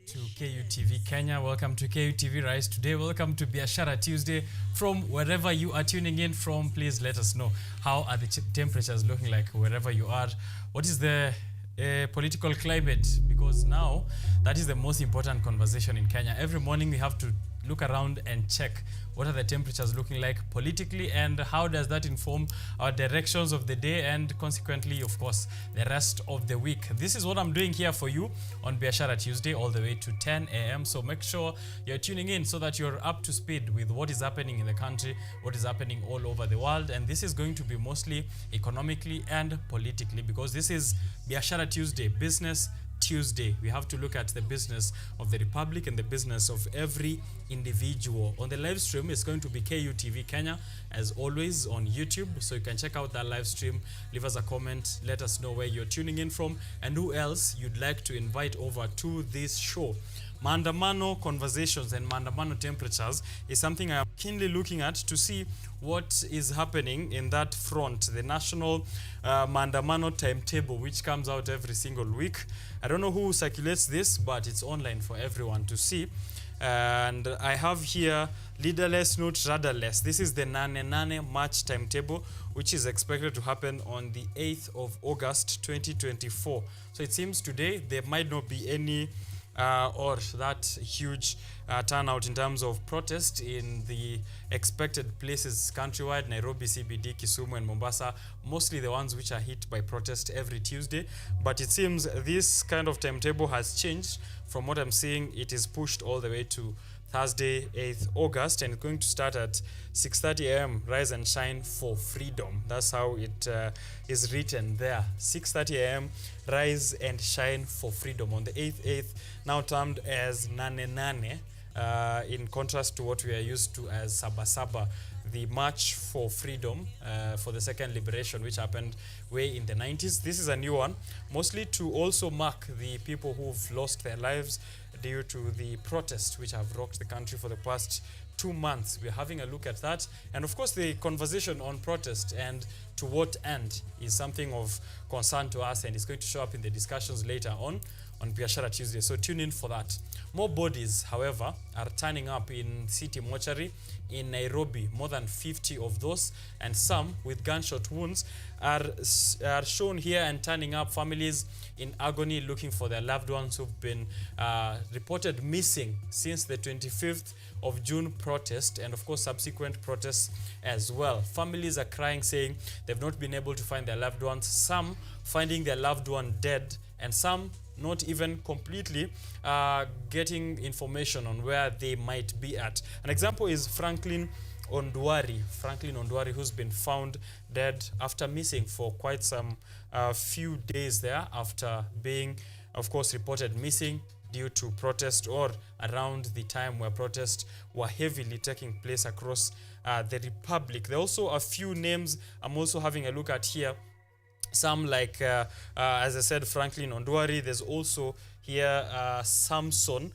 To KUTV Kenya, welcome to KUTV Rise Today, welcome to Biashara Tuesday. From wherever you are tuning in from, please let us know how are the temperatures looking like wherever you are. What is the political climate? Because now that is the most important conversation in Kenya. Every morning we have to look around and check what are the temperatures looking like politically and how does that inform our directions of the day and consequently, of course, the rest of the week. This is what I'm doing here for you on Biashara Tuesday all the way to 10 a.m. So make sure you're tuning in so that you're up to speed with what is happening in the country, what is happening all over the world. And this is going to be mostly economically and politically because this is Biashara Tuesday, Business Tuesday. We have to look at the business of the Republic and the business of every individual. On the live stream, it's going to be KUTV Kenya, as always, on YouTube. So you can check out that live stream, leave us a comment, let us know where you're tuning in from and who else you'd like to invite over to this show. Maandamano conversations and maandamano temperatures is something I am keenly looking at to see what is happening in that front. The national maandamano timetable, which comes out every single week. I don't know who circulates this, but it's online for everyone to see. And I have here leaderless, not rudderless. This is the Nane March timetable, which is expected to happen on the 8th of August 2024. So it seems today there might not be any or that huge turnout in terms of protest in the expected places countrywide, Nairobi, CBD, Kisumu and Mombasa, mostly the ones which are hit by protest every Tuesday. But it seems this kind of timetable has changed. From what I'm seeing, it is pushed all the way to Thursday, 8th August, and it's going to start at 6:30 a.m. Rise and shine for freedom. That's how it is written there. 6:30 a.m. Rise and shine for freedom on the 8th, now termed as Nane, in contrast to what we are used to as Sabasaba, the March for Freedom for the Second Liberation, which happened way in the 90s. This is a new one, mostly to also mark the people who've lost their lives due to the protests which have rocked the country for the past 2 months. We're having a look at that. And of course, the conversation on protest and to what end is something of concern to us, and it's going to show up in the discussions later on Biashara Tuesday. So tune in for that. More bodies, however, are turning up in City Mortuary in Nairobi. More than 50 of those, and some with gunshot wounds are shown here and turning up. Families in agony looking for their loved ones who've been reported missing since the 25th of June protest and of course subsequent protests as well. Families are crying, saying they've not been able to find their loved ones, some finding their loved one dead and some not even completely getting information on where they might be at. An example is Franklin Ondwari, who's been found dead after missing for quite some few days there after being, of course, reported missing due to protest or around the time where protests were heavily taking place across the Republic. There are also a few names I'm also having a look at here. Some like, as I said, Franklin Ondwari. There's also here Samson,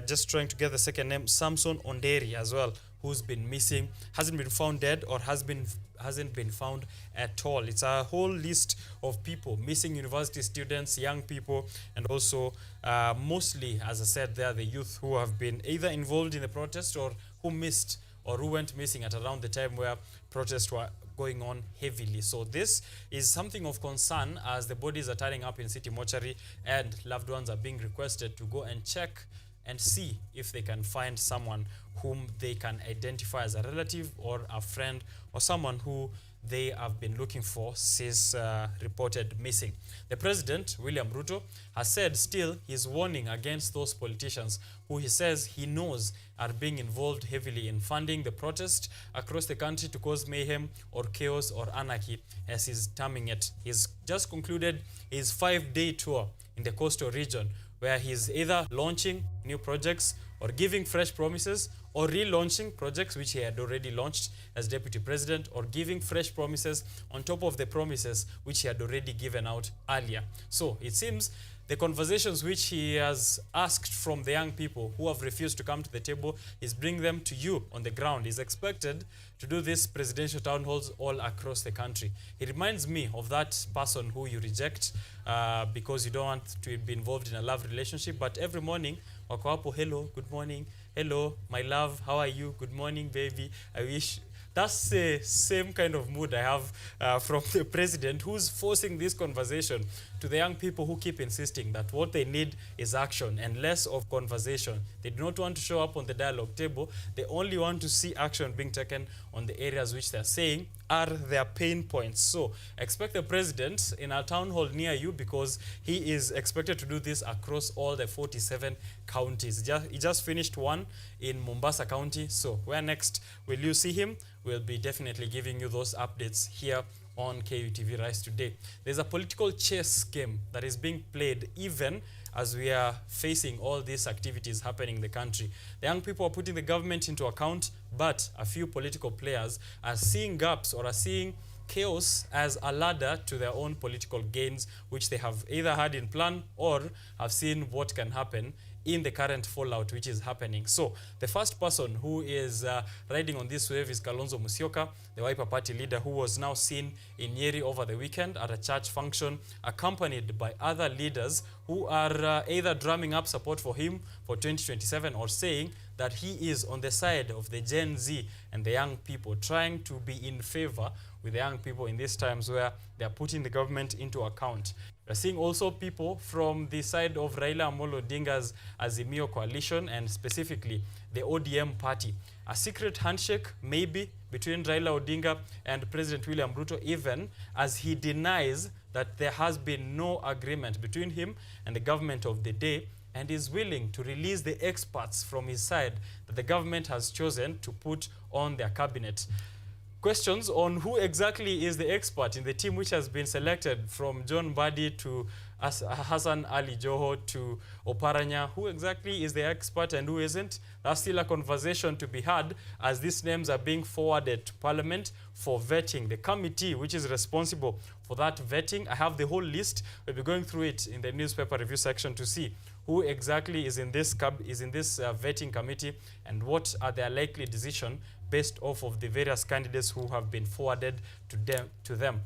just trying to get the second name, Samson Onderi as well, who's been missing, hasn't been found dead or hasn't been found at all. It's a whole list of people missing: university students, young people, and also mostly, as I said, they are the youth who have been either involved in the protest or who missed or who went missing at around the time where protests were going on heavily. So this is something of concern as the bodies are turning up in City Mortuary and loved ones are being requested to go and check and see if they can find someone whom they can identify as a relative or a friend or someone who they have been looking for since reported missing. The president, William Ruto, has said still he's warning against those politicians who he says he knows are being involved heavily in funding the protest across the country to cause mayhem or chaos or anarchy, as he's terming it. He's just concluded his 5-day tour in the coastal region, where he's either launching new projects or giving fresh promises or relaunching projects which he had already launched as deputy president, or giving fresh promises on top of the promises which he had already given out earlier. So it seems the conversations which he has asked from the young people who have refused to come to the table is bring them to you on the ground. He's expected to do these presidential town halls all across the country. He reminds me of that person who you reject because you don't want to be involved in a love relationship, but every morning, wako hapo, hello, good morning, hello, my love, how are you, good morning, baby, I wish. That's the same kind of mood I have from the president, who's forcing this conversation to the young people who keep insisting that what they need is action and less of conversation. They do not want to show up on the dialogue table. They only want to see action being taken on the areas which they're saying are their pain points. So expect the president in a town hall near you, because he is expected to do this across all the 47 counties. He just finished one in Mombasa County. So where next will you see him? We'll be definitely giving you those updates here on KUTV Rise Today. There's a political chess game that is being played even as we are facing all these activities happening in the country. The young people are putting the government into account, but a few political players are seeing gaps or are seeing chaos as a ladder to their own political gains, which they have either had in plan or have seen what can happen in the current fallout which is happening. So the first person who is riding on this wave is Kalonzo Musyoka, the Wiper Party leader, who was now seen in Nyeri over the weekend at a church function, accompanied by other leaders who are either drumming up support for him for 2027 or saying that he is on the side of the Gen Z and the young people, trying to be in favor with the young people in these times where they are putting the government into account. We're seeing also people from the side of Raila Amolo Odinga's Azimio coalition, and specifically the ODM party. A secret handshake maybe between Raila Odinga and President William Ruto, even as he denies that there has been no agreement between him and the government of the day, and is willing to release the experts from his side that the government has chosen to put on their cabinet. Questions on who exactly is the expert in the team which has been selected, from John Mbadi to Hassan Ali Joho to Oparanya. Who exactly is the expert and who isn't? That's still a conversation to be had as these names are being forwarded to Parliament for vetting. The committee which is responsible for that vetting, I have the whole list. We'll be going through it in the newspaper review section to see who exactly is in this vetting committee and what are their likely decision based off of the various candidates who have been forwarded to them.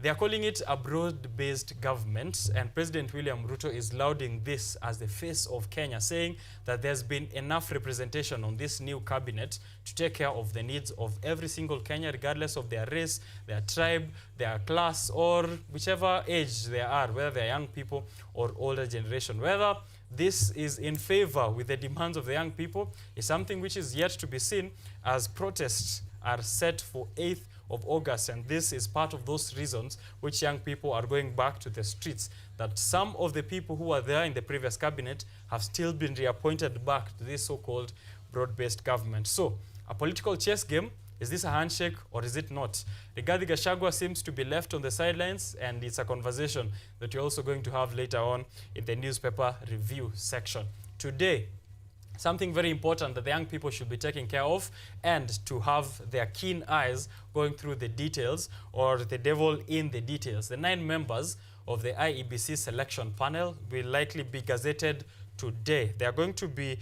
They are calling it a broad-based government, and President William Ruto is lauding this as the face of Kenya, saying that there's been enough representation on this new cabinet to take care of the needs of every single Kenyan, regardless of their race, their tribe, their class, or whichever age they are, whether they're young people or older generation. Whether this is in favor with the demands of the young people is something which is yet to be seen, as protests are set for 8th of August, and this is part of those reasons which young people are going back to the streets, that some of the people who were there in the previous cabinet have still been reappointed back to this so-called broad-based government. So, a political chess game. Is this a handshake or is it not? Rigathi Gachagua seems to be left on the sidelines, and it's a conversation that you're also going to have later on in the newspaper review section. Today, something very important that the young people should be taking care of, and to have their keen eyes going through the details, or the devil in the details. The 9 members of the IEBC selection panel will likely be gazetted today. They are going to be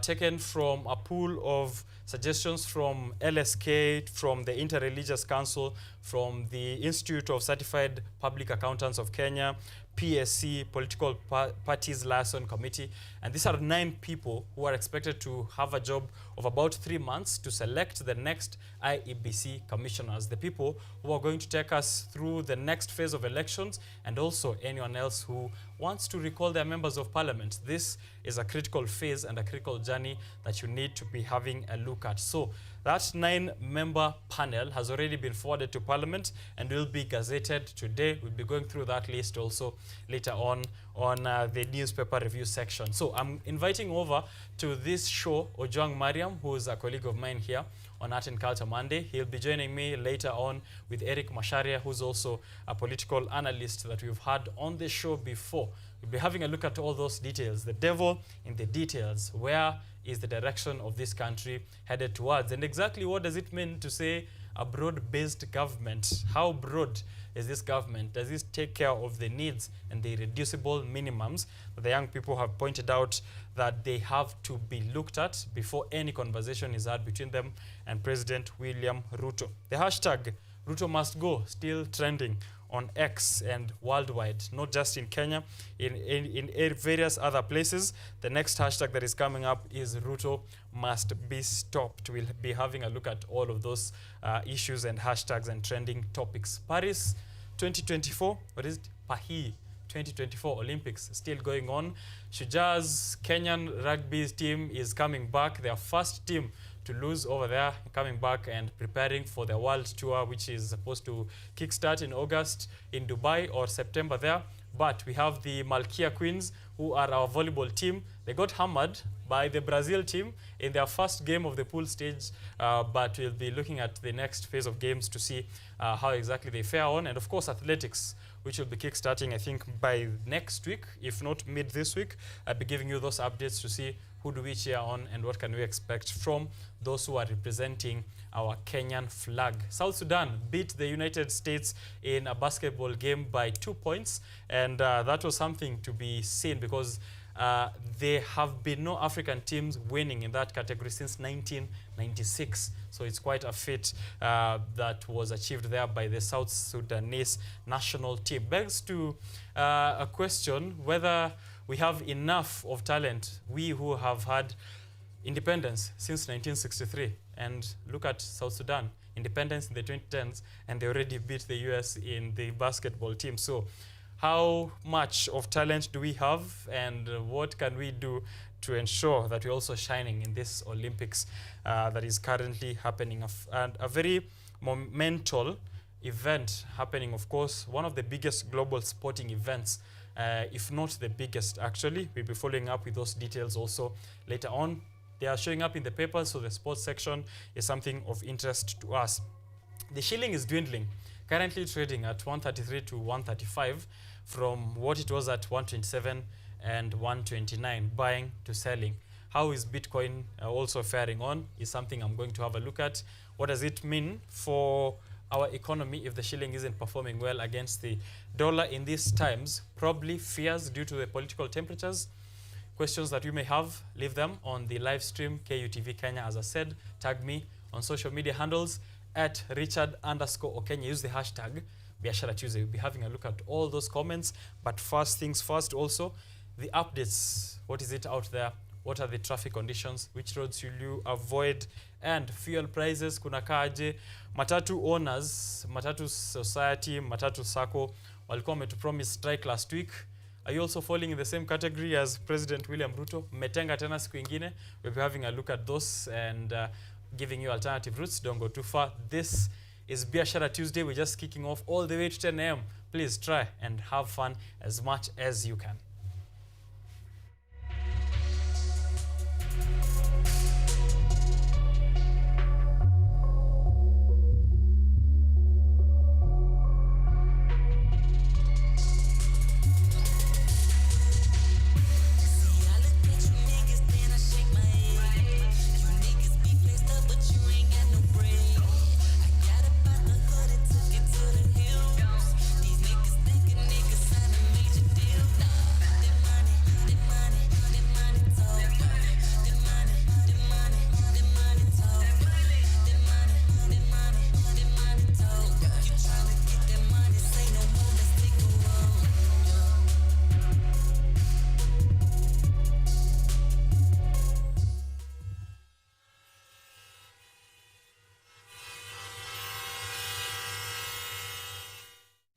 taken from a pool of suggestions from LSK, from the Interreligious Council, from the Institute of Certified Public Accountants of Kenya, PSC, Political Parties Liaison Committee. And these are 9 people who are expected to have a job of about 3 months to select the next IEBC commissioners, the people who are going to take us through the next phase of elections, and also anyone else who wants to recall their members of parliament. This is a critical phase and a critical journey that you need to be having a look at. So that 9-member panel has already been forwarded to Parliament and will be gazetted today. We'll be going through that list also later on the newspaper review section. So I'm inviting over to this show Ojwang Mariam, who is a colleague of mine here on Art and Culture Monday. He'll be joining me later on with Eric Masharia, who's also a political analyst that we've had on the show before. We'll be having a look at all those details, the devil in the details. Where is the direction of this country headed towards? And exactly what does it mean to say a broad-based government? How broad is this government? Does this take care of the needs and the irreducible minimums that the young people have pointed out that they have to be looked at before any conversation is had between them and President William Ruto? The hashtag Ruto must go still trending on X and worldwide, not just in Kenya, in various other places. The next hashtag that is coming up is Ruto must be stopped. We'll be having a look at all of those issues and hashtags and trending topics. Paris 2024, what is it? Paris 2024 Olympics still going on. Shuja's Kenyan rugby team is coming back. Their first team to lose over there, coming back and preparing for the world tour, which is supposed to kickstart in August in Dubai or September there. But we have the Malkia Queens, who are our volleyball team. They got hammered by the Brazil team in their first game of the pool stage, but we'll be looking at the next phase of games to see how exactly they fare on. And of course, athletics, which will be kickstarting, I think, by next week, if not mid this week. I'll be giving you those updates to see who do we cheer on and what can we expect from those who are representing our Kenyan flag. South Sudan beat the United States in a basketball game by 2 points, and that was something to be seen because there have been no African teams winning in that category since 1996. So it's quite a feat that was achieved there by the South Sudanese national team. Begs to a question whether we have enough of talent, we who have had independence since 1963. And look at South Sudan, independence in the 2010s, and they already beat the US in the basketball team. So how much of talent do we have, and what can we do to ensure that we're also shining in this Olympics that is currently happening? And a very monumental event happening, of course, one of the biggest global sporting events, if not the biggest actually. We'll be following up with those details also later on. They are showing up in the papers, so the sports section is something of interest to us. The shilling is dwindling, currently trading at 133 to 135 from what it was at 127 and 129, buying to selling. How is Bitcoin also faring on is something I'm going to have a look at. What does it mean for our economy if the shilling isn't performing well against the dollar in these times? Probably fears due to the political temperatures. Questions that you may have, leave them on the live stream, KUTV Kenya. As I said, tag me on social media handles at Richard_OKENYE. Use the hashtag Biashara Tuesday. We'll be having a look at all those comments. But first things first, also the updates. What is it out there? What are the traffic conditions? Which roads should you avoid? And fuel prices, kuna kaje? Matatu owners, Matatu Society, Matatu Sacco, walikuwa wametupromise strike last week. Are you also falling in the same category as President William Ruto? Mmetenga tena siku ingine. We'll be having a look at those and giving you alternative routes. Don't go too far. This is Biashara Tuesday. We're just kicking off all the way to 10 a.m. Please try and have fun as much as you can.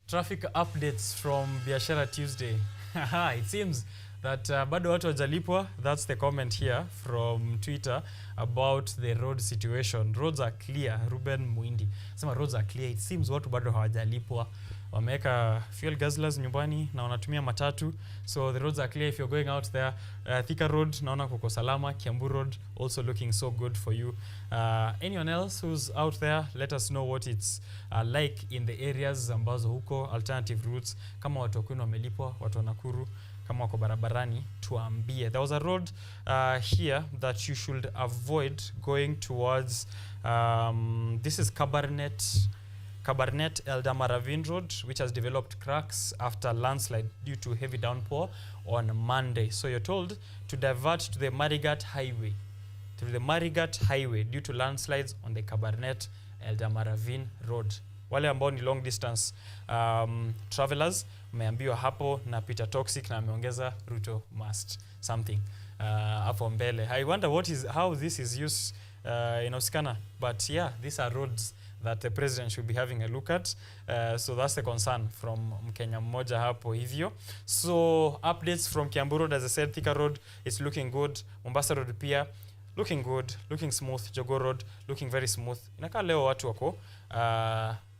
Traffic updates from Biashara Tuesday. It seems that bado watu wajalipwa. That's the comment here from Twitter about the road situation. Roads are clear. Ruben Muindi sema roads are clear. It seems watu bado hawajalipwa. Wameka fuel guzzlers nyumbani na wanatumia matatu. So the roads are clear if you're going out there. Thika Road naona kuko salama. Kiambu Road also looking so good for you. Anyone else who's out there, let us know what it's like in the areas ambazo huko, alternative routes. Kama watu wakwenu wamelipwa, watu wa Nakuru, kama wako barabarani, tuambie. There was a road here that you should avoid going towards, this is Kabarnet Kabarnet Eldama Ravine Road, which has developed cracks after landslide due to heavy downpour on Monday. So you're told to divert to the Marigat Highway, due to landslides on the Kabarnet Eldama Ravine Road. Wale ambao ni long distance travelers, meambiwa hapo na Peter Toxic na ameongeza Ruto must something hapo mbele. I wonder how this is used inahusikana, but yeah, these are roads that the president should be having a look at. So that's the concern from Mkenya mmoja hapo hivyo. So updates from Kiambu Road, as I said, Thika Road is looking good. Mombasa Road pia looking good, looking smooth. Jogoo Road looking very smooth. Inakaa leo watu wako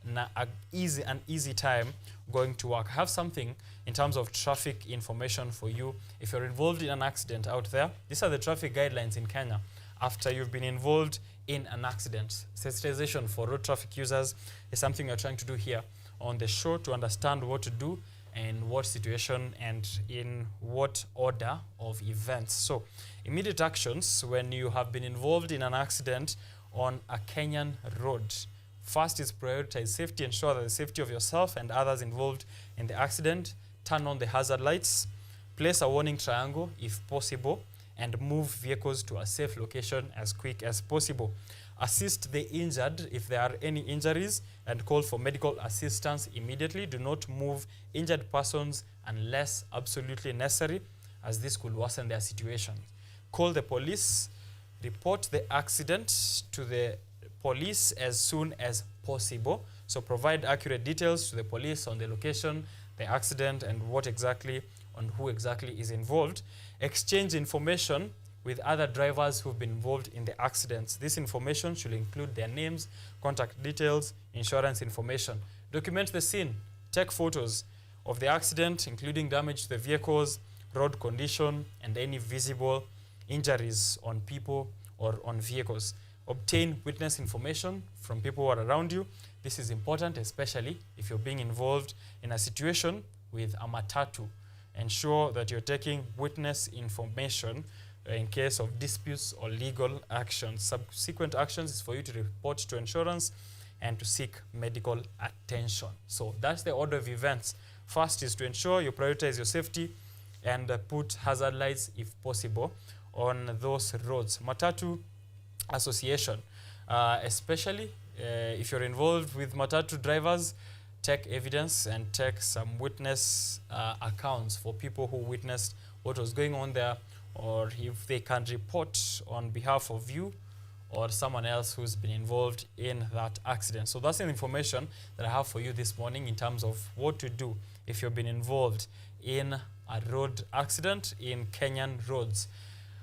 na an easy time going to work. I have something in terms of traffic information for you. If you're involved in an accident out there, these are the traffic guidelines in Kenya after you've been involved in an accident. Sensitization for road traffic users is something we're trying to do here on the show to understand what to do and what situation and in what order of events. So, immediate actions when you have been involved in an accident on a Kenyan road. First is prioritize safety, ensure that the safety of yourself and others involved in the accident. Turn on the hazard lights, place a warning triangle if possible, and move vehicles to a safe location as quick as possible. Assist the injured if there are any injuries and call for medical assistance immediately. Do not move injured persons unless absolutely necessary, as this could worsen their situation. Call the police, report the accident to the police as soon as possible. So provide accurate details to the police on the location, the accident, and who exactly is involved. Exchange information with other drivers who've been involved in the accidents. This information should include their names, contact details, insurance information. Document the scene. Take photos of the accident, including damage to the vehicles, road condition, and any visible injuries on people or on vehicles. Obtain witness information from people who are around you. This is important, especially if you're being involved in a situation with a matatu. Ensure that you're taking witness information in case of disputes or legal actions. Subsequent actions is for you to report to insurance and to seek medical attention. So that's the order of events. First is to ensure you prioritize your safety and put hazard lights if possible on those roads. Matatu Association, especially if you're involved with matatu drivers, take evidence and take some witness accounts for people who witnessed what was going on there, or if they can report on behalf of you or someone else who's been involved in that accident. So that's the information that I have for you this morning in terms of what to do if you've been involved in a road accident in Kenyan roads.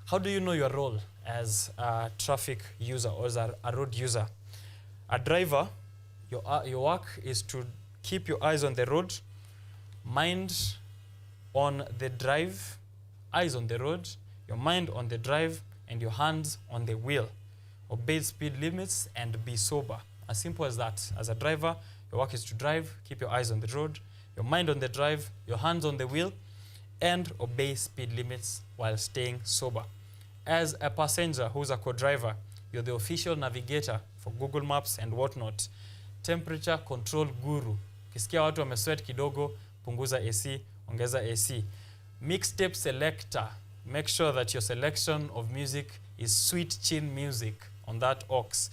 How do you know your role as a traffic user or as a road user? A driver, your work is to keep your eyes on the road, mind on the drive, eyes on the road, your mind on the drive, and your hands on the wheel. Obey speed limits and be sober. As simple as that. As a driver, your work is to drive, keep your eyes on the road, your mind on the drive, your hands on the wheel, and obey speed limits while staying sober. As a passenger who's a co-driver, you're the official navigator for Google Maps and whatnot. Temperature control guru. Kisikia watu wamesweat kidogo, punguza AC, ongeza AC. Mixtape selector. Make sure that your selection of music is sweet chin music on that aux.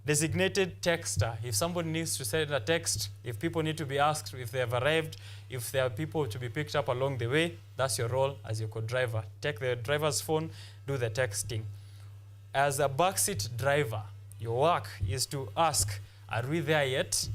Designated texter. If somebody needs to send a text, if people need to be asked if they have arrived, if there are people to be picked up along the way, that's your role as your co-driver. Take the driver's phone, do the texting. As a backseat driver, your work is to ask, are we there yet?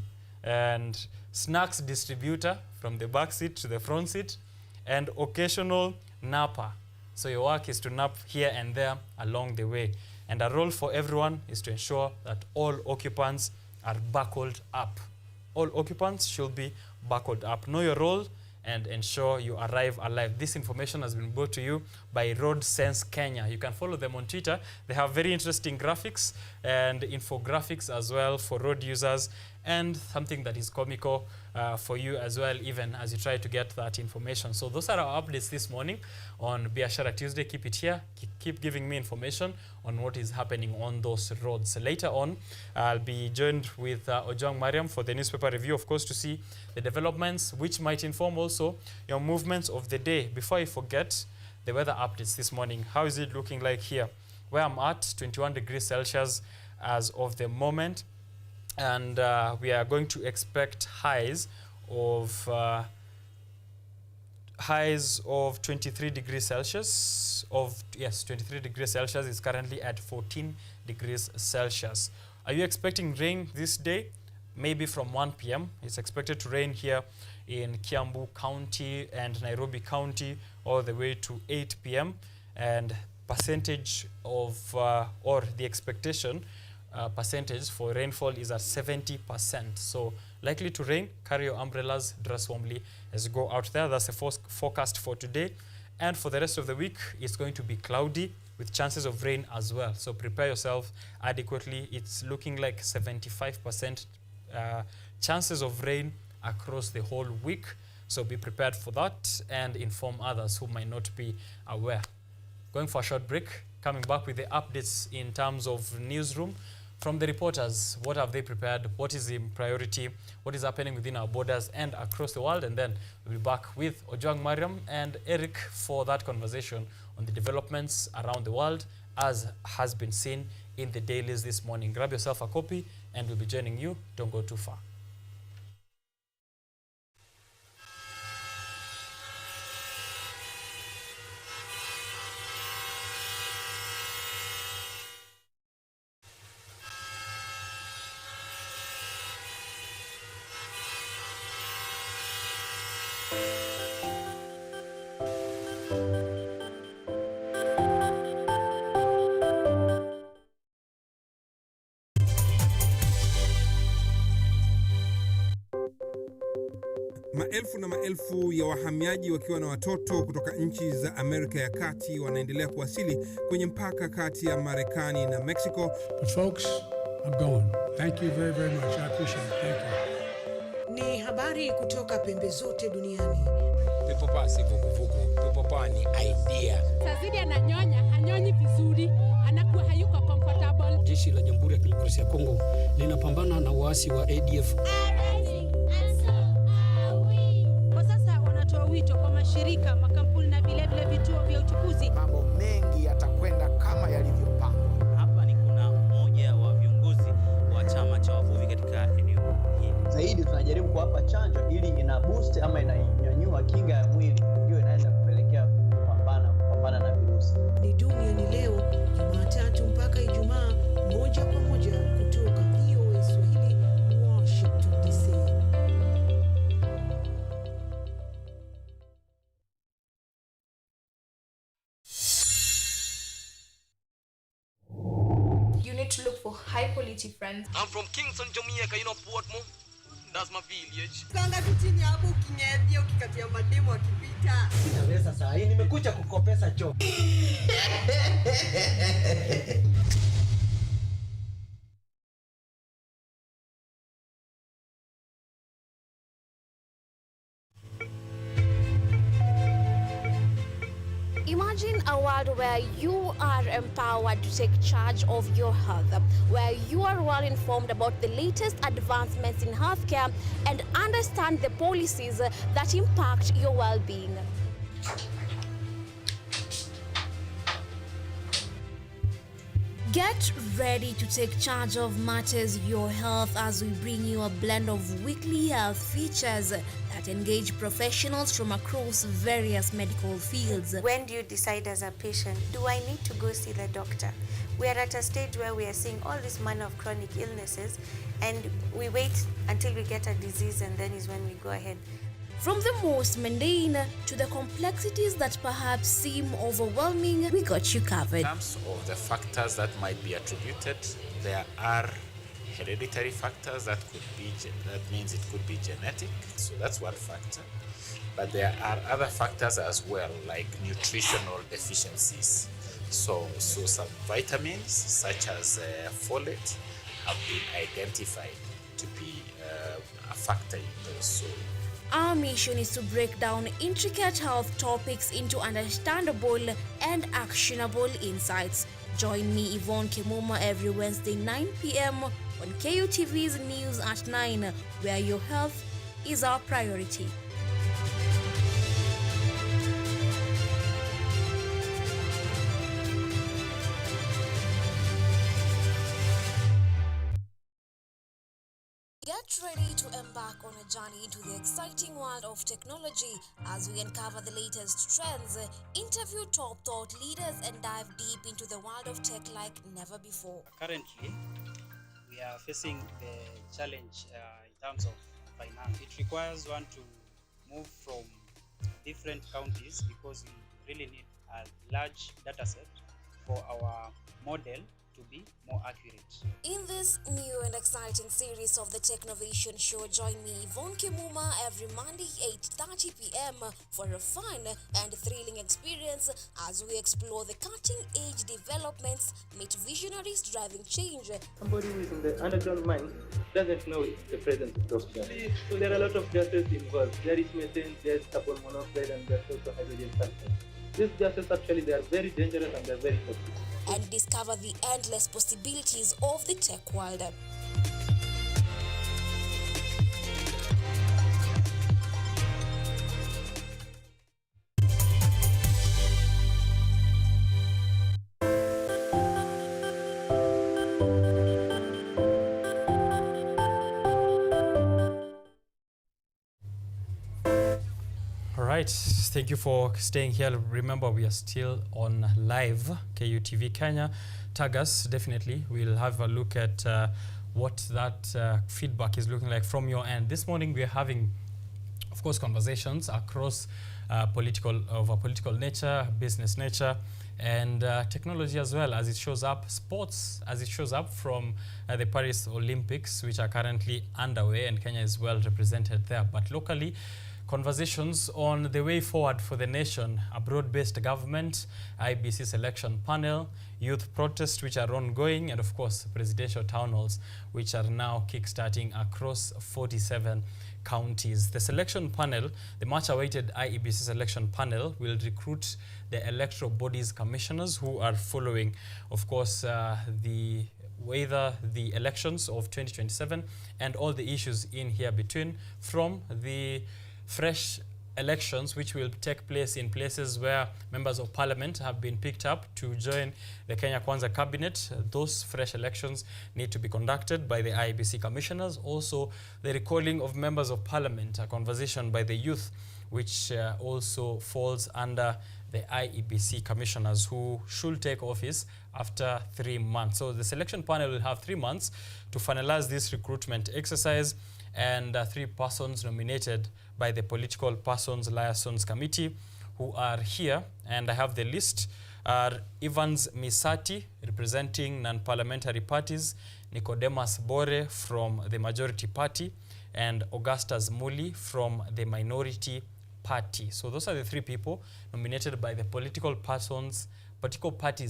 And snacks distributor from the back seat to the front seat, and occasional napper. So your work is to nap here and there along the way. And a role for everyone is to ensure that all occupants are buckled up. All occupants should be buckled up. Know your role and ensure you arrive alive. This information has been brought to you by Road Sense Kenya. You can follow them on Twitter. They have very interesting graphics and infographics as well for road users and something that is comical for you as well, even as you try to get that information. So those are our updates this morning on Biashara Tuesday. Keep it here. Keep giving me information on what is happening on those roads. Later on, I'll be joined with Ojwang Mariam for the newspaper review, of course, to see the developments, which might inform also your movements of the day. Before I forget, the weather updates this morning. How is it looking like here? Where I'm at, 21 degrees Celsius as of the moment. And we are going to expect highs of 23 degrees Celsius. 23 degrees Celsius is currently at 14 degrees Celsius. Are you expecting rain this day? Maybe from 1 p.m. It's expected to rain here in Kiambu County and Nairobi County all the way to 8 p.m. And percentage of, or the expectation percentage for rainfall is at 70%. So likely to rain. Carry your umbrellas, dress warmly as you go out there. That's the forecast for today. And for the rest of the week, it's going to be cloudy with chances of rain as well. So prepare yourself adequately. It's looking like 75% chances of rain across the whole week. So be prepared for that and inform others who might not be aware. Going for a short break, coming back with the updates in terms of newsroom. From the reporters, what have they prepared? What is the priority? What is happening within our borders and across the world? And then we'll be back with Ojwang Mariam and Eric for that conversation on the developments around the world as has been seen in the dailies this morning. Grab yourself a copy and we'll be joining you. Don't go too far. Maelfu na maelfu ya wahamiaji wakiwa na watoto kutoka nchi za Amerika ya Kati wanaendelea kuwasili kwenye mpaka kati ya Marekani na Mexico. But folks, I'm going. Thank you very, very much. I appreciate it. Thank you. Ni habari kutoka pembe zote duniani. Pepo pasi vuguvugu. Pepo pa ni idea. Sazidi ananyonya, hanyonyi vizuri, anakuwa hayuko comfortable. Jeshi la Jamhuri ya Kidemokrasia ya Kongo linapambana na waasi wa ADF. Wito kwa mashirika, makampuni na vile vile vituo vya uchukuzi. Mambo mengi yatakwenda kama yalivyopangwa. Hapa ni kuna mmoja wa viongozi wa chama cha wavuvi katika eneo hili. Zaidi tunajaribu kuwapa chanjo ili ina boost ama inanyanyua kinga ya mwili, ndio inaenda kupelekea kupambana na virusi. Ni Duniani Leo, Jumatatu mpaka Ijumaa, moja kwa moja kutoka VOA Swahili, Washington DC. To look for high quality friends. I'm from Kingston, Jamaica, you know Portmore. That's my village. Sanga kitini hapo kinyedia ukikatia mademo akipita. Sina sasa hii nimekuja kukopesa choo. Imagine a world where you are empowered to take charge of your health, where you are well informed about the latest advancements in healthcare and understand the policies that impact your well-being. Get ready to take charge of matters your health as we bring you a blend of weekly health features that engage professionals from across various medical fields. When do you decide as a patient, do I need to go see the doctor? We are at a stage where we are seeing all this manner of chronic illnesses and we wait until we get a disease and then is when we go ahead. From the most mundane to the complexities that perhaps seem overwhelming, we got you covered. In terms of the factors that might be attributed, there are hereditary factors that means it could be genetic, so that's one factor. But there are other factors as well, like nutritional deficiencies. So some vitamins such as folate have been identified to be a factor in those. So our mission is to break down intricate health topics into understandable and actionable insights. Join me, Yvonne Kimuma, every Wednesday 9 p.m. on KUTV's News at 9, where your health is our priority. Get ready to embark on a journey into the exciting world of technology as we uncover the latest trends, interview top thought leaders, and dive deep into the world of tech like never before. Currently, we are facing the challenge in terms of finance. It requires one to move from different counties because we really need a large data set for our model to be more accurate. In this new and exciting series of the Technovation Show, join me, Yvonne Kimuma, every Monday 8:30 p.m. for a fun and thrilling experience as we explore the cutting-edge developments, meet visionaries driving change. Somebody who is in the underground mine doesn't know the presence of those gases. So there are a lot of gases involved. There is methane, there's carbon monoxide, and there's also hydrogen sulfide. These gases actually, they are very dangerous and they're very toxic. And discover the endless possibilities of the tech world. Right, thank you for staying here. Remember, we are still on live KUTV Kenya. Tag us, definitely. We'll have a look at what that feedback is looking like from your end. This morning, we are having, of course, conversations across political nature, business nature, and technology as well, as it shows up, sports, as it shows up from the Paris Olympics, which are currently underway, and Kenya is well represented there. But locally, conversations on the way forward for the nation, a broad-based government, IBC selection panel, youth protests which are ongoing, and of course presidential town halls which are now kick-starting across 47 counties. The selection panel, the much-awaited IEBC selection panel, will recruit the electoral bodies commissioners who are following, of course, whether the elections of 2027 and all the issues in here between, from the fresh elections which will take place in places where members of parliament have been picked up to join the Kenya Kwanza cabinet. Those fresh elections need to be conducted by the IEBC commissioners. Also, the recalling of members of parliament, a conversation by the youth, which also falls under the IEBC commissioners, who should take office after 3 months. So the selection panel will have 3 months to finalize this recruitment exercise, and 3 persons nominated by the Political Persons Liaisons Committee who are here, and I have the list, are Evans Misati, representing non-parliamentary parties, Nicodemus Bore from the Majority Party, and Augustus Muli from the Minority Party. So those are the 3 people nominated by the Political Parties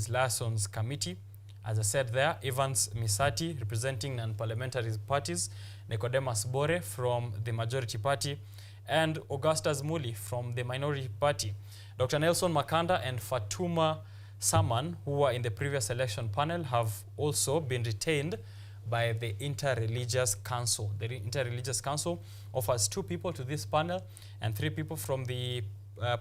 Liaisons Committee. As I said there, Evans Misati, representing non-parliamentary parties, Nicodemus Bore from the Majority Party, and Augustus Muli from the Minority Party. Dr. Nelson Makanda and Fatuma Saman, who were in the previous election panel, have also been retained by the Interreligious Council. The Interreligious Council offers 2 people to this panel and 3 people from the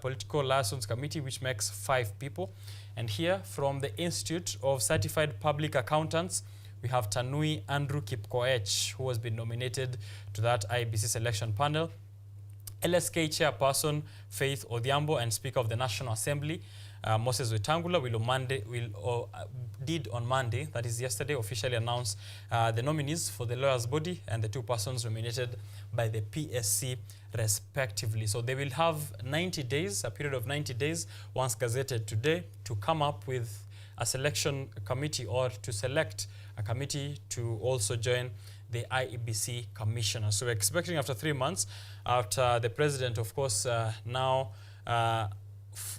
Political Liaisons Committee, which makes 5 people. And here, from the Institute of Certified Public Accountants, we have Tanui Andrew Kipkoech, who has been nominated to that IBC selection panel. LSK Chairperson Faith Odhiambo and Speaker of the National Assembly Moses Wetangula did on Monday, that is yesterday, officially announce the nominees for the lawyers' body and the 2 persons nominated by the PSC respectively. So they will have 90 days, a period of 90 days, once gazetted today, to come up with a selection committee, or to select a committee to also join the IEBC commissioner. So we're expecting after 3 months, after the president, of course, now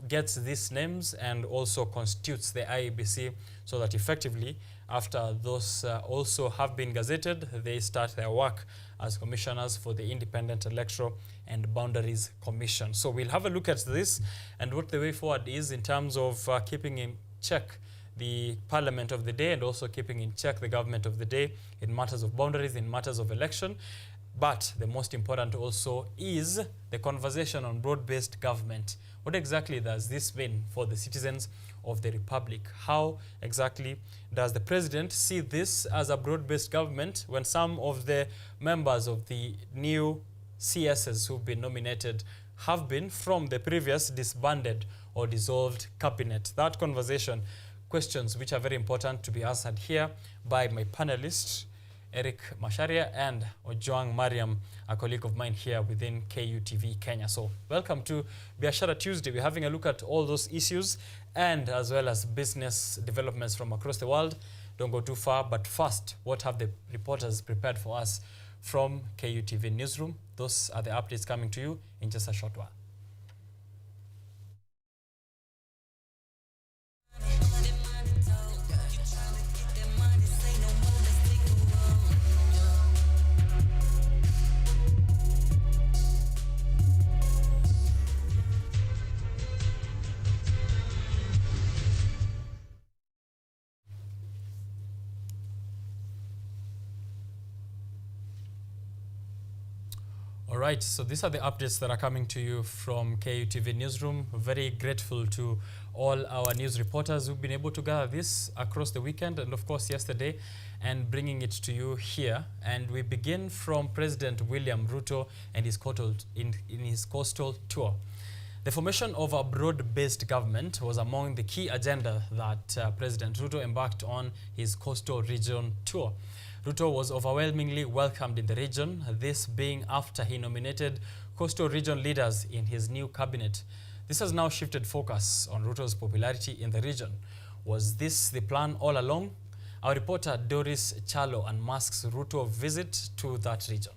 gets these names and also constitutes the IEBC, so that effectively After those also have been gazetted, they start their work as commissioners for the Independent Electoral and Boundaries Commission. So we'll have a look at this and what the way forward is in terms of keeping in check the parliament of the day and also keeping in check the government of the day in matters of boundaries, in matters of election. But the most important also is the conversation on broad-based government. What exactly does this mean for the citizens of the Republic? How exactly does the president see this as a broad-based government when some of the members of the new CSs who've been nominated have been from the previous disbanded or dissolved cabinet? That conversation, questions which are very important to be answered here by my panelists, Eric Masharia and Ojwang Mariam, a colleague of mine here within KUTV Kenya. So welcome to Biashara Tuesday. We're having a look at all those issues and as well as business developments from across the world. Don't go too far, but first, what have the reporters prepared for us from KUTV Newsroom? Those are the updates coming to you in just a short while. All right, so these are the updates that are coming to you from KUTV Newsroom. Very grateful to all our news reporters who've been able to gather this across the weekend and of course yesterday and bringing it to you here. And we begin from President William Ruto and his coastal tour. The formation of a broad-based government was among the key agenda that President Ruto embarked on his coastal region tour. Ruto was overwhelmingly welcomed in the region, this being after he nominated coastal region leaders in his new cabinet. This has now shifted focus on Ruto's popularity in the region. Was this the plan all along? Our reporter Doris Chalo unmasks Ruto's visit to that region.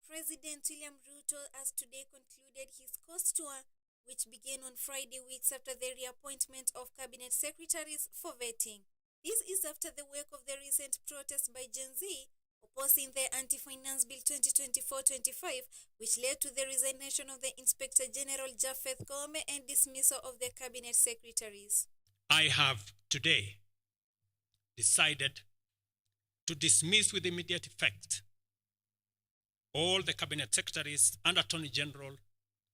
President William Ruto has today concluded his coast tour, which began on Friday, weeks after the reappointment of cabinet secretaries for vetting. This is after the wake of the recent protest by Gen Z opposing the Anti-Finance Bill 2024-25, which led to the resignation of the Inspector General Japheth Koome and dismissal of the cabinet secretaries. I have today decided to dismiss with immediate effect all the cabinet secretaries and Attorney General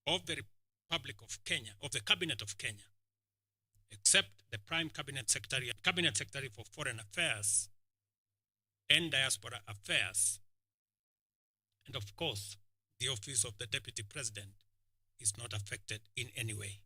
of the Republic of Kenya, of the Cabinet of Kenya, except the Prime Cabinet Secretary for Foreign Affairs and Diaspora Affairs. And of course, the office of the Deputy President is not affected in any way.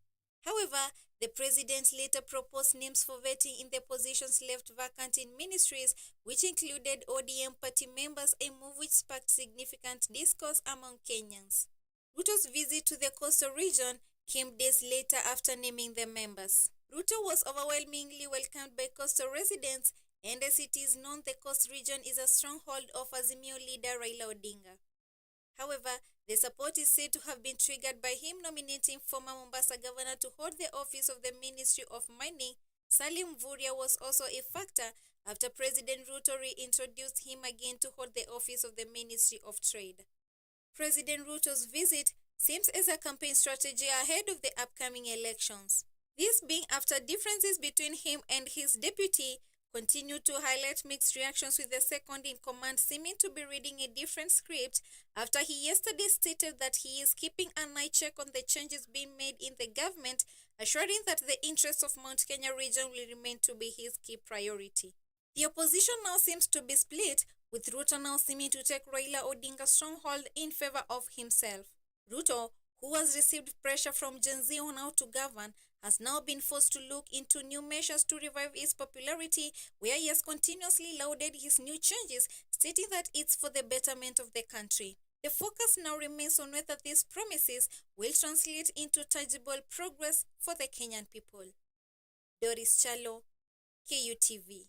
However, the president later proposed names for vetting in the positions left vacant in ministries, which included ODM party members, a move which sparked significant discourse among Kenyans. Ruto's visit to the coastal region came days later after naming the members. Ruto was overwhelmingly welcomed by coastal residents, and as it is known, the coast region is a stronghold of Azimio leader Raila Odinga. However, the support is said to have been triggered by him nominating former Mombasa governor to hold the office of the Ministry of Mining. Salim Mvurya was also a factor after President Ruto reintroduced him again to hold the office of the Ministry of Trade. President Ruto's visit seems as a campaign strategy ahead of the upcoming elections. This being after differences between him and his deputy continue to highlight mixed reactions, with the second in command seeming to be reading a different script after he yesterday stated that he is keeping an eye check on the changes being made in the government, assuring that the interests of Mount Kenya region will remain to be his key priority. The opposition now seems to be split, with Ruto now seeming to take Raila Odinga's stronghold in favor of himself. Ruto, who has received pressure from Gen Z on how to govern, has now been forced to look into new measures to revive his popularity, where he has continuously lauded his new changes, stating that it's for the betterment of the country. The focus now remains on whether these promises will translate into tangible progress for the Kenyan people. Doris Chalo, KUTV.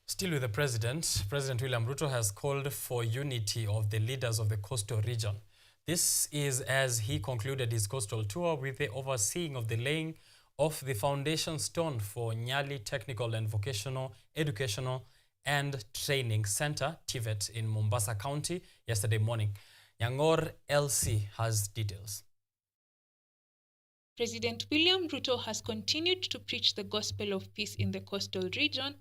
Still with the president, President William Ruto has called for unity of the leaders of the coastal region. This is as he concluded his coastal tour with the overseeing of the laying of the foundation stone for Nyali Technical and Vocational Educational and Training Center, TVET, in Mombasa County yesterday morning. Nyangor LC has details. President William Ruto has continued to preach the gospel of peace in the coastal region,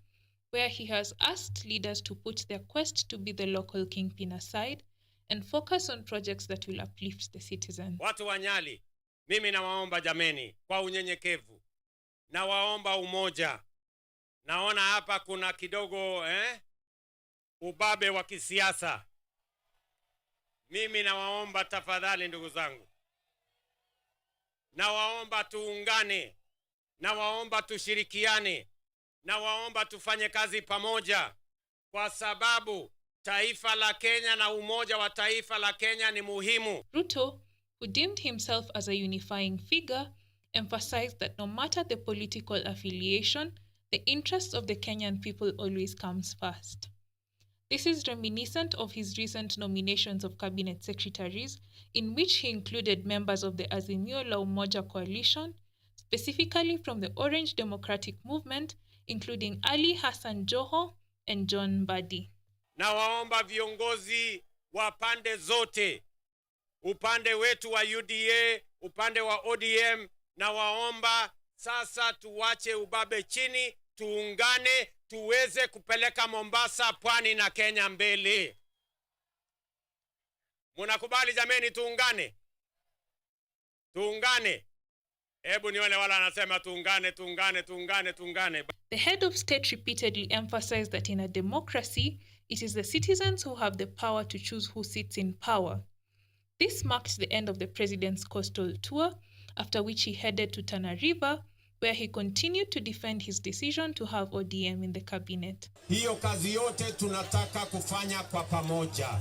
where he has asked leaders to put their quest to be the local kingpin aside and focus on projects that will uplift the citizens. Watu wa Nyali, mimi nawaomba jameni kwa unyenyekevu. Nawaomba umoja. Naona hapa kuna kidogo ubabe wa kisiasa. Mimi nawaomba tafadhali ndugu zangu. Nawaomba tuungane. Nawaomba tushirikiane. Nawaomba tufanye kazi pamoja, kwa sababu taifa la Kenya na umoja wa taifa la Kenya ni muhimu. Ruto, who deemed himself as a unifying figure, emphasized that no matter the political affiliation, the interests of the Kenyan people always comes first. This is reminiscent of his recent nominations of cabinet secretaries, in which he included members of the Azimio la Umoja coalition, specifically from the Orange Democratic Movement, including Ali Hassan Joho and John Mbadi. Na waomba viongozi wa pande zote, upande wetu wa UDA, upande wa ODM, na waomba sasa tuwache ubabe chini, tuungane, tuweze kupeleka Mombasa, Pwani na Kenya mbele. Munakubali jameni, tuungane? Tuungane. Ebu nione wala anasema tuungane, tuungane, tuungane, tuungane. The head of state repeatedly emphasized that in a democracy, it is the citizens who have the power to choose who sits in power. This marked the end of the president's coastal tour, after which he headed to Tana River, where he continued to defend his decision to have ODM in the cabinet. Hiyo kazi yote tunataka kufanya kwa pamoja.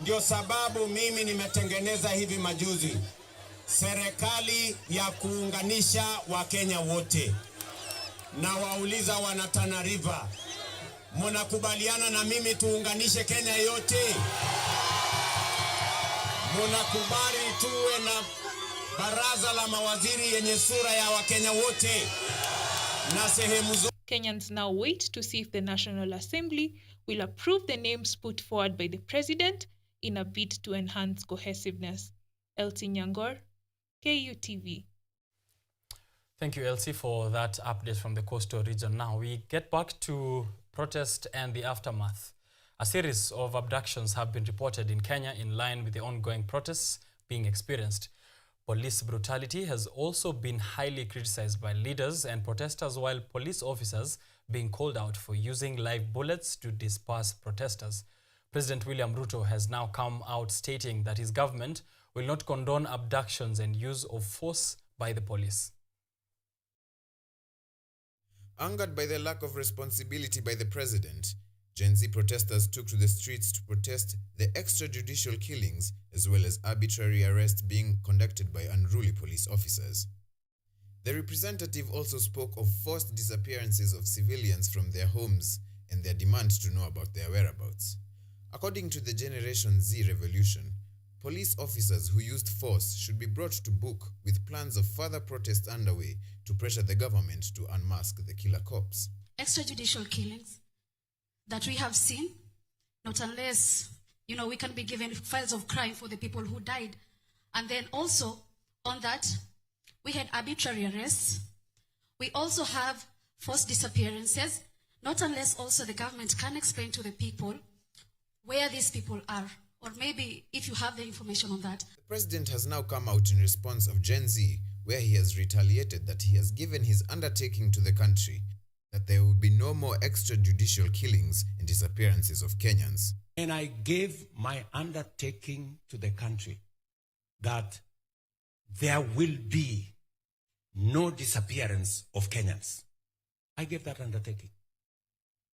Ndio sababu mimi nimetengeneza hivi majuzi serikali ya kuunganisha Wakenya wote. Na wauliza wana Tana River, mnakubaliana na mimi tuunganishe Kenya yote? Mnakubali tuwe na baraza la mawaziri yenye sura ya Wakenya wote na sehemu zote? Kenyans now wait to see if the National Assembly will approve the names put forward by the president in a bid to enhance cohesiveness. Elsie Nyangor, KUTV. Thank you, Elsie, for that update from the coastal region. Now we get back to protest and the aftermath. A series of abductions have been reported in Kenya in line with the ongoing protests being experienced. Police brutality has also been highly criticized by leaders and protesters, while police officers being called out for using live bullets to disperse protesters. President William Ruto has now come out stating that his government will not condone abductions and use of force by the police. Angered by the lack of responsibility by the president, Gen Z protesters took to the streets to protest the extrajudicial killings as well as arbitrary arrests being conducted by unruly police officers. The representative also spoke of forced disappearances of civilians from their homes and their demand to know about their whereabouts. According to the Generation Z revolution, police officers who used force should be brought to book, with plans of further protests underway to pressure the government to unmask the killer cops. Extrajudicial killings that we have seen, not unless, we can be given files of crime for the people who died. And then also on that, we had arbitrary arrests. We also have forced disappearances, not unless also the government can explain to the people where these people are, or maybe if you have the information on that. The president has now come out in response of Gen Z, where he has retaliated that he has given his undertaking to the country that there will be no more extrajudicial killings and disappearances of Kenyans. And I gave my undertaking to the country that there will be no disappearance of Kenyans. I gave that undertaking.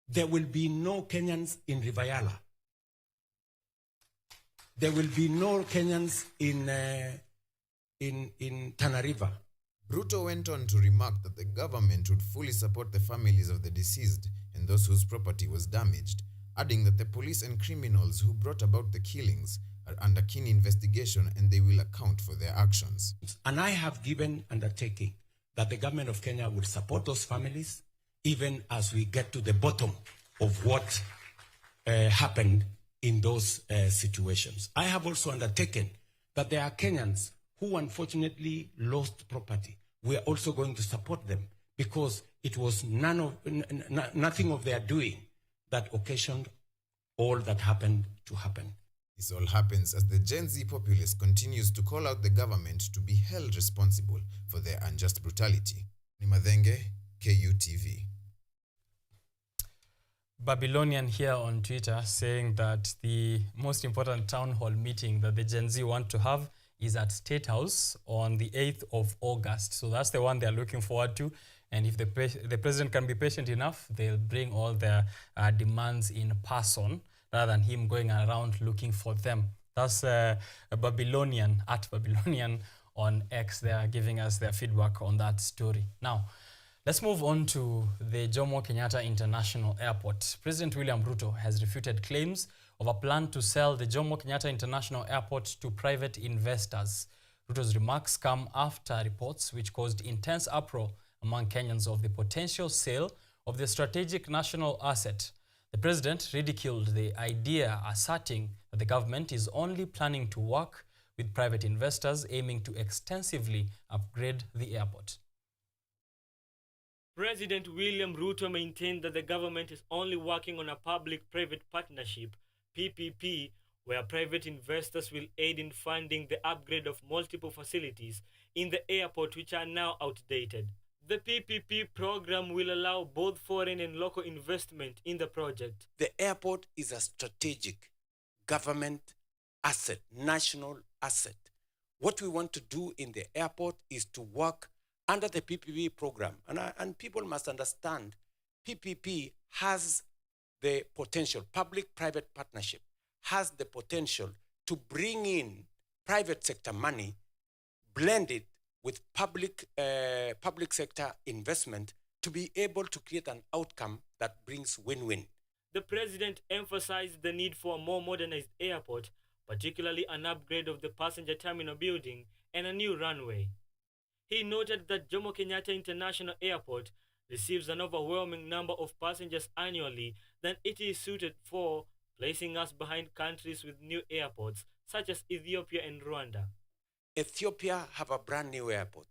There will be no Kenyans in Rivayala. There will be no Kenyans in Tana River. Ruto went on to remark that the government would fully support the families of the deceased and those whose property was damaged, adding that the police and criminals who brought about the killings are under keen investigation and they will account for their actions. And I have given undertaking that the government of Kenya will support those families, even as we get to the bottom of what happened in those situations. I have also undertaken that there are Kenyans who unfortunately lost property. We are also going to support them because it was nothing of their doing that occasioned all that happened to happen. This all happens as the Gen Z populace continues to call out the government to be held responsible for their unjust brutality. Nimadhenge, KUTV. Babylonian here on Twitter saying that the most important town hall meeting that the Gen Z want to have is at State House on the 8th of August. So that's the one they're looking forward to. And if the president can be patient enough, they'll bring all their demands in person rather than him going around looking for them. That's a Babylonian, at Babylonian on X. They are giving us their feedback on that story. Now, let's move on to the Jomo Kenyatta International Airport. President William Ruto has refuted claims of a plan to sell the Jomo Kenyatta International Airport to private investors. Ruto's remarks come after reports which caused intense uproar among Kenyans of the potential sale of the strategic national asset. The president ridiculed the idea, asserting that the government is only planning to work with private investors aiming to extensively upgrade the airport. President William Ruto maintained that the government is only working on a public-private partnership, PPP, where private investors will aid in funding the upgrade of multiple facilities in the airport which are now outdated. The PPP program will allow both foreign and local investment in the project. The airport is a strategic government asset, national asset. What we want to do in the airport is to work under the PPP program. And people must understand, PPP has the potential, public-private partnership, has the potential to bring in private sector money, blend it with public sector investment to be able to create an outcome that brings win-win. The president emphasized the need for a more modernized airport, particularly an upgrade of the passenger terminal building and a new runway. He noted that Jomo Kenyatta International Airport receives an overwhelming number of passengers annually than it is suited for, placing us behind countries with new airports such as Ethiopia and Rwanda. Ethiopia have a brand new airport.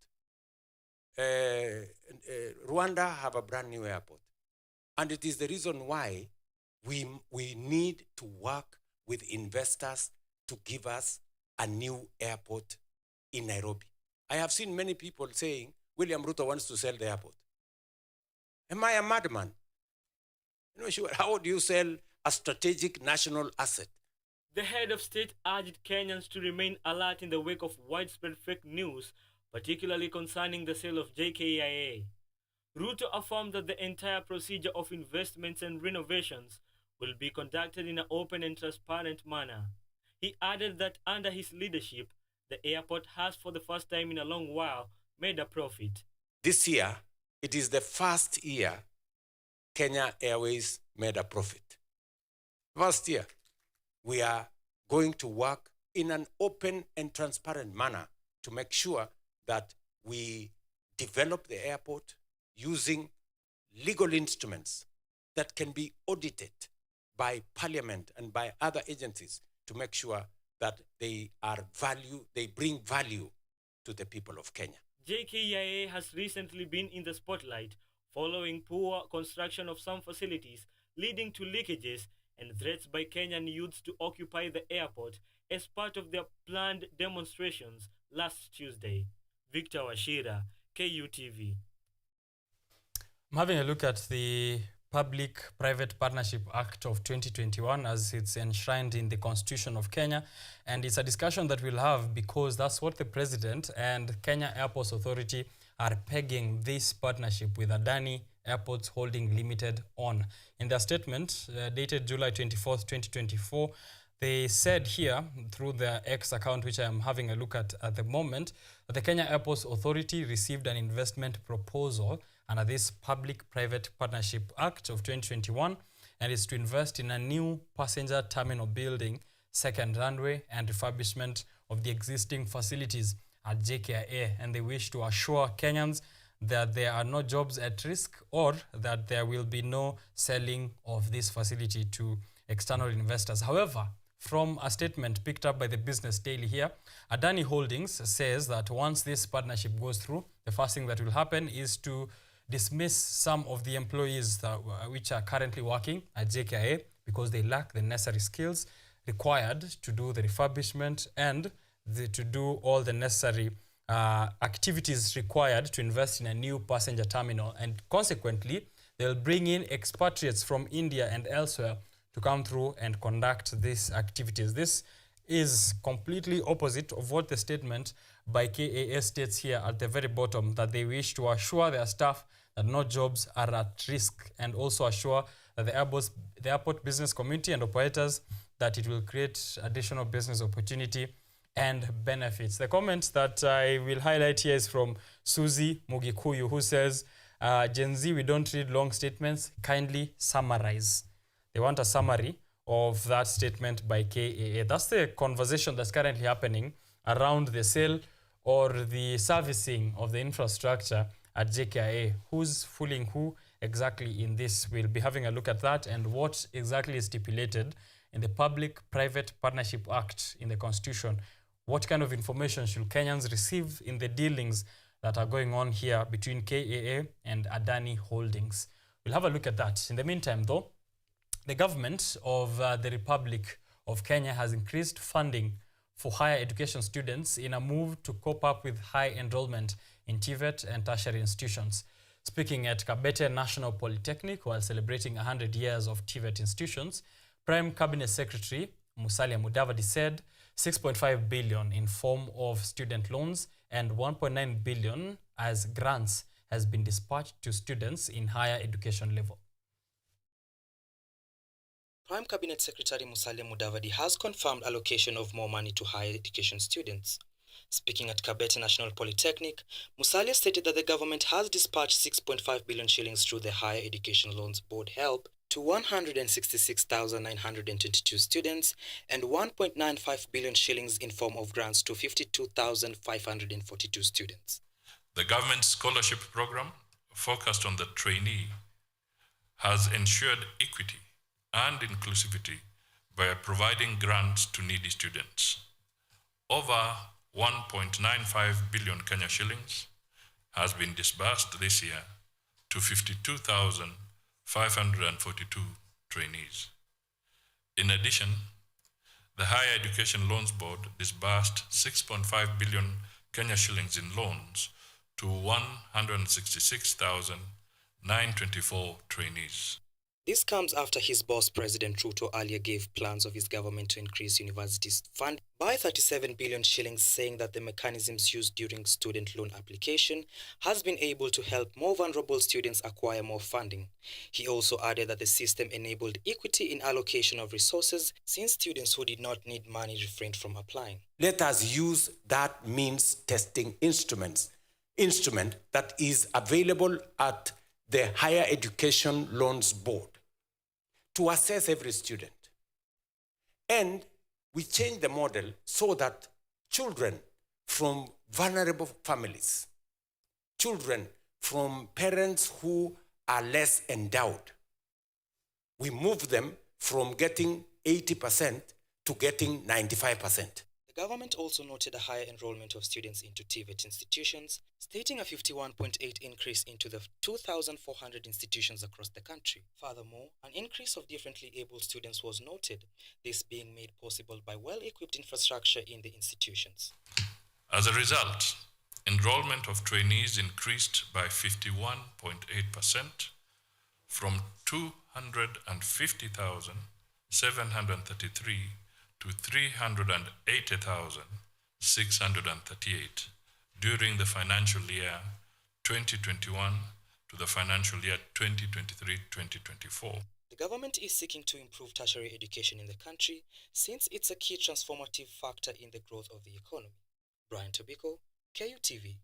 Rwanda have a brand new airport. And it is the reason why we need to work with investors to give us a new airport in Nairobi. I have seen many people saying, William Ruto wants to sell the airport. Am I a madman? Sure. How do you sell a strategic national asset? The head of state urged Kenyans to remain alert in the wake of widespread fake news, particularly concerning the sale of JKIA. Ruto affirmed that the entire procedure of investments and renovations will be conducted in an open and transparent manner. He added that under his leadership, the airport has, for the first time in a long while, made a profit. This year, it is the first year Kenya Airways made a profit. First year, we are going to work in an open and transparent manner to make sure that we develop the airport using legal instruments that can be audited by Parliament and by other agencies to make sure that they bring value to the people of Kenya. JKIA has recently been in the spotlight following poor construction of some facilities, leading to leakages and threats by Kenyan youths to occupy the airport as part of their planned demonstrations last Tuesday. Victor Washira, KUTV. I'm having a look at the Public-Private Partnership Act of 2021 as it's enshrined in the Constitution of Kenya. And it's a discussion that we'll have because that's what the President and Kenya Airports Authority are pegging this partnership with Adani Airports Holding Limited on. In their statement dated July 24th, 2024, they said here through their X account, which I am having a look at the moment, that the Kenya Airports Authority received an investment proposal under this Public-Private Partnership Act of 2021, and is to invest in a new passenger terminal building, second runway, and refurbishment of the existing facilities at JKIA. And they wish to assure Kenyans that there are no jobs at risk or that there will be no selling of this facility to external investors. However, from a statement picked up by the Business Daily here, Adani Holdings says that once this partnership goes through, the first thing that will happen is to dismiss some of the employees that, which are currently working at JKIA because they lack the necessary skills required to do the refurbishment and to do all the necessary activities required to invest in a new passenger terminal. And consequently, they'll bring in expatriates from India and elsewhere to come through and conduct these activities. This is completely opposite of what the statement by KAA states here at the very bottom, that they wish to assure their staff that no jobs are at risk, and also assure that the airport business community and operators that it will create additional business opportunity and benefits. The comment that I will highlight here is from Susie Mugikuyu, who says, Gen Z, we don't read long statements, kindly summarize. They want a summary of that statement by KAA. That's the conversation that's currently happening around the sale or the servicing of the infrastructure at JKIA. Who's fooling who exactly in this? We'll be having a look at that and what exactly is stipulated in the Public-Private Partnership Act in the Constitution. What kind of information should Kenyans receive in the dealings that are going on here between KAA and Adani Holdings? We'll have a look at that. In the meantime, though, the government of the Republic of Kenya has increased funding for higher education students in a move to cope up with high enrollment in TVET and tertiary institutions. Speaking at Kabete National Polytechnic while celebrating 100 years of TVET institutions, Prime Cabinet Secretary Musalia Mudavadi said 6.5 billion in form of student loans and 1.9 billion as grants has been dispatched to students in higher education level. Prime Cabinet Secretary Musalia Mudavadi has confirmed allocation of more money to higher education students. Speaking at Kabete National Polytechnic, Musalia stated that the government has dispatched 6.5 billion shillings through the Higher Education Loans Board HELP to 166,922 students and 1.95 billion shillings in form of grants to 52,542 students. The government scholarship program focused on the trainee has ensured equity and inclusivity by providing grants to needy students. Over 1.95 billion Kenya shillings has been disbursed this year to 52,542 trainees. In addition, the Higher Education Loans Board disbursed 6.5 billion Kenya shillings in loans to 166,924 trainees. This comes after his boss, President Ruto, earlier gave plans of his government to increase universities' funding by 37 billion shillings, saying that the mechanisms used during student loan application has been able to help more vulnerable students acquire more funding. He also added that the system enabled equity in allocation of resources, since students who did not need money refrained from applying. Let us use that means testing instrument that is available at the Higher Education Loans Board to assess every student. And we change the model so that children from vulnerable families, children from parents who are less endowed, we move them from getting 80% to getting 95%. The government also noted a higher enrollment of students into TVET institutions, stating a 51.8% increase into the 2,400 institutions across the country. Furthermore, an increase of differently abled students was noted, this being made possible by well-equipped infrastructure in the institutions. As a result, enrollment of trainees increased by 51.8% from 250,733 to 380,638 during the financial year 2021 to the financial year 2023-2024. The government is seeking to improve tertiary education in the country, since it's a key transformative factor in the growth of the economy. Brian Tobiko, KUTV.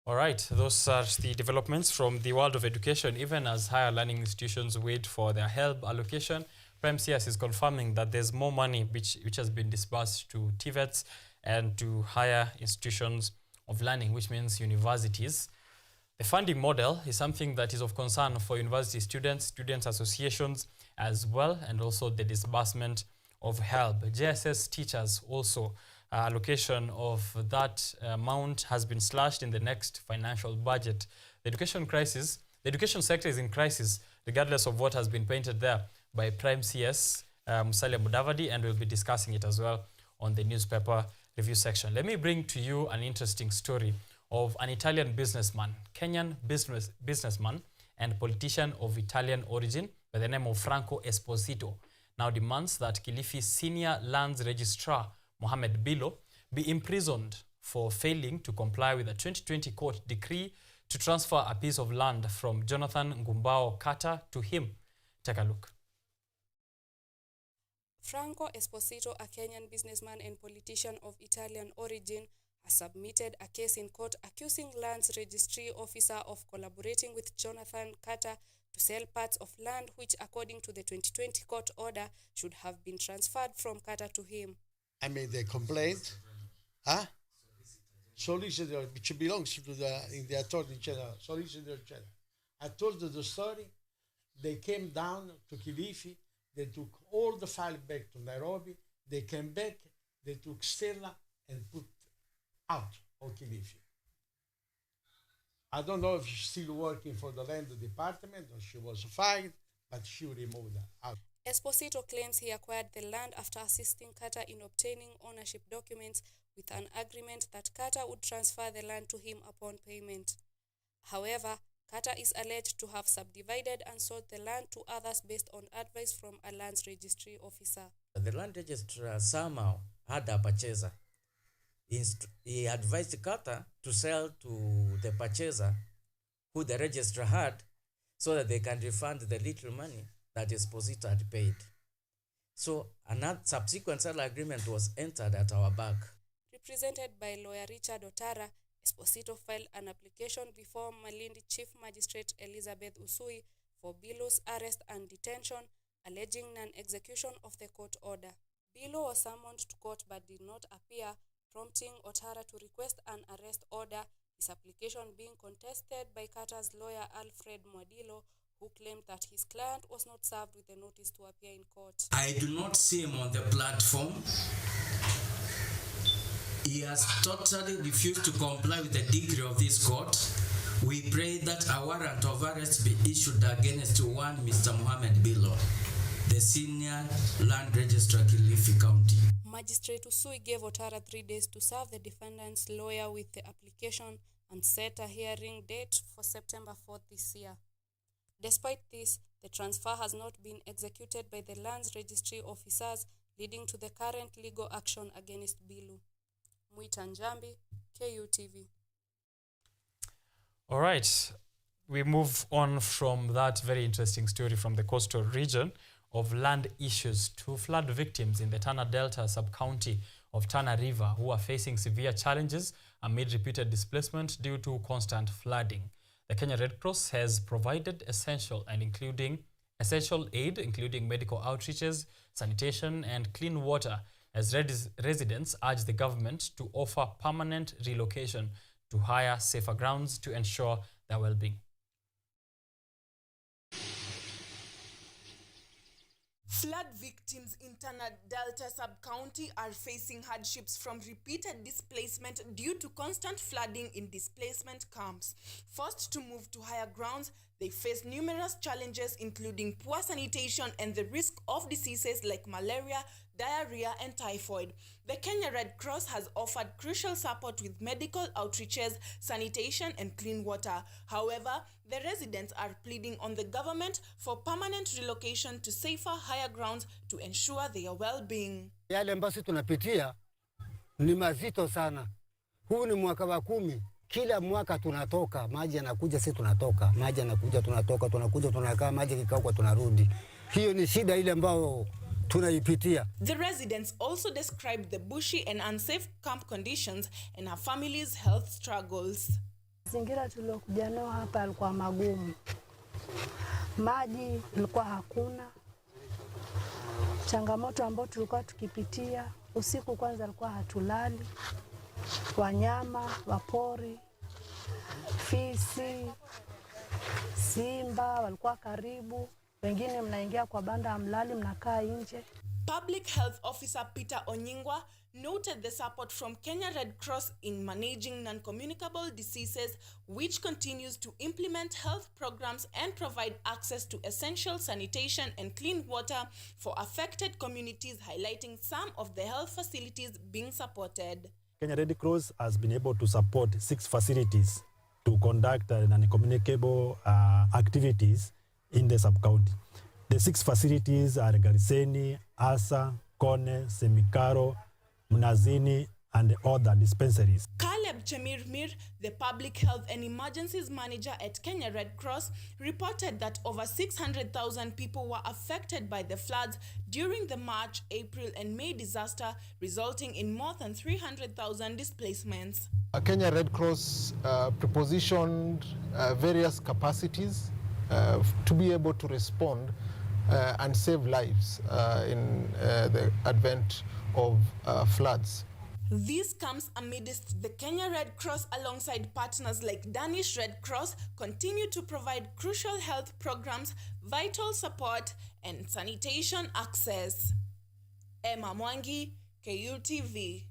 All right, those are the developments from the world of education. Even as higher learning institutions wait for their HELP allocation, Prime CS is confirming that there's more money which has been disbursed to TVETs and to higher institutions of learning, which means universities. The funding model is something that is of concern for university students, students associations as well, and also the disbursement of help. JSS teachers also, allocation of that amount has been slashed in the next financial budget. The education sector is in crisis, regardless of what has been painted there by Prime CS Musalia Mudavadi, and we'll be discussing it as well on the newspaper review section. Let me bring to you an interesting story of an Italian businessman, Kenyan businessman and politician of Italian origin by the name of Franco Esposito, now demands that Kilifi Senior Lands Registrar Mohamed Bilo be imprisoned for failing to comply with a 2020 court decree to transfer a piece of land from Jonathan Ngumbao Kata to him. Take a look. Franco Esposito, a Kenyan businessman and politician of Italian origin, has submitted a case in court accusing Lands Registry Officer of collaborating with Jonathan Kata to sell parts of land which, according to the 2020 court order, should have been transferred from Kata to him. I made a complaint, Solicitor, which belongs to the Attorney General, Solicitor General. I told them the story. They came down to Kilifi. They took all the file back to Nairobi. They came back. They took Stella and put out of Kilifi. I don't know if she's still working for the land department or she was fired, but she removed her out. Esposito claims he acquired the land after assisting Kata in obtaining ownership documents with an agreement that Kata would transfer the land to him upon payment. However, Kata is alleged to have subdivided and sold the land to others based on advice from a lands registry officer. The land registrar somehow had a purchaser. He advised Kata to sell to the purchaser who the registrar had so that they can refund the little money that Esposito had paid. So another subsequent sale agreement was entered at our back. Represented by lawyer Richard Otara, Esposito filed an application before Malindi Chief Magistrate Elizabeth Usui for Bilo's arrest and detention, alleging non-execution of the court order. Bilo was summoned to court but did not appear, prompting Otara to request an arrest order, his application being contested by Kata's lawyer Alfred Mwadilo, who claimed that his client was not served with a notice to appear in court. I do not see him on the platform. He has totally refused to comply with the decree of this court. We pray that a warrant of arrest be issued against one Mr. Mohamed Bilo, the senior land registrar Kilifi County. Magistrate Usui gave Otara 3 days to serve the defendant's lawyer with the application and set a hearing date for September 4th this year. Despite this, the transfer has not been executed by the lands registry officers, leading to the current legal action against Bilu. Mwita Njambi, KUTV. All right, we move on from that very interesting story from the coastal region of land issues to flood victims in the Tana Delta sub-county of Tana River who are facing severe challenges amid repeated displacement due to constant flooding. The Kenya Red Cross has provided essential aid, including medical outreaches, sanitation, and clean water, as residents urge the government to offer permanent relocation to higher, safer grounds to ensure their well-being. Flood victims in Tana Delta sub-county are facing hardships from repeated displacement due to constant flooding in displacement camps. Forced to move to higher grounds, they face numerous challenges including poor sanitation and the risk of diseases like malaria, diarrhea, and typhoid. The Kenya Red Cross has offered crucial support with medical outreaches, sanitation, and clean water. However, the residents are pleading on the government for permanent relocation to safer, higher grounds to ensure their well-being. Yale ambayo tunapitia ni mazito sana. Huu ni mwaka wa 10. Kila mwaka tunatoka, maji yanakuja, sisi tunatoka. Maji yanakuja, tunatoka, tunakuja, tunakaa, maji kikauka, tunarudi. Hiyo ni shida ile ambayo tunaipitia. The residents also described the bushy and unsafe camp conditions and her family's health struggles. Mazingira tuliokuja nao hapa yalikuwa magumu. Maji ilikuwa hakuna. Changamoto ambayo tulikuwa tukipitia, usiku kwanza alikuwa hatulali. wanyama wa pori, fisi, simba walikuwa karibu. Wengine mnaingia kwa banda mlali, mnakaa nje. Public Health Officer Peter Onyingwa noted the support from Kenya Red Cross in managing non-communicable diseases, which continues to implement health programs and provide access to essential sanitation and clean water for affected communities, highlighting some of the health facilities being supported. Kenya Red Cross has been able to support 6 facilities to conduct non-communicable activities in the sub-county. The 6 facilities are Gariseni, Asa, Kone, Semikaro, Mnazini, and other dispensaries. Caleb Chemirmir, the Public Health and Emergencies Manager at Kenya Red Cross, reported that over 600,000 people were affected by the floods during the March, April, and May disaster, resulting in more than 300,000 displacements. Kenya Red Cross prepositioned various capacities to be able to respond and save lives in the advent of floods. This comes amidst the Kenya Red Cross alongside partners like Danish Red Cross continue to provide crucial health programs, vital support, and sanitation access. Emma Mwangi, KUTV.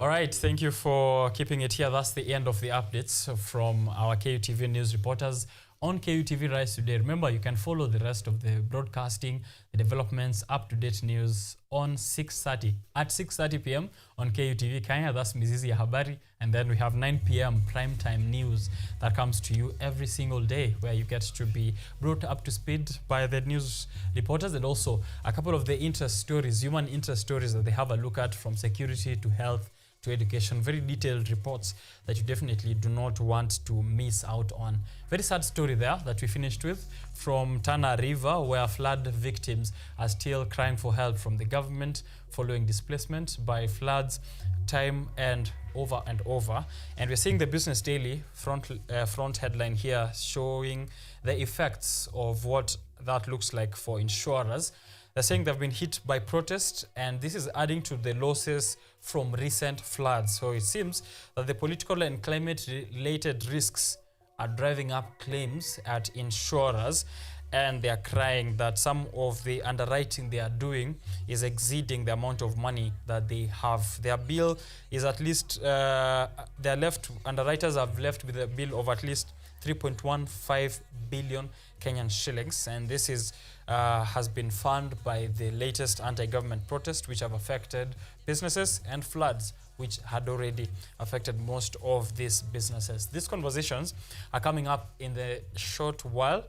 All right, thank you for keeping it here. That's the end of the updates from our KUTV news reporters on KUTV Rise Today. Remember, you can follow the rest of the broadcasting, the developments, up-to-date news on 6:30 at 6:30 p.m. on KUTV Kenya. That's Mizizi ya Habari. And then we have 9 p.m. primetime news that comes to you every single day, where you get to be brought up to speed by the news reporters, and also a couple of the interest stories, human interest stories that they have a look at, from security to health to education. Very detailed reports that you definitely do not want to miss out on. Very sad story there that we finished with from Tana River, where flood victims are still crying for help from the government following displacement by floods time and over. And we're seeing the Business Daily front headline here showing the effects of what that looks like for insurers. They're saying they've been hit by protests, and this is adding to the losses from recent floods. So it seems that the political and climate-related risks are driving up claims at insurers, and they are crying that some of the underwriting they are doing is exceeding the amount of money that they have. Their bill is at least, underwriters have left with a bill of at least 3.15 billion Kenyan shillings, and this is has been funded by the latest anti-government protests, which have affected businesses, and floods, which had already affected most of these businesses. These conversations are coming up in the short while.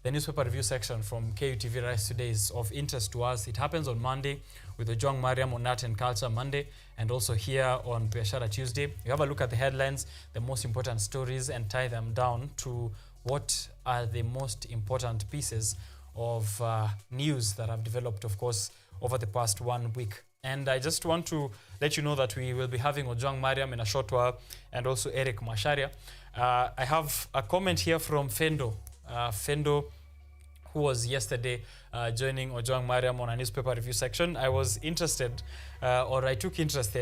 The newspaper review section from KUTV Rise Today is of interest to us. It happens on Monday with Ojwang Mariam on Art and Culture Monday, and also here on Biashara Tuesday. You have a look at the headlines, the most important stories, and tie them down to what are the most important pieces of news that have developed, of course, over the past 1 week. And I just want to let you know that we will be having Ojwang Mariam in a short while, and also Eric Masharia. I have a comment here from Fendo. Fendo, who was yesterday joining Ojwang Mariam on a newspaper review section. I was interested, or I took interest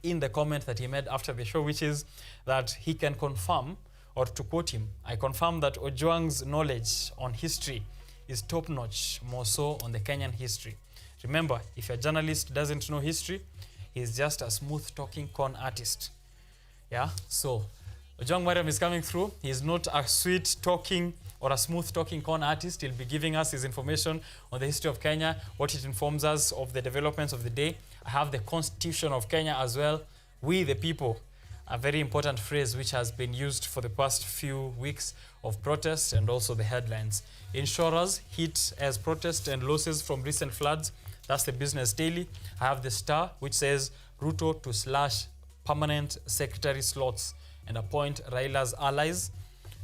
in the comment that he made after the show, which is that he can confirm, or to quote him, I confirm that Ojwang's knowledge on history is top-notch, more so on the Kenyan history. Remember, if a journalist doesn't know history, he's just a smooth-talking con artist. Yeah, so Ojwang Mariam is coming through. He's not a sweet-talking or a smooth-talking con artist. He'll be giving us his information on the history of Kenya, what it informs us of the developments of the day. I have the Constitution of Kenya as well. We, the people, a very important phrase which has been used for the past few weeks of protests, and also the headlines. Insurers hit as protests and losses from recent floods. That's the Business Daily. I have the Star, which says Ruto to slash permanent secretary slots and appoint Raila's allies,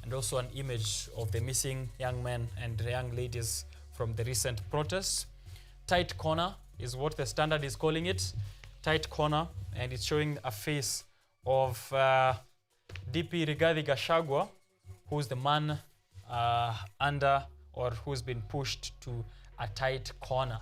and also an image of the missing young men and young ladies from the recent protests. Tight corner is what the Standard is calling it. Tight corner, and it's showing a face of DP Rigathi Gachagua, who's the man under or who's been pushed to a tight corner.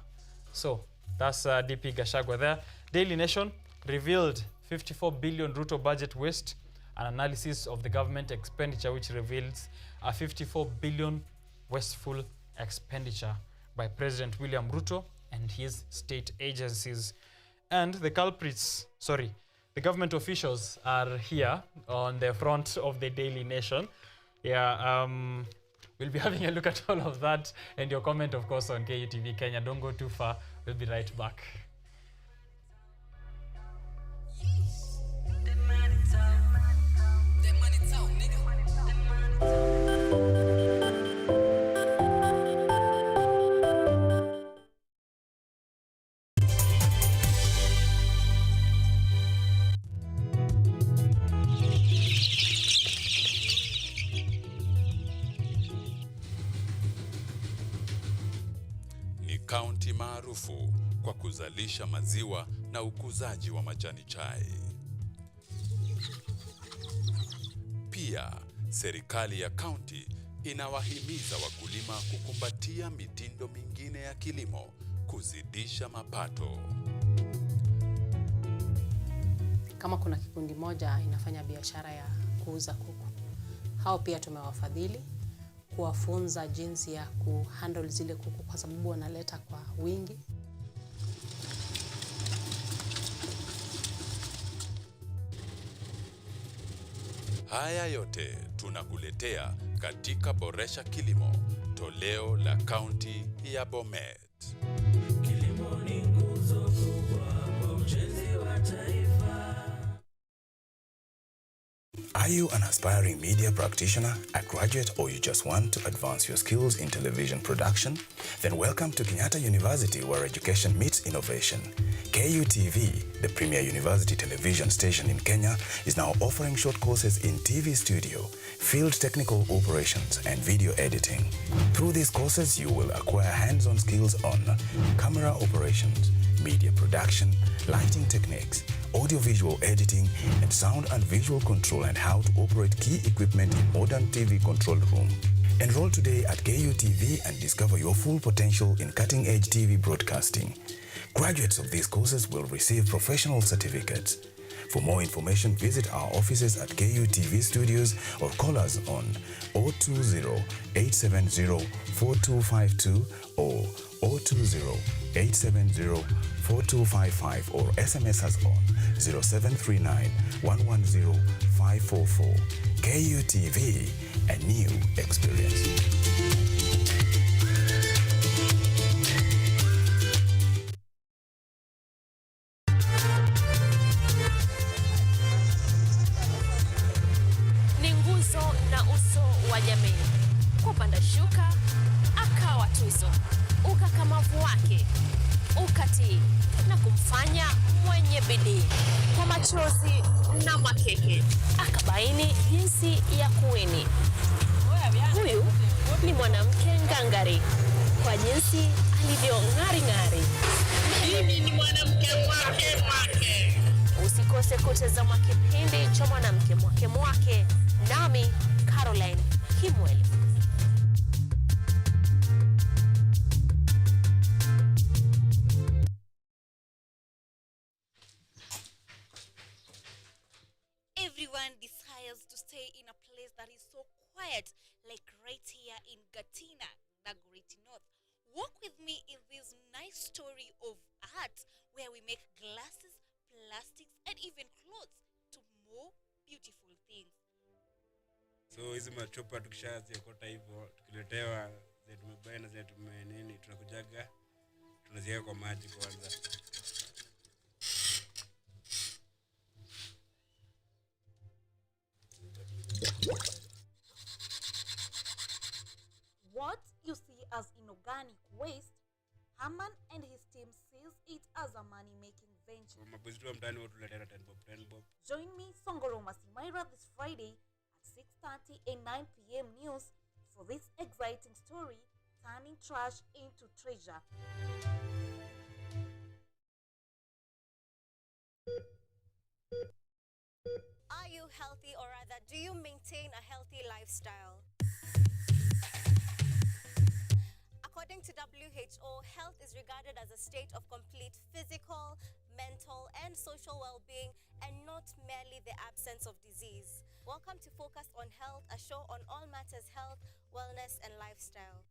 So that's DP Gachagua there. Daily Nation revealed 54 billion Ruto budget waste, an analysis of the government expenditure which reveals a 54 billion wasteful expenditure by President William Ruto and his state agencies. And the culprits, the government officials are here on the front of the Daily Nation. Yeah, we'll be having a look at all of that and your comment, of course, on KUTV Kenya. Don't go too far. We'll be right back. Kaunti maarufu kwa kuzalisha maziwa na ukuzaji wa majani chai. Pia, serikali ya kaunti inawahimiza wakulima kukumbatia mitindo mingine ya kilimo kuzidisha mapato. Kama kuna kikundi moja inafanya biashara ya kuuza kuku, hao pia tumewafadhili kuwafunza jinsi ya kuhandle zile kuku kwa sababu wanaleta kwa wingi. Haya yote tunakuletea katika Boresha Kilimo, toleo la kaunti ya Bomet. Kilimo ni nguzo kubwa kwa ujenzi wa taifa. Are you an aspiring media practitioner, a graduate, or you just want to advance your skills in television production? Then welcome to Kenyatta University, where education meets innovation. KUTV, the premier university television station in Kenya, is now offering short courses in TV studio, field technical operations, and video editing. Through these courses, you will acquire hands-on skills on camera operations, media production, lighting techniques, audiovisual editing, and sound and visual control, and how to operate key equipment in modern TV control room. Enroll today at KUTV and discover your full potential in cutting-edge TV broadcasting. Graduates of these courses will receive professional certificates. For more information, visit our offices at KUTV Studios or call us on 020-870-4252 or 020-870-4255 or SMS us on 0739-110-544. KUTV, a new experience. Ni nguzo na uso wa jamii. Kupanda shuka, akawa tuzo. Ukakamavu wake, ukatii, na kumfanya mwenye bidii. Kwa machozi na makeke, akabaini jinsi ya kuweni. Huyu ni mwanamke ngangari, kwa jinsi alivyo ng'ari-ng'ari. Mimi ni mwanamke mwake. Usikose kutazama kipindi cha mwanamke mwake, nami Caroline Kimweli. Everyone desires to stay in a place that is so quiet, like right here in Gatina, Dagoretti North. Walk with me in this nice story of art where we make glasses, plastics, and even clothes to more beautiful things. So hizi machupa tukishaziokota hivyo, tukiletewa zetu tumebaya na zetu tumenini, tunakujaga tunaziweka kwa maji kwanza. What you see as inorganic waste, Herman and his team sees it as a money-making venture. Mabozi wa mtaani watu tuletea 10 bob. Join me, Songoro Masimaira, this Friday at 6:30 and 9 p.m. news for this exciting story, turning trash into treasure. Are you healthy, or rather, do you maintain a healthy lifestyle? According to WHO, health is regarded as a state of complete physical, mental, and social well-being, and not merely the absence of disease. Welcome to Focus on Health, a show on all matters health, wellness, and lifestyle.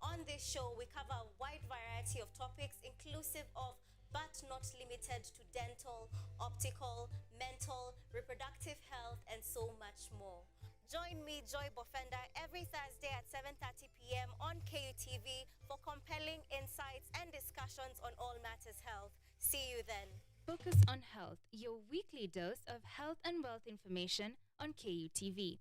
On this show, we cover a wide variety of topics inclusive of but not limited to dental, optical, mental, reproductive health, and so much more. Join me, Joy Bofenda, every Thursday at 7:30 p.m. on KUTV for compelling insights and discussions on all matters health. See you then. Focus on Health, your weekly dose of health and wealth information on KUTV.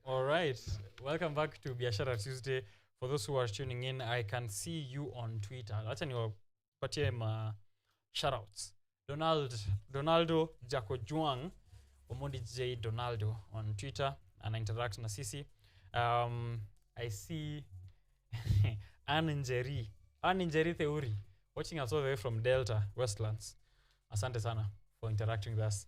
All right, welcome back to Biashara Tuesday. For those who are tuning in, I can see you on Twitter. Acha niwapatie ma shoutouts. Donaldo Jaco Juang, Omondi J Donaldo on Twitter, and interact na sisi. I see Anne Njeri Theory, watching us all the way from Delta, Westlands. Asante sana for interacting with us.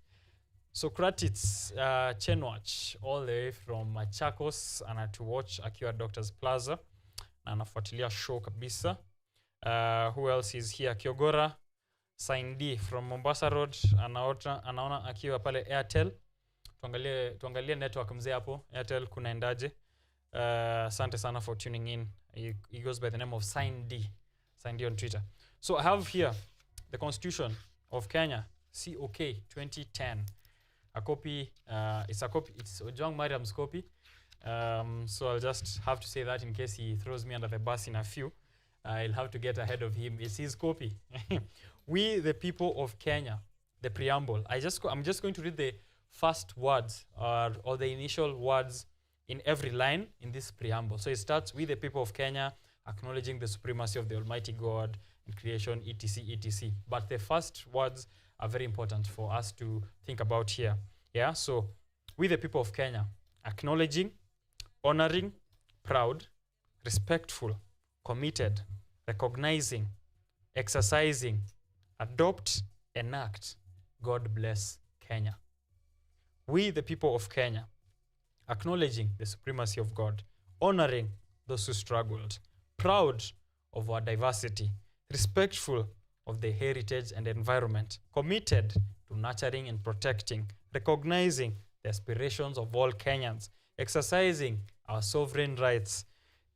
Socrates Chenwach, all the way from Machakos, anatuwatch akiwa Doctors Plaza na anafuatilia show kabisa. Who else is here? Kiogora Sign D from Mombasa Road, anaona akiwa pale Airtel. Tuangalie network mzee hapo Airtel kunaendaje. Asante sana for tuning in. He goes by the name of Sign D on Twitter. So I have here the Constitution of Kenya, COK 2010. A copy, it's Ojwang Mariam's copy. So I'll just have to say that in case he throws me under the bus in a few. I'll have to get ahead of him. It's his copy. We, the people of Kenya, the preamble. I'm just going to read the first words or the initial words in every line in this preamble. So it starts, we, the people of Kenya, acknowledging the supremacy of the Almighty God and creation, etc., etc. But the first words are very important for us to think about here. Yeah, so we the people of Kenya, acknowledging, honoring, proud, respectful, committed, recognizing, exercising, adopt, enact. God bless Kenya. We the people of Kenya, acknowledging the supremacy of God, honoring those who struggled, proud of our diversity, respectful of the heritage and environment, committed to nurturing and protecting, recognizing the aspirations of all Kenyans, exercising our sovereign rights,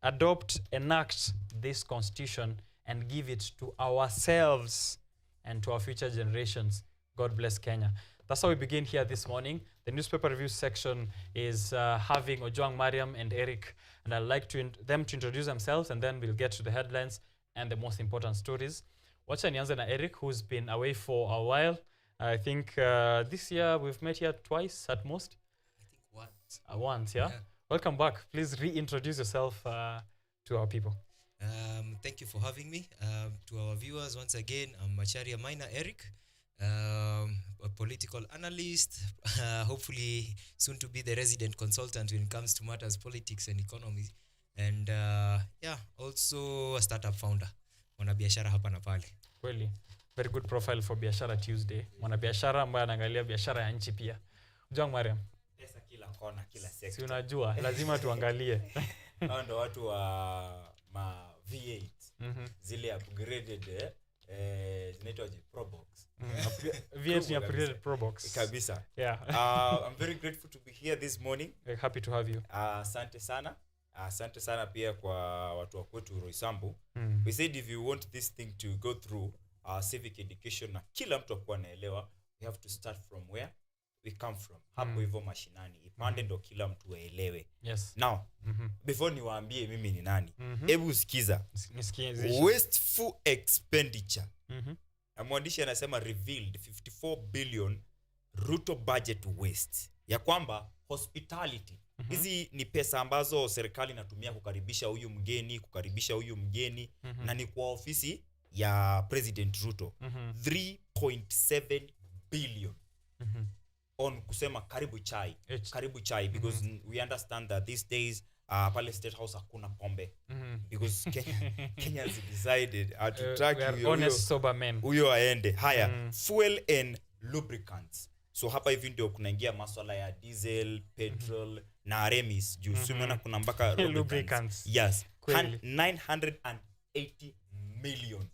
adopt, enact this constitution and give it to ourselves and to our future generations. God bless Kenya. That's how we begin here this morning. The newspaper review section is having Ojwang Mariam and Eric, and I'd like them to introduce themselves, and then we'll get to the headlines and the most important stories. Wacha nianze na Eric, who's been away for a while. I think this year we've met here twice at most. I think once. Once, yeah? Welcome back. Please reintroduce yourself to our people. Thank you for having me. To our viewers, once again, I'm Macharia Maina Eric, a political analyst, hopefully soon to be the resident consultant when it comes to matters politics and economy. And also a startup founder. Mwanabiashara hapa na pale. Kweli. Very good profile for Biashara Tuesday. Mwanabiashara ambaye anaangalia biashara ya nchi pia. Ojwang Mariam. Pesa kila kona, kila sector. Si unajua, lazima tuangalie. Hao ndo watu wa ma V8. Zile upgraded zinaitwaje Probox. V8 ni upgraded Probox. Kabisa. Yeah. I'm very grateful to be here this morning. We're happy to have you. Asante sana. Asante sana pia kwa watu wa kwetu Roysambu. We said if you want this thing to go through civic education na kila mtu akuwa naelewa, we have to start from where? we come from. Hapo hivyo mashinani. Ipande ndo kila mtu aelewe. Yes. Now, before niwaambie mimi ni nani, hebu sikiza. Wasteful expenditure. Na mwandishi anasema revealed 54 billion Ruto budget waste. Ya kwamba hospitality. Hizi ni pesa ambazo serikali inatumia kukaribisha huyu mgeni, na ni kwa ofisi ya President Ruto. 3.7 billion on kusema karibu chai because we understand that these days pale State House hakuna pombe because Kenyans decided atutaki huyo aende. Haya, fuel and lubricants. So hapa hivi ndio kunaingia masuala ya diesel, petrol na remis juu umeona kuna mpaka lubricants. Yes, 980 million.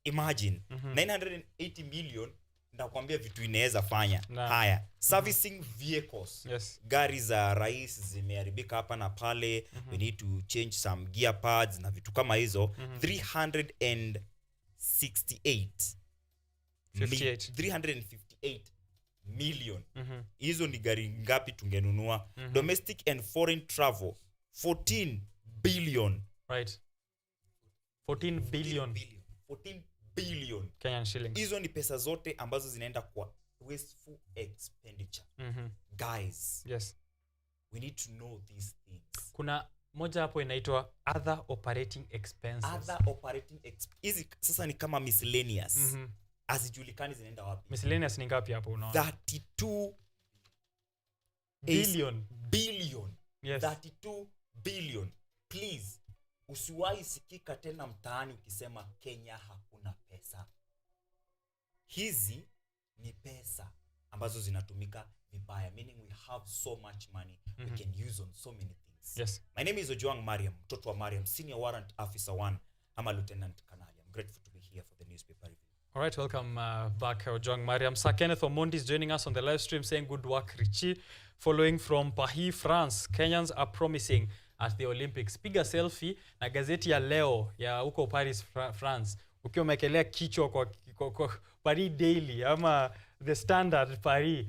Imagine 980 million, ndakwambia vitu inaweza fanya. Haya, servicing vehicles. Gari za rais zimeharibika hapa na pale, we need to change some gear pads na vitu kama hizo. 358 million. Hizo ni gari ngapi tungenunua? Domestic and foreign travel 14 billion. Right. 14 billion Kenyan shillings. Hizo ni pesa zote ambazo zinaenda kwa wasteful expenditure. Guys, yes, we need to know these things. Kuna moja hapo inaitwa other operating expenses. Hizi sasa ni kama miscellaneous. Azijulikani zinaenda wapi? Miscellaneous ni ngapi hapo unaona? 32 billion. Yes. 32 billion. Please, usiwahi sikika tena mtaani ukisema Kenya hakuna pesa. Hizi ni pesa ambazo zinatumika vibaya, meaning we have so much money we can use on so many things. Yes. My name is Ojwang Mariam, mtoto wa Mariam, Senior Warrant Officer 1. I'm a Lieutenant Colonel. I'm grateful to be here for the newspaper review. All right, welcome back, Ojwang Mariam. Sir Kenneth Omondi is joining us on the live stream saying good work, Richie. Following from Paris, France, Kenyans are promising at the Olympics. Piga selfie na gazeti ya leo ya huko Paris, France. Ukiwa umekelea kichwa kwa Paris Daily ama The Standard Paris.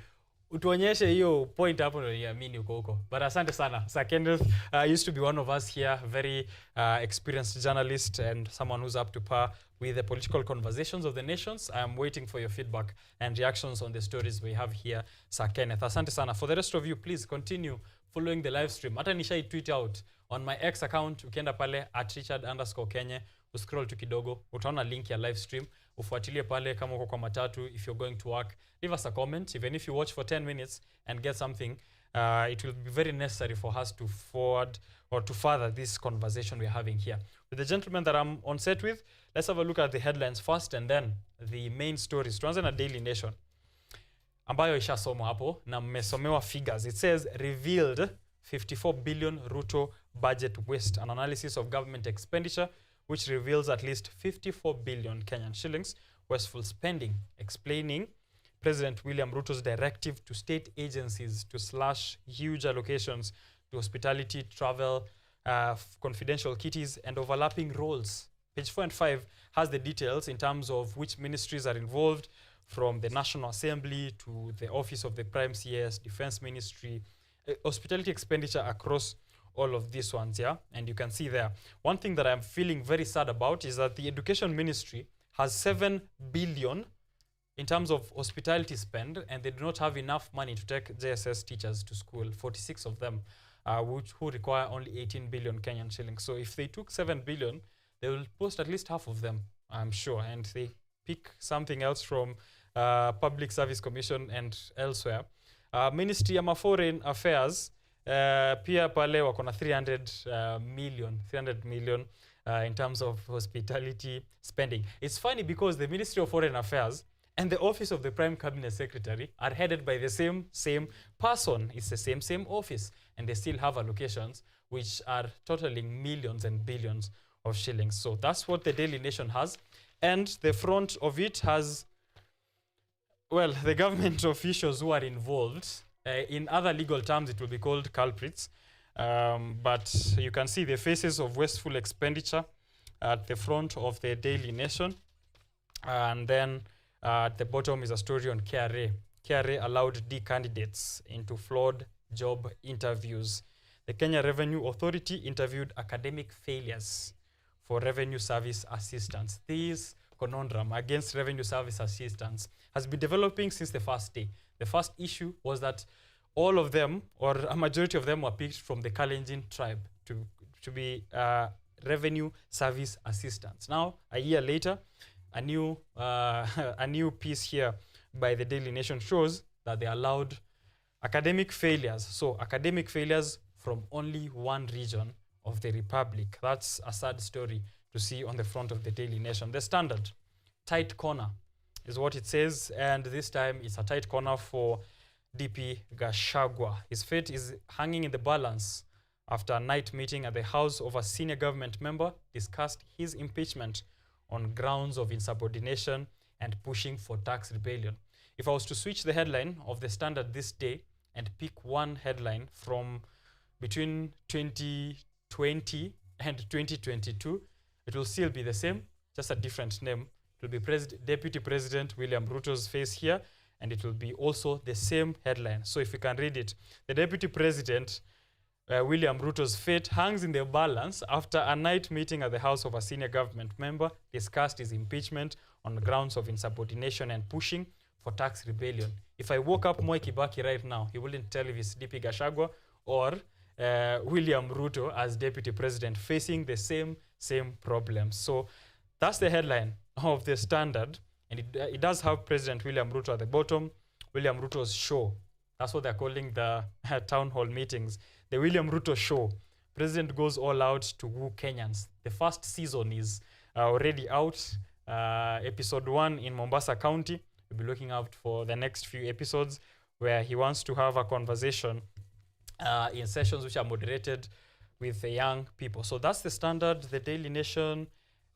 Utuonyeshe hiyo point hapo ndio niamini huko. But asante sana. Sir Kenneth used to be one of us here, very experienced journalist and someone who's up to par with the political conversations of the nations. I am waiting for your feedback and reactions on the stories we have here, Sir Kenneth. Asante sana. For the rest of you, please continue following the live stream. Hata nishai tweet out on my X account, ukienda pale @Richard_Kenye, uscroll tu kidogo, utaona link ya live stream. Ufuatilie pale kama uko kwa matatu, if you're going to work, leave us a comment. Even if you watch for 10 minutes and get something, it will be very necessary for us to forward or to further this conversation we're having here. With the gentleman that I'm on set with, let's have a look at the headlines first and then the main stories. Tuanze na Daily Nation, ambayo ishasomwa hapo na mmesomewa figures. It says revealed 54 billion Ruto budget waste, an analysis of government expenditure which reveals at least 54 billion Kenyan shillings wasteful spending, explaining President William Ruto's directive to state agencies to slash huge allocations to hospitality, travel, confidential kitties, and overlapping roles. Page 4 and 5 has the details in terms of which ministries are involved, from the National Assembly to the Office of the Prime CS, Defense Ministry, hospitality expenditure across all of these ones, yeah? And you can see there. One thing that I'm feeling very sad about is that the Education Ministry has 7 billion in terms of hospitality spend, and they do not have enough money to take JSS teachers to school, 46 of them, who require only 18 billion Kenyan shillings. So if they took 7 billion, they will post at least half of them, I'm sure, and they pick something else from Public Service Commission and elsewhere. Ministry of Foreign Affairs, pia pale wako na 300 million in terms of hospitality spending. It's funny because the Ministry of Foreign Affairs and the Office of the Prime Cabinet Secretary are headed by the same person. It's the same office, and they still have allocations which are totaling millions and billions of shillings. So that's what the Daily Nation has. And the front of it has, well, the government officials who are involved. In other legal terms, it will be called culprits. But you can see the faces of wasteful expenditure at the front of the Daily Nation. And then at the bottom is a story on KRA, KRA allowed D candidates into flawed job interviews. The Kenya Revenue Authority interviewed academic failures for revenue service assistants. This conundrum against revenue service assistants has been developing since the first day. The first issue was that all of them, or a majority of them, were picked from the Kalenjin tribe to be revenue service assistants. Now, a year later, a new piece here by the Daily Nation shows that they allowed academic failures. So academic failures from only one region of the Republic. That's a sad story to see on the front of the Daily Nation. The Standard, tight corner is what it says. And this time it's a tight corner for DP Gachagua. His fate is hanging in the balance after a night meeting at the house of a senior government member discussed his impeachment on grounds of insubordination and pushing for tax rebellion. If I was to switch the headline of the Standard this day and pick one headline from between 2020 and 2022, it will still be the same, just a different name. It will be Deputy President William Ruto's face here, and it will be also the same headline. So if you can read it, the Deputy President William Ruto's fate hangs in the balance after a night meeting at the house of a senior government member discussed his impeachment on grounds of insubordination and pushing for tax rebellion. If I woke up Mwai Kibaki right now, he wouldn't tell if it's DP Gachagua or William Ruto as deputy president facing the same problems. So that's the headline of the Standard, and it does have President William Ruto at the bottom. William Ruto's show. That's what they're calling the town hall meetings. The William Ruto show. President goes all out to woo Kenyans. The first season is already out. Episode 1 in Mombasa County. We'll be looking out for the next few episodes where he wants to have a conversation in sessions which are moderated with the young people. So that's the Standard, the Daily Nation,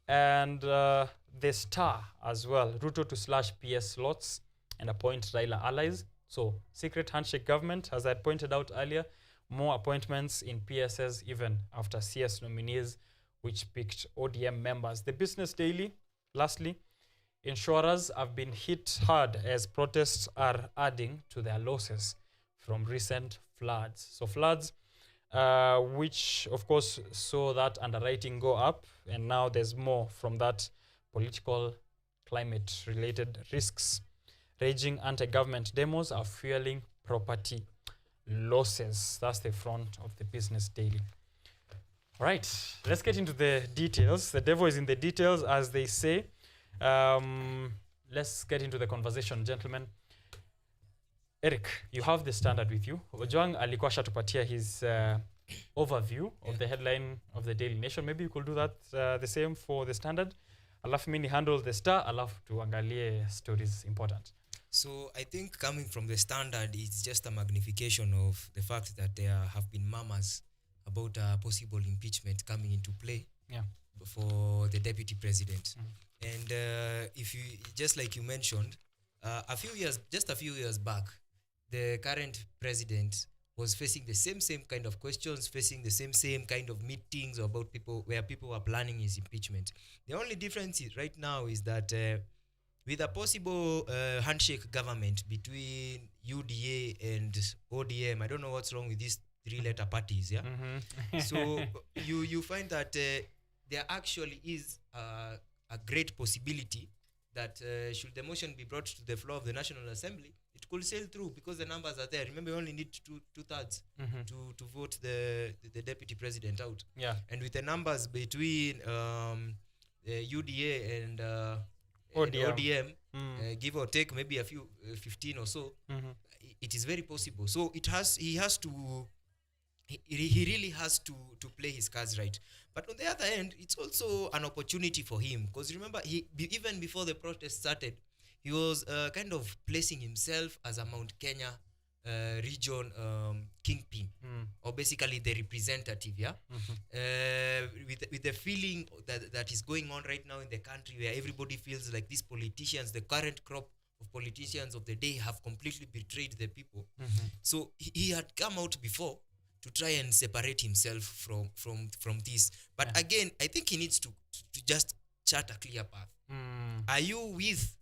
and the Star as well. Ruto to slash PS slots and appoint Raila allies. So secret handshake government, as I had pointed out earlier, more appointments in PSS even after CS nominees which picked ODM members. The Business Daily, lastly, insurers have been hit hard as protests are adding to their losses from recent floods. So floods, which of course saw that underwriting go up, and now there's more from that political climate-related risks. Raging anti-government demos are fueling property losses. That's the front of the Business Daily. All right, let's get into the details. The devil is in the details, as they say. Let's get into the conversation, gentlemen. Eric, you have the Standard with you. Ojwang alikuwa shatupatia his overview of the headline of the Daily Nation. Maybe you could do that the same for the Standard. Alafu mini handle the Star, alafu tuangalie stories important. So I think coming from the Standard, it's just a magnification of the fact that there have been murmurs about a possible impeachment coming into play for the deputy president. And if you, just like you mentioned, a few years back, the current president was facing the same kind of questions, facing the same kind of meetings about people where people were planning his impeachment. The only difference right now is that with a possible handshake government between UDA and ODM, I don't know what's wrong with these three-letter parties, yeah? So you find that there actually is a great possibility that should the motion be brought to the floor of the National Assembly, it could sail through because the numbers are there. Remember, you only need two-thirds to vote the deputy president out. Yeah. And with the numbers between UDA and ODM, give or take maybe a few 15 or so, it is very possible. So he really has to play his cards right. But on the other end, it's also an opportunity for him, because remember, even before the protest started, he was kind of placing himself as a Mount Kenya region kingpin, or basically the representative, with the feeling that is going on right now in the country, where everybody feels like these politicians, the current crop of politicians of the day, have completely betrayed the people. So he had come out before to try and separate himself from this. But again, I think he needs to just chart a clear path. Are you with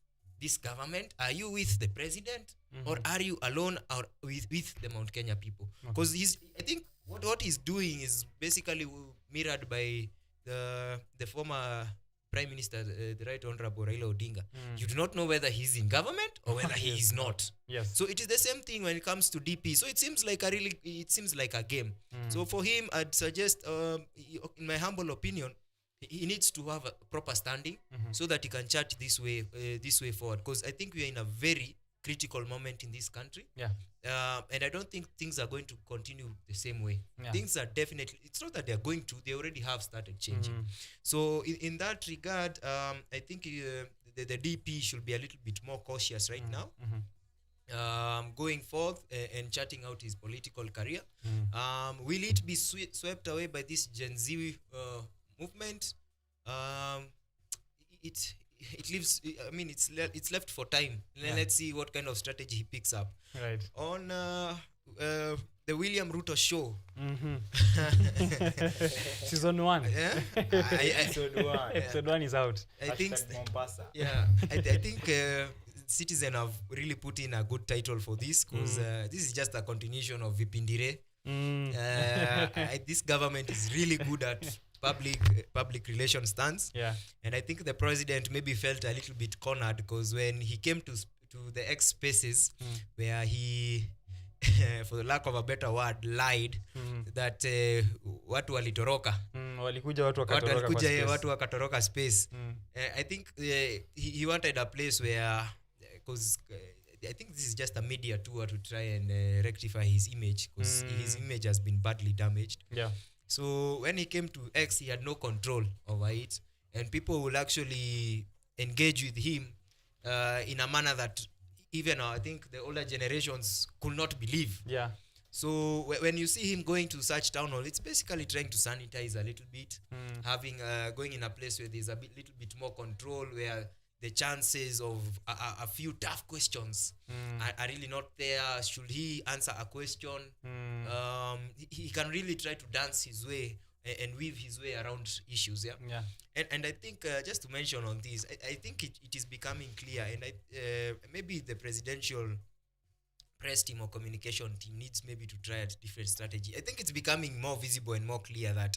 this government? Are you with the president, or are you alone, or with the Mount Kenya people? Because I think what he's doing is basically mirrored by the former Prime Minister, the Right Honorable Raila Odinga. You do not know whether he's in government or whether he is not. Yes. So it is the same thing when it comes to DP. So it seems like a game. So for him, I'd suggest, in my humble opinion, he needs to have a proper standing so that he can chart this way forward. Because I think we are in a very critical moment in this country. Yeah. And I don't think things are going to continue the same way. Yeah. Things are definitely, it's not that they're going to, they already have started changing. So in that regard, I think the DP should be a little bit more cautious right now. Going forth and charting out his political career. Will it be swept away by this Gen Z movement? It lives. I mean, it's left for time. Let's see what kind of strategy he picks up. Right. On the William Ruto show. Season 1. Yeah. Episode 1 is out. I think Mombasa. Yeah. I think Citizen have really put in a good title for this, because this is just a continuation of Vipindire. This government is really good at public relations stance. Yeah. And I think the president maybe felt a little bit cornered, because when he came to the X spaces where he for the lack of a better word lied that watu walitoroka walikuja watu wakatoroka space. I think he wanted a place where, because I think this is just a media tour to try and rectify his image, because his image has been badly damaged. Yeah. So when he came to X, he had no control over it, and people will actually engage with him in a manner that even I think the older generations could not believe. Yeah. So when you see him going to such town hall, it's basically trying to sanitize a little bit, having going in a place where there's a little bit more control, where the chances of a few tough questions are really not there. Should he answer a question? He can really try to dance his way and weave his way around issues. Yeah. And I think just to mention on this, I think it is becoming clear, and maybe the presidential press team or communication team needs maybe to try a different strategy. I think it's becoming more visible and more clear that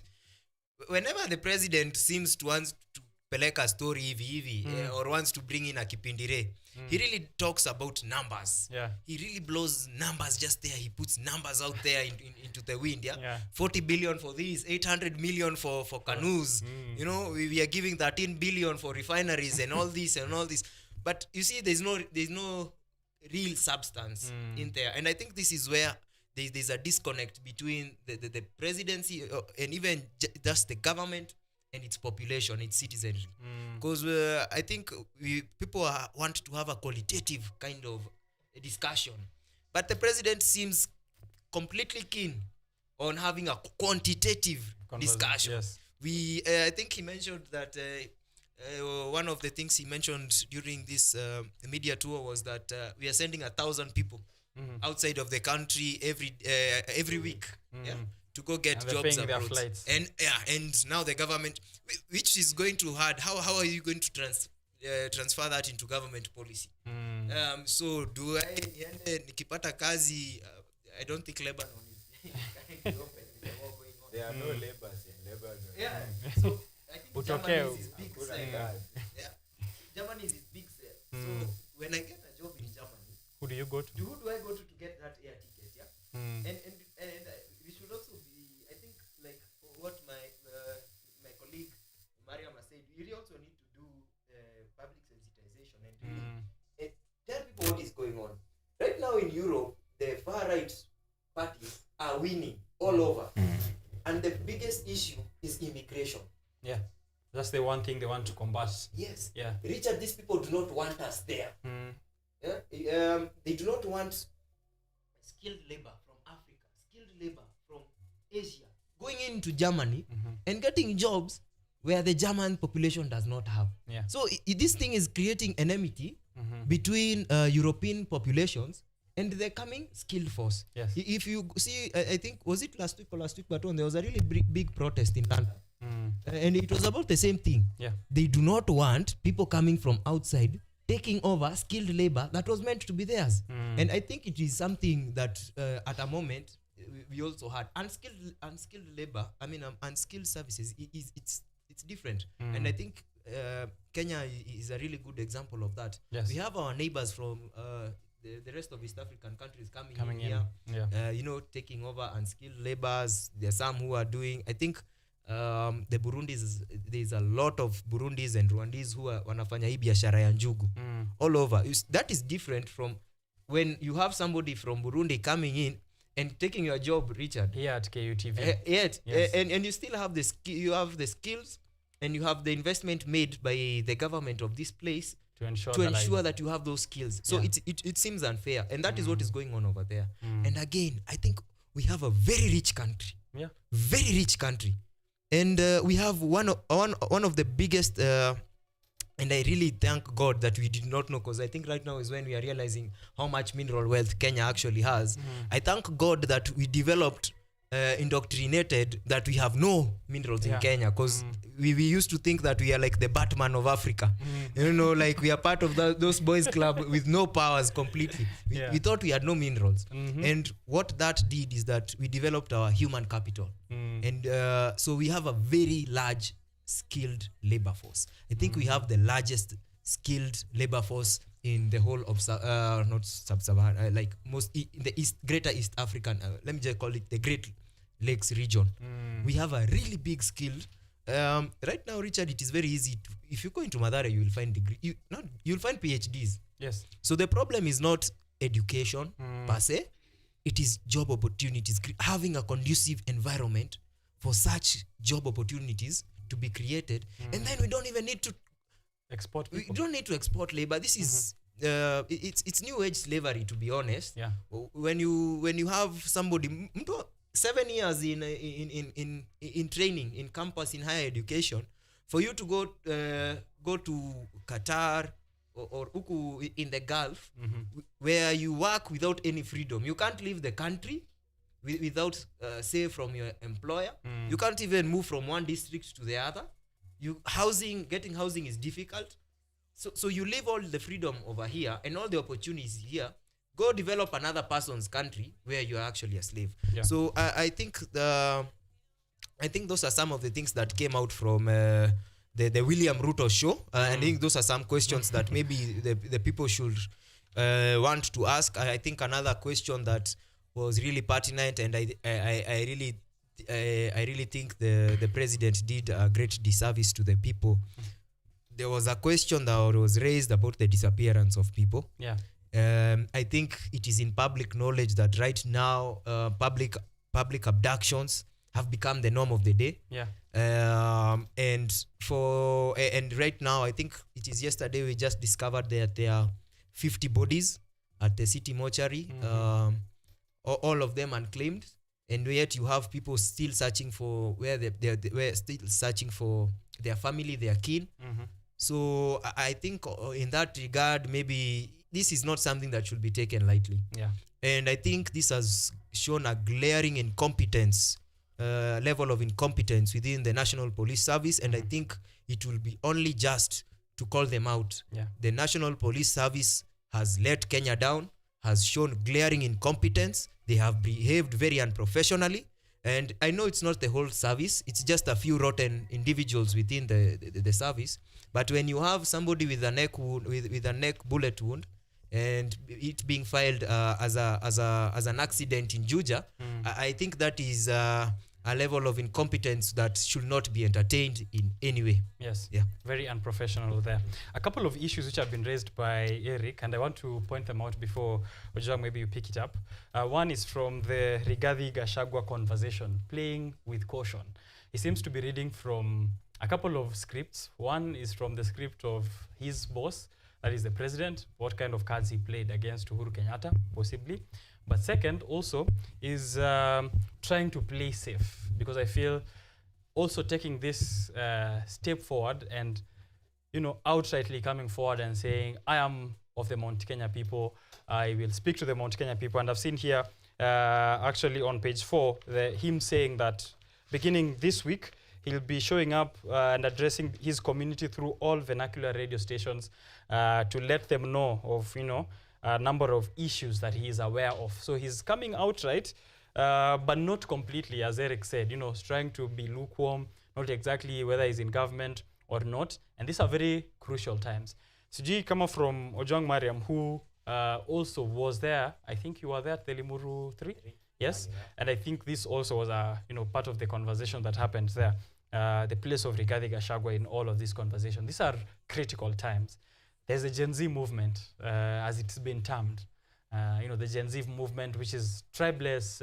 whenever the president seems to want to peleka story hivi or wants to bring in a kipindire, he really talks about numbers. Yeah. He really blows numbers just there. He puts numbers out there into the wind. Yeah. 40 billion for this, 800 million for canoes. You know, we are giving 13 billion for refineries and all this and all this. But you see, there's no real substance in there. And I think this is where there's a disconnect between the presidency and even just the government and its population, its citizenry. Because I think people want to have a qualitative kind of discussion. But the president seems completely keen on having a quantitative discussion. Yes. I think he mentioned that one of the things he mentioned during this media tour was that we are sending 1,000 people outside of the country every week. Yeah. To go get jobs abroad, and now the government, which is going to hard. How are you going to transfer that into government policy? So do I nikipata kazi? I don't think Lebanon is open. There are no labors in Lebanon. Yeah. So I think Germany is big sale. Yeah. Germany is big sale. So when I get a job in Germany, who do you go to? Who do I go to get that air ticket? Yeah. And we should also be, I think, like what my colleague Mariam said, we also need to do public sensitization and tell people what is going on. Right now in Europe, the far right parties are winning all over, and the biggest issue is immigration. Yeah, that's the one thing they want to combat. Yes. Yeah. Richard, these people do not want us there. Yeah. They do not want skilled labor from Africa, skilled labor from Asia going into Germany and getting jobs where the German population does not have. Yeah. So this thing is creating enmity between European populations and the coming skilled force. Yes. If you see, I think, was it last week, but there was a really big protest in London. And it was about the same thing. Yeah. They do not want people coming from outside taking over skilled labor that was meant to be theirs. And I think it is something that at a moment we also had unskilled labor. I mean, unskilled services. It's different, and I think Kenya is a really good example of that. Yes. We have our neighbors from the rest of East African countries coming in here, you know, taking over unskilled laborers. There are some who are doing, I think, the Burundis, there's a lot of Burundis and Rwandese who are wanafanya hii biashara ya njugu all over. That is different from when you have somebody from Burundi coming in and taking your job, Richard. Here at KUTV. Yes. And you still have you have the skills, and you have the investment made by the government of this place to ensure that you have those skills. So it seems unfair, and that is what is going on over there. And again, I think we have a very rich country. Yeah. Very rich country. And we have one of the biggest and I really thank God that we did not know, because I think right now is when we are realizing how much mineral wealth Kenya actually has. I thank God that we developed indoctrinated that we have no minerals in Kenya, because we used to think that we are like the Batman of Africa. You know, like we are part of those boys club with no powers completely. We thought we had no minerals. And what that did is that we developed our human capital. And so we have a very large skilled labor force. I think we have the largest skilled labor force in the whole of not sub-Saharan, like most in the greater East African, let me just call it the Great Lakes region. We have a really big skilled. Right now, Richard, it is very easy to, if you go into Mathare, you will find you'll find PhDs. Yes. So the problem is not education per se, it is job opportunities, having a conducive environment for such job opportunities to be created, and then we don't even need to export people. We don't need to export labor. This is it's new age slavery, to be honest. Yeah. When you have somebody 7 years in training in campus in higher education, for you to go to Qatar or uku in the Gulf, where you work without any freedom. You can't leave the country without say from your employer. You can't even move from one district to the other. Getting housing is difficult. So you leave all the freedom over here and all the opportunities here. Go develop another person's country where you are actually a slave. Yeah. So I think those are some of the things that came out from the William Ruto show. I think those are some questions that maybe the people should want to ask. I think another question that was really pertinent, and I really think the president did a great disservice to the people. There was a question that was raised about the disappearance of people. Yeah. I think it is in public knowledge that right now public abductions have become the norm of the day. Yeah. And right now, I think it is yesterday we just discovered that there are 50 bodies at the city mortuary. All of them unclaimed, and yet you have people still searching for where they're still searching for their family, their kin. So I think in that regard, maybe this is not something that should be taken lightly. Yeah. And I think this has shown a glaring incompetence, level of incompetence within the National Police Service, and I think it will be only just to call them out. Yeah. The National Police Service has let Kenya down, has shown glaring incompetence. They have behaved very unprofessionally, and I know it's not the whole service, it's just a few rotten individuals within the service. But when you have somebody with a neck wound, with a neck bullet wound, and it being filed as an accident in Juja, I think that is a level of incompetence that should not be entertained in any way. Yes. Yeah. Very unprofessional there. A couple of issues which have been raised by Eric, and I want to point them out before Ojang, maybe you pick it up. One is from the Rigathi Gachagua conversation, playing with caution. He seems to be reading from a couple of scripts. One is from the script of his boss, that is the president, what kind of cards he played against Uhuru Kenyatta, possibly. But second also is trying to play safe, because I feel also taking this step forward and, outrightly coming forward and saying, I am of the Mount Kenya people, I will speak to the Mount Kenya people. And I've seen here, actually on page 4, him saying that beginning this week, He'll be showing up and addressing his community through all vernacular radio stations to let them know of, a number of issues that he is aware of. So he's coming outright, but not completely, as Eric said, trying to be lukewarm, not exactly whether he's in government or not. And these are very crucial times. Sijui kama from Ojwang Mariam, who also was there, I think you were there at the Limuru 3? Yes, and I think this also was part of the conversation that happened there. The place of Rigathi Gachagua in all of these conversations. These are critical times. There's a Gen Z movement, as it's been termed. The Gen Z movement, which is tribeless,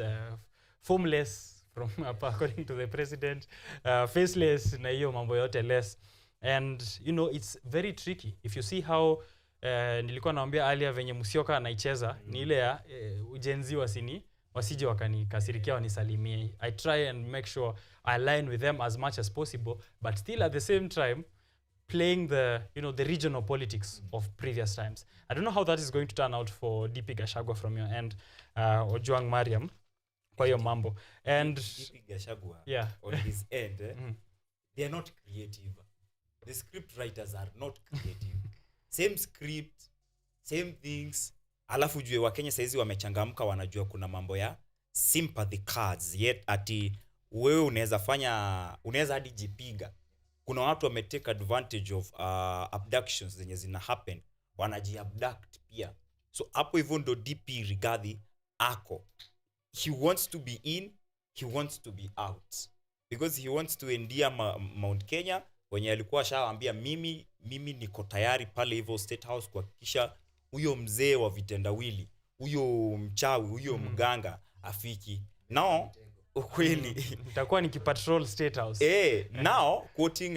formless, from according to the president, faceless, na hiyo mambo yote less. And, it's very tricky. If you see how nilikuwa naambia earlier venye Musyoka anaicheza, ni ile ya Gen Z wasije wakanikasirikia wanisalimie. I try and make sure I align with them as much as possible, but still at the same time playing the regional politics of previous times. I don't know how that is going to turn out for DP Gachagua from your end, Ojwang Mariam, kwa hiyo mambo. And DP Gachagua, yeah, on his end, they are not creative. The script writers are not creative. Same script, same things. Alafu jue Wakenya saizi wamechangamka, wanajua kuna mambo ya sympathy cards, yet ati wewe unaweza hadi jipiga. Kuna watu wametake advantage of abductions zenye zina happen, wanajiabduct pia. So hapo hivyo ndo DP Rigathi ako. He wants to be in, he wants to be out. Because he wants to endear Mount Kenya, wenye alikuwa shawaambia mimi niko tayari pale hivyo State House kuhakikisha huyo mzee wa vitendawili, huyo mchawi, huyo mganga afiki. Now ukweli itakuwa nikipatrol State House. Now quoting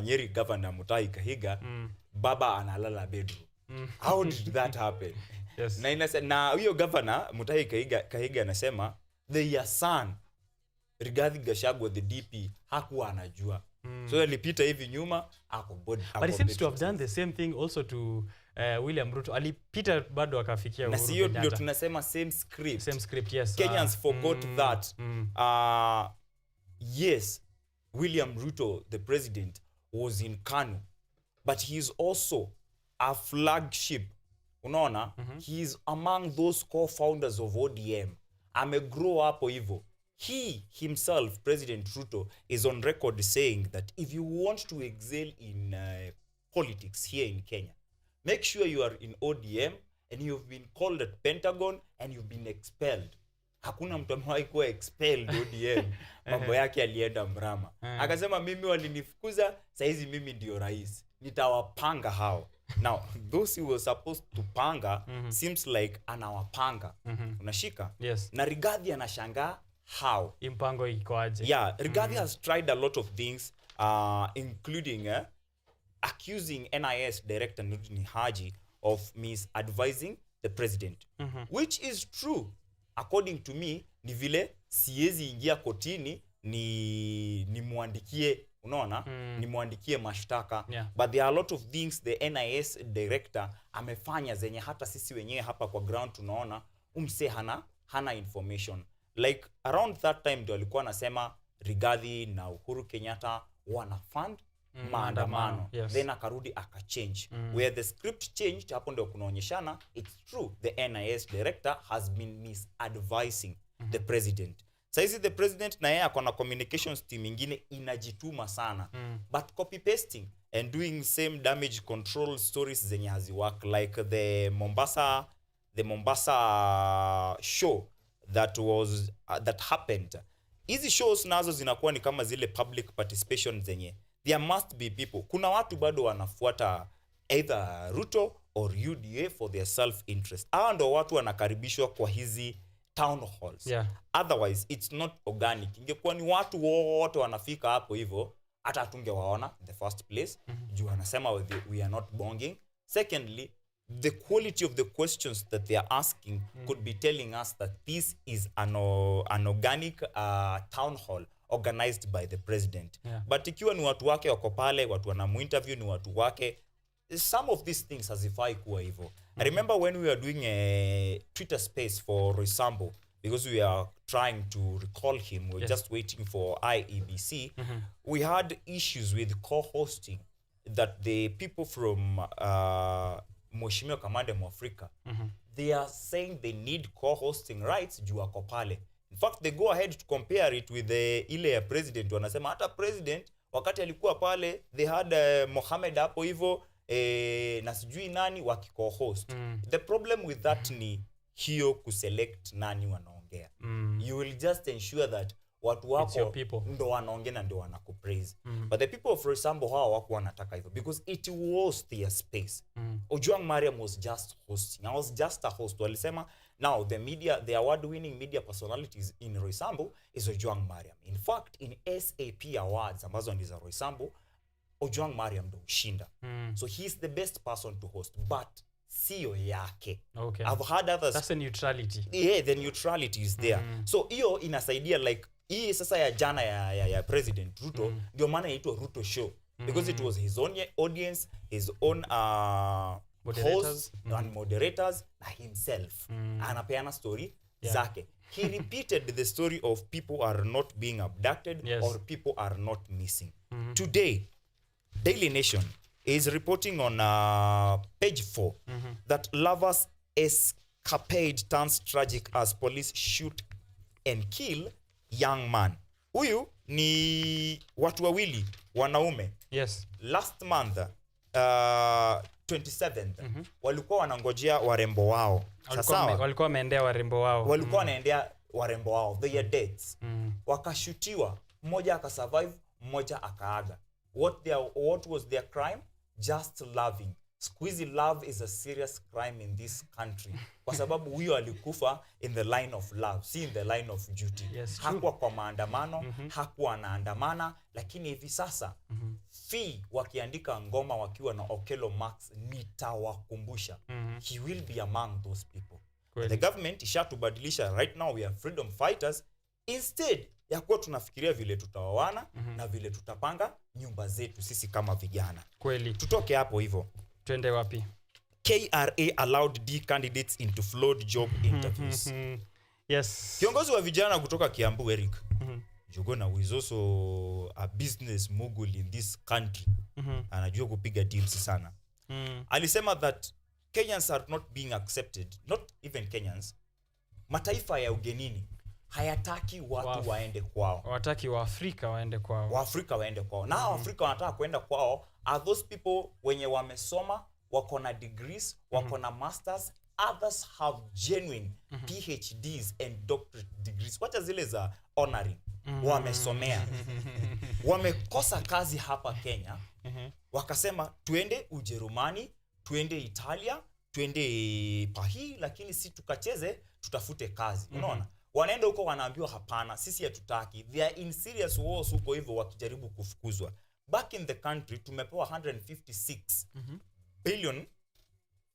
Nyeri Governor Mutahi Kahiga, baba analala bedroom. How did that happen? Yes. Na huyo governor Mutahi Kahiga anasema their son Rigathi Gachagua the DP hakuwa anajua. So alipita hivi nyuma but he seems to have done the same thing also to William Ruto. Alipita bado akafikia Uhuru Kenyatta. Na sio ndio tunasema same script, yes. Kenyans forgot that. Yes, William Ruto the president was in Kanu, but he is also a flagship. Unaona? He is among those co-founders of ODM. Amegrow hapo hivyo. He himself, President Ruto, is on record saying that if you want to excel in politics here in Kenya, make sure you are in ODM and you've been called at Pentagon and you've been expelled. Hakuna mtu amewahi kuwa expelled ODM. Mambo yake alienda mrama. Akasema mimi walinifukuza, saizi mimi ndio rais. Nitawapanga hao. Now, those who were supposed to panga seems like anawapanga. Unashika? Yes. Na Rigathi anashangaa how. Impango iko aje. Yeah, Rigathi has tried a lot of things, including accusing NIS Director Nurdin Haji of misadvising the president, which is true. According to me, ni vile siezi ingia kotini ni muandikie, unaona, ni muandikie mashtaka. Yeah. But there are a lot of things the NIS Director amefanya zenye hata sisi wenyewe hapa kwa ground tunaona umse hana information. Like around that time ndio alikuwa anasema Rigathi na Uhuru Kenyatta wana fund maandamano. Yes. Then akarudi akachange. Where the script changed, hapo ndio kunaonyeshana it's true the NIS Director has been misadvising the president. Saizi the president na yeye akona communications team ingine inajituma sana. But copy pasting and doing same damage control stories zenye hazi work, like the Mombasa show that happened. Hizi shows nazo zinakuwa ni kama zile public participation zenye there must be people. Kuna watu bado wanafuata either Ruto or UDA for their self interest. Hao ndio watu wanakaribishwa kwa hizi town halls. Yeah. Otherwise it's not organic. Ingekuwa ni watu wote wanafika hapo hivyo, hata tungewaona in the first place. Juu anasema we are not bonging. Secondly, the quality of the questions that they are asking could be telling us that this is an organic town hall organized by the president. Yeah. But ikiwa ni watu wake wako pale, watu wanamuinterview ni watu wake, some of these things hazifai kuwa hivyo. I remember when we were doing a Twitter space for Roysambo, because we are trying to recall him, we're just waiting for IEBC. We had issues with co-hosting that the people from Mheshimiwa Kamande Mwafrika, they are saying they need co-hosting rights juu wako pale. In fact, they go ahead to compare it with the ile ya president. Wanasema hata president wakati alikuwa pale, they had Mohamed hapo hivyo na sijui nani waki-co-host. The problem with that ni hiyo kuselect nani wanaongea. You will just ensure that watu wako ndo wanaongea na ndo wanakupraise. But the people of Roysambu hawa wako wanataka hivyo because it was their space. Ojwang Mariam was just hosting. I was just a host. Walisema now the award-winning media personalities in Roysambu is Ojwang Mariam. In fact, in SAP awards ambazo ni za Roysambu, Ojwang Mariam ndo ushinda. So he's the best person to host, but sio yake. Okay. I've had others. That's the neutrality. Yeah, the neutrality is there. So hiyo inasaidia like hii sasa ya jana ya President Ruto ndio maana inaitwa Ruto show because it was his own audience, his own hosts and moderators na himself. Anapeana story zake. He repeated the story of people are not being abducted or people are not missing. Today, Daily Nation is reporting on page 4 that lovers' escapade turns tragic as police shoot and kill young man. Huyu ni watu wawili wanaume. Last month 27th walikuwa wanangojea warembo wao. Sasa walikuwa wameendea warembo wao. Walikuwa wanaendea warembo wao. Their dates. Wakashutiwa, mmoja akasurvive, mmoja akaaga. What was their crime? Just loving. Squeezy love is a serious crime in this country. Kwa sababu huyo alikufa in the line of love, si in the line of duty. Hakuwa kwa maandamano, hakuwa anaandamana, lakini hivi sasa Fee wakiandika ngoma wakiwa na Okello Max nitawakumbusha. He will be among those people. The government ishatubadilisha. Right now we are freedom fighters. Instead ya kuwa tunafikiria vile tutaoana na vile tutapanga nyumba zetu sisi kama vijana. Kweli. Tutoke hapo hivyo. Twende wapi? KRA allowed D candidates into flood job interviews. Yes. Kiongozi wa vijana kutoka Kiambu, Eric Jogona, who is also a business mogul in this country. Anajua kupiga deals sana. Alisema that Kenyans are not being accepted, not even Kenyans. Mataifa ya ugenini hayataki watu waende kwao. Wataki Waafrika waende kwao. Waafrika waende kwao. Na Waafrika wanataka kuenda kwao are those people wenye wamesoma, wako na degrees, wako na masters, others have genuine PhDs and doctorate degrees. Wacha zile za honorary. Wamesomea. Wamekosa kazi hapa Kenya. Wakasema tuende Ujerumani, tuende Italia, tuende Pahi, lakini si tukacheze, tutafute kazi. Unaona? Wanaenda huko wanaambiwa hapana, sisi hatutaki. They are in serious wars huko hivyo wakijaribu kufukuzwa. Back in the country tumepewa 156 billion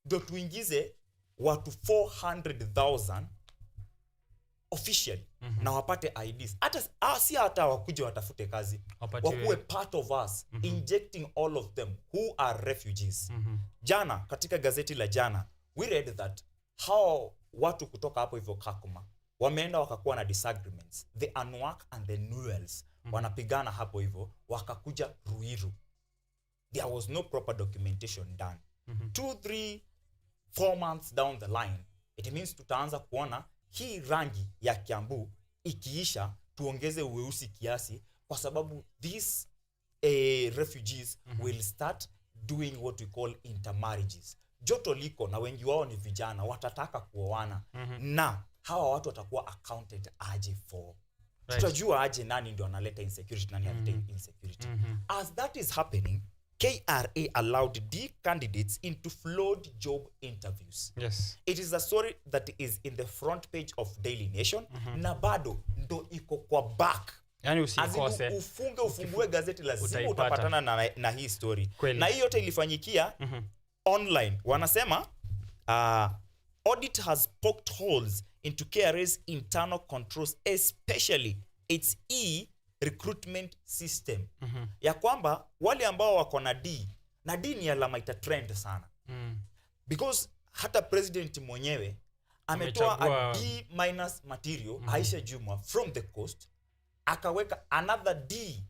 ndio tuingize watu 400,000 officially na wapate IDs. Hata si hata wakuje watafute kazi. Wakuwe part of us, injecting all of them who are refugees. Jana katika gazeti la jana we read that how watu kutoka hapo hivyo Kakuma wameenda wakakuwa na disagreements. The Anuak and the Nuels wanapigana hapo hivyo, wakakuja Ruiru. There was no proper documentation done. 2, 3, 4 months down the line, it means tutaanza kuona hii rangi ya Kiambu ikiisha, tuongeze uweusi kiasi, kwa sababu these refugees will start doing what we call intermarriages. Joto liko na wengi wao ni vijana, watataka kuoana. Na hawa watu watakuwa accounted aje for. Tutajua aje nani ndio analeta insecurity, nani analeta insecurity. As that is happening, KRA allowed D candidates into flood job interviews. It is a story that is in the front page of Daily Nation. Na bado ndo iko kwa back. Yani usikose. Ufungue gazeti lazima utapatana na hii story. Na hii yote ilifanyikia online. Wanasema audit has poked holes into KRA's internal controls, especially its recruitment system. Ya kwamba wale ambao wako na D ni alama ita trend sana. Because hata president mwenyewe ametoa Amechagua- a D minus material Aisha Juma from the coast, akaweka another D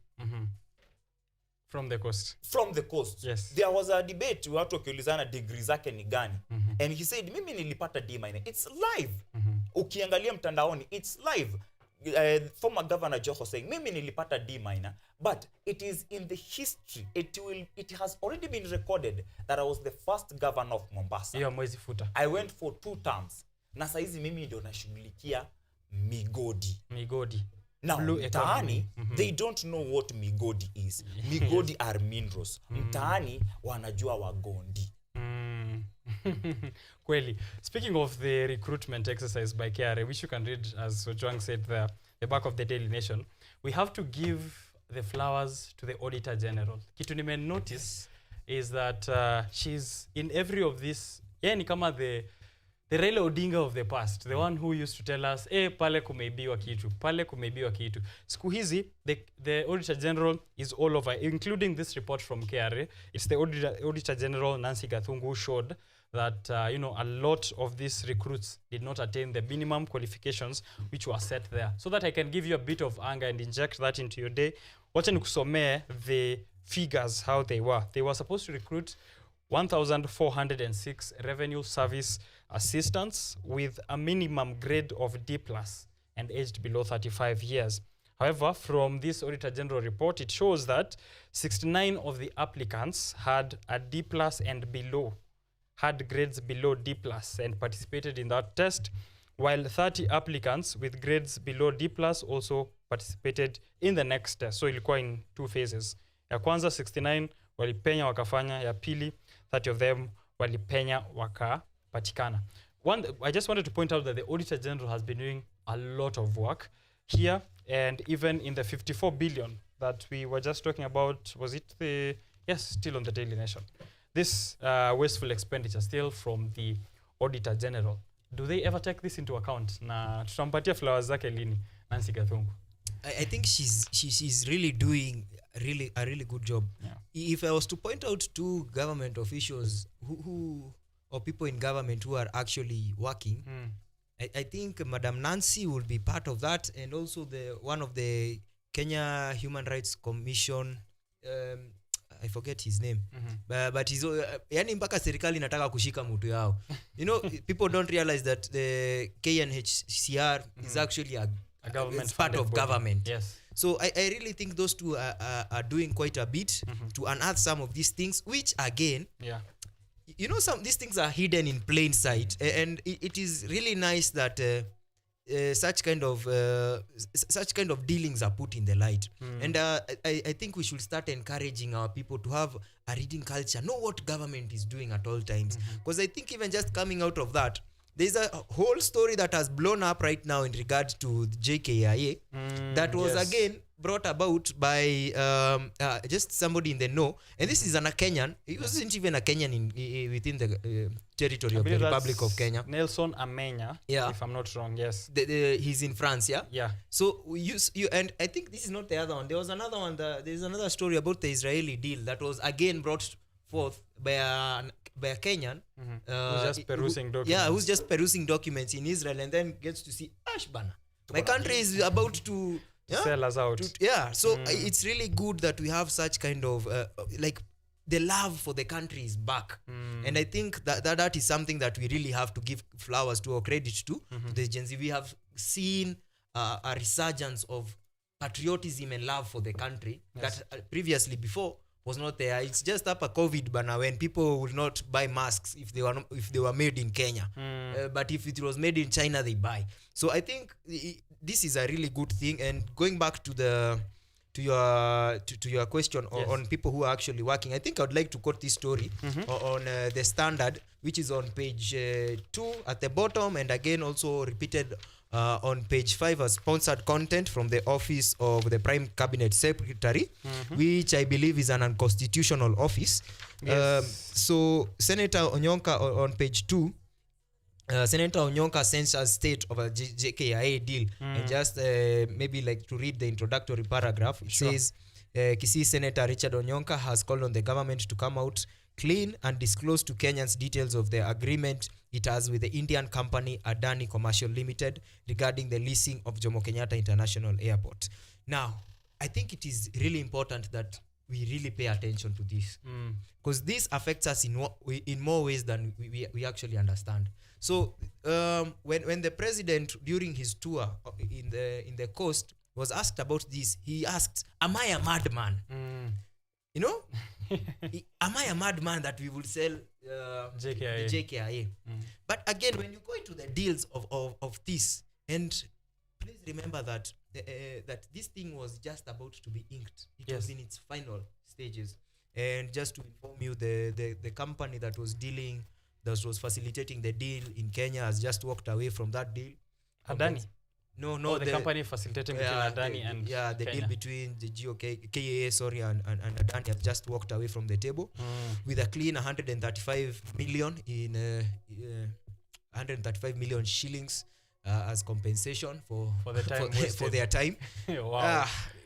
From the coast. from the coast. Yes. There was a debate watu wakiulizana degree zake ni gani. And he said mimi nilipata D minus. It's live. Ukiangalia mtandaoni it's live. Former governor Joho saying mimi nilipata D minor, but it is in the history. It has already been recorded that I was the first governor of Mombasa. Hiyo mwezi futa. I went for 2 terms. Na saizi mimi ndio nashughulikia migodi. Now, Blue mtaani, economy. they don't know what migodi is. Migodi are minerals. Mtaani, wanajua wagondi. Kweli. Speaking of the recruitment exercise by KRA, which you can read, as Ojwang said there, the back of the Daily Nation, we have to give the flowers to the Auditor General. Kitu nime notice is that she's in every of this, ni kama the Raila Odinga of the past, the one who used to tell us, pale kumeibiwa kitu. Siku hizi, the Auditor General is all over, including this report from KRA. It's the Auditor General, Nancy Gathungu, who showed that, a lot of these recruits did not attain the minimum qualifications which were set there. So that I can give you a bit of anger and inject that into your day, wacha nikusomee the figures, how they were. They were supposed to recruit 1,406 revenue service assistants with a minimum grade of D+ and aged below 35 years. However, from this Auditor General report, it shows that 69 of the applicants had a D+ and below, had grades below D+ and participated in that test, while 30 applicants with grades below D+ also participated in the next test. So ilikuwa in 2 phases. Ya kwanza 69 walipenya wakafanya, ya pili 30 of them walipenya wakapatikana. I just wanted to point out that the Auditor General has been doing a lot of work here, and even in the 54 billion that we were just talking about, was it the, yes, still on the Daily Nation. This wasteful expenditure still from the Auditor General. Do they ever take this into account? Na tutampatia flowers zake lini, Nancy Gathungu? I think she's really doing a really good job. Yeah. If I was to point out 2 government officials who or people in government who are actually working, I think Madam Nancy will be part of that, and also one of the Kenya Human Rights Commission, I forget his name, but he's yani mpaka serikali inataka kushika mtu yao. People don't realize that the KNHCR is actually a government, it's part of body. Government. Yes. So I really think those 2 are doing quite a bit to unearth some of these things, which again, these things are hidden in plain sight, and it is really nice that such kind of dealings are put in the light. And I think we should start encouraging our people to have a reading culture, know what government is doing at all times, because I think even just coming out of that, there's a whole story that has blown up right now in regard to the JKIA that was again brought about by just somebody in the know, and this is a Kenyan. He wasn't even a Kenyan within the territory of the Republic of Kenya. Nelson Amenya, if I'm not wrong. Yes, he's in France. Yeah. So you and I think this is not the other one. There was another one. There's another story about the Israeli deal that was again brought forth by a Kenyan who's just perusing documents. Yeah, who's just perusing documents in Israel and then gets to see Ashbana. My country is about to sell us out. So it's really good that we have such kind of like the love for the country is back, and I think that is something that we really have to give flowers to or credit to the Gen Z. We have seen a resurgence of patriotism and love for the country that previously before was not there. It's just up a COVID banner when people would not buy masks if they were made in Kenya, but if it was made in China, they buy. So I think this is a really good thing. And going back to your question on people who are actually working, I think I would like to quote this story on the Standard, which is on page 2 at the bottom, and again also repeated on page 5 as sponsored content from the office of the Prime Cabinet Secretary, which I believe is an unconstitutional office. So Senator Onyonka on page 2, Senator Onyonka sends a state of a JKIA deal, and just maybe like to read the introductory paragraph. It says, Kisii Senator Richard Onyonka has called on the government to come out clean and disclose to Kenyans details of the agreement it has with the Indian company Adani Commercial Limited regarding the leasing of Jomo Kenyatta International Airport. Now, I think it is really important that we really pay attention to this, because this affects us in more ways than we actually understand. So when the president during his tour in the coast was asked about this, he asked, am I a madman? You know, am I a madman that we will sell JKIA. the JKIA? But again, when you go into the deals of this, and please remember that that this thing was just about to be inked. It was in its final stages. And just to inform you, the company that was facilitating the deal in Kenya has just walked away from that deal. Adani? No, the company facilitating between Adani and the Kenya. deal between the KAA, and Adani has just walked away from the table with a clean 135 million in 135 million shillings as compensation for the time for their time. Wow.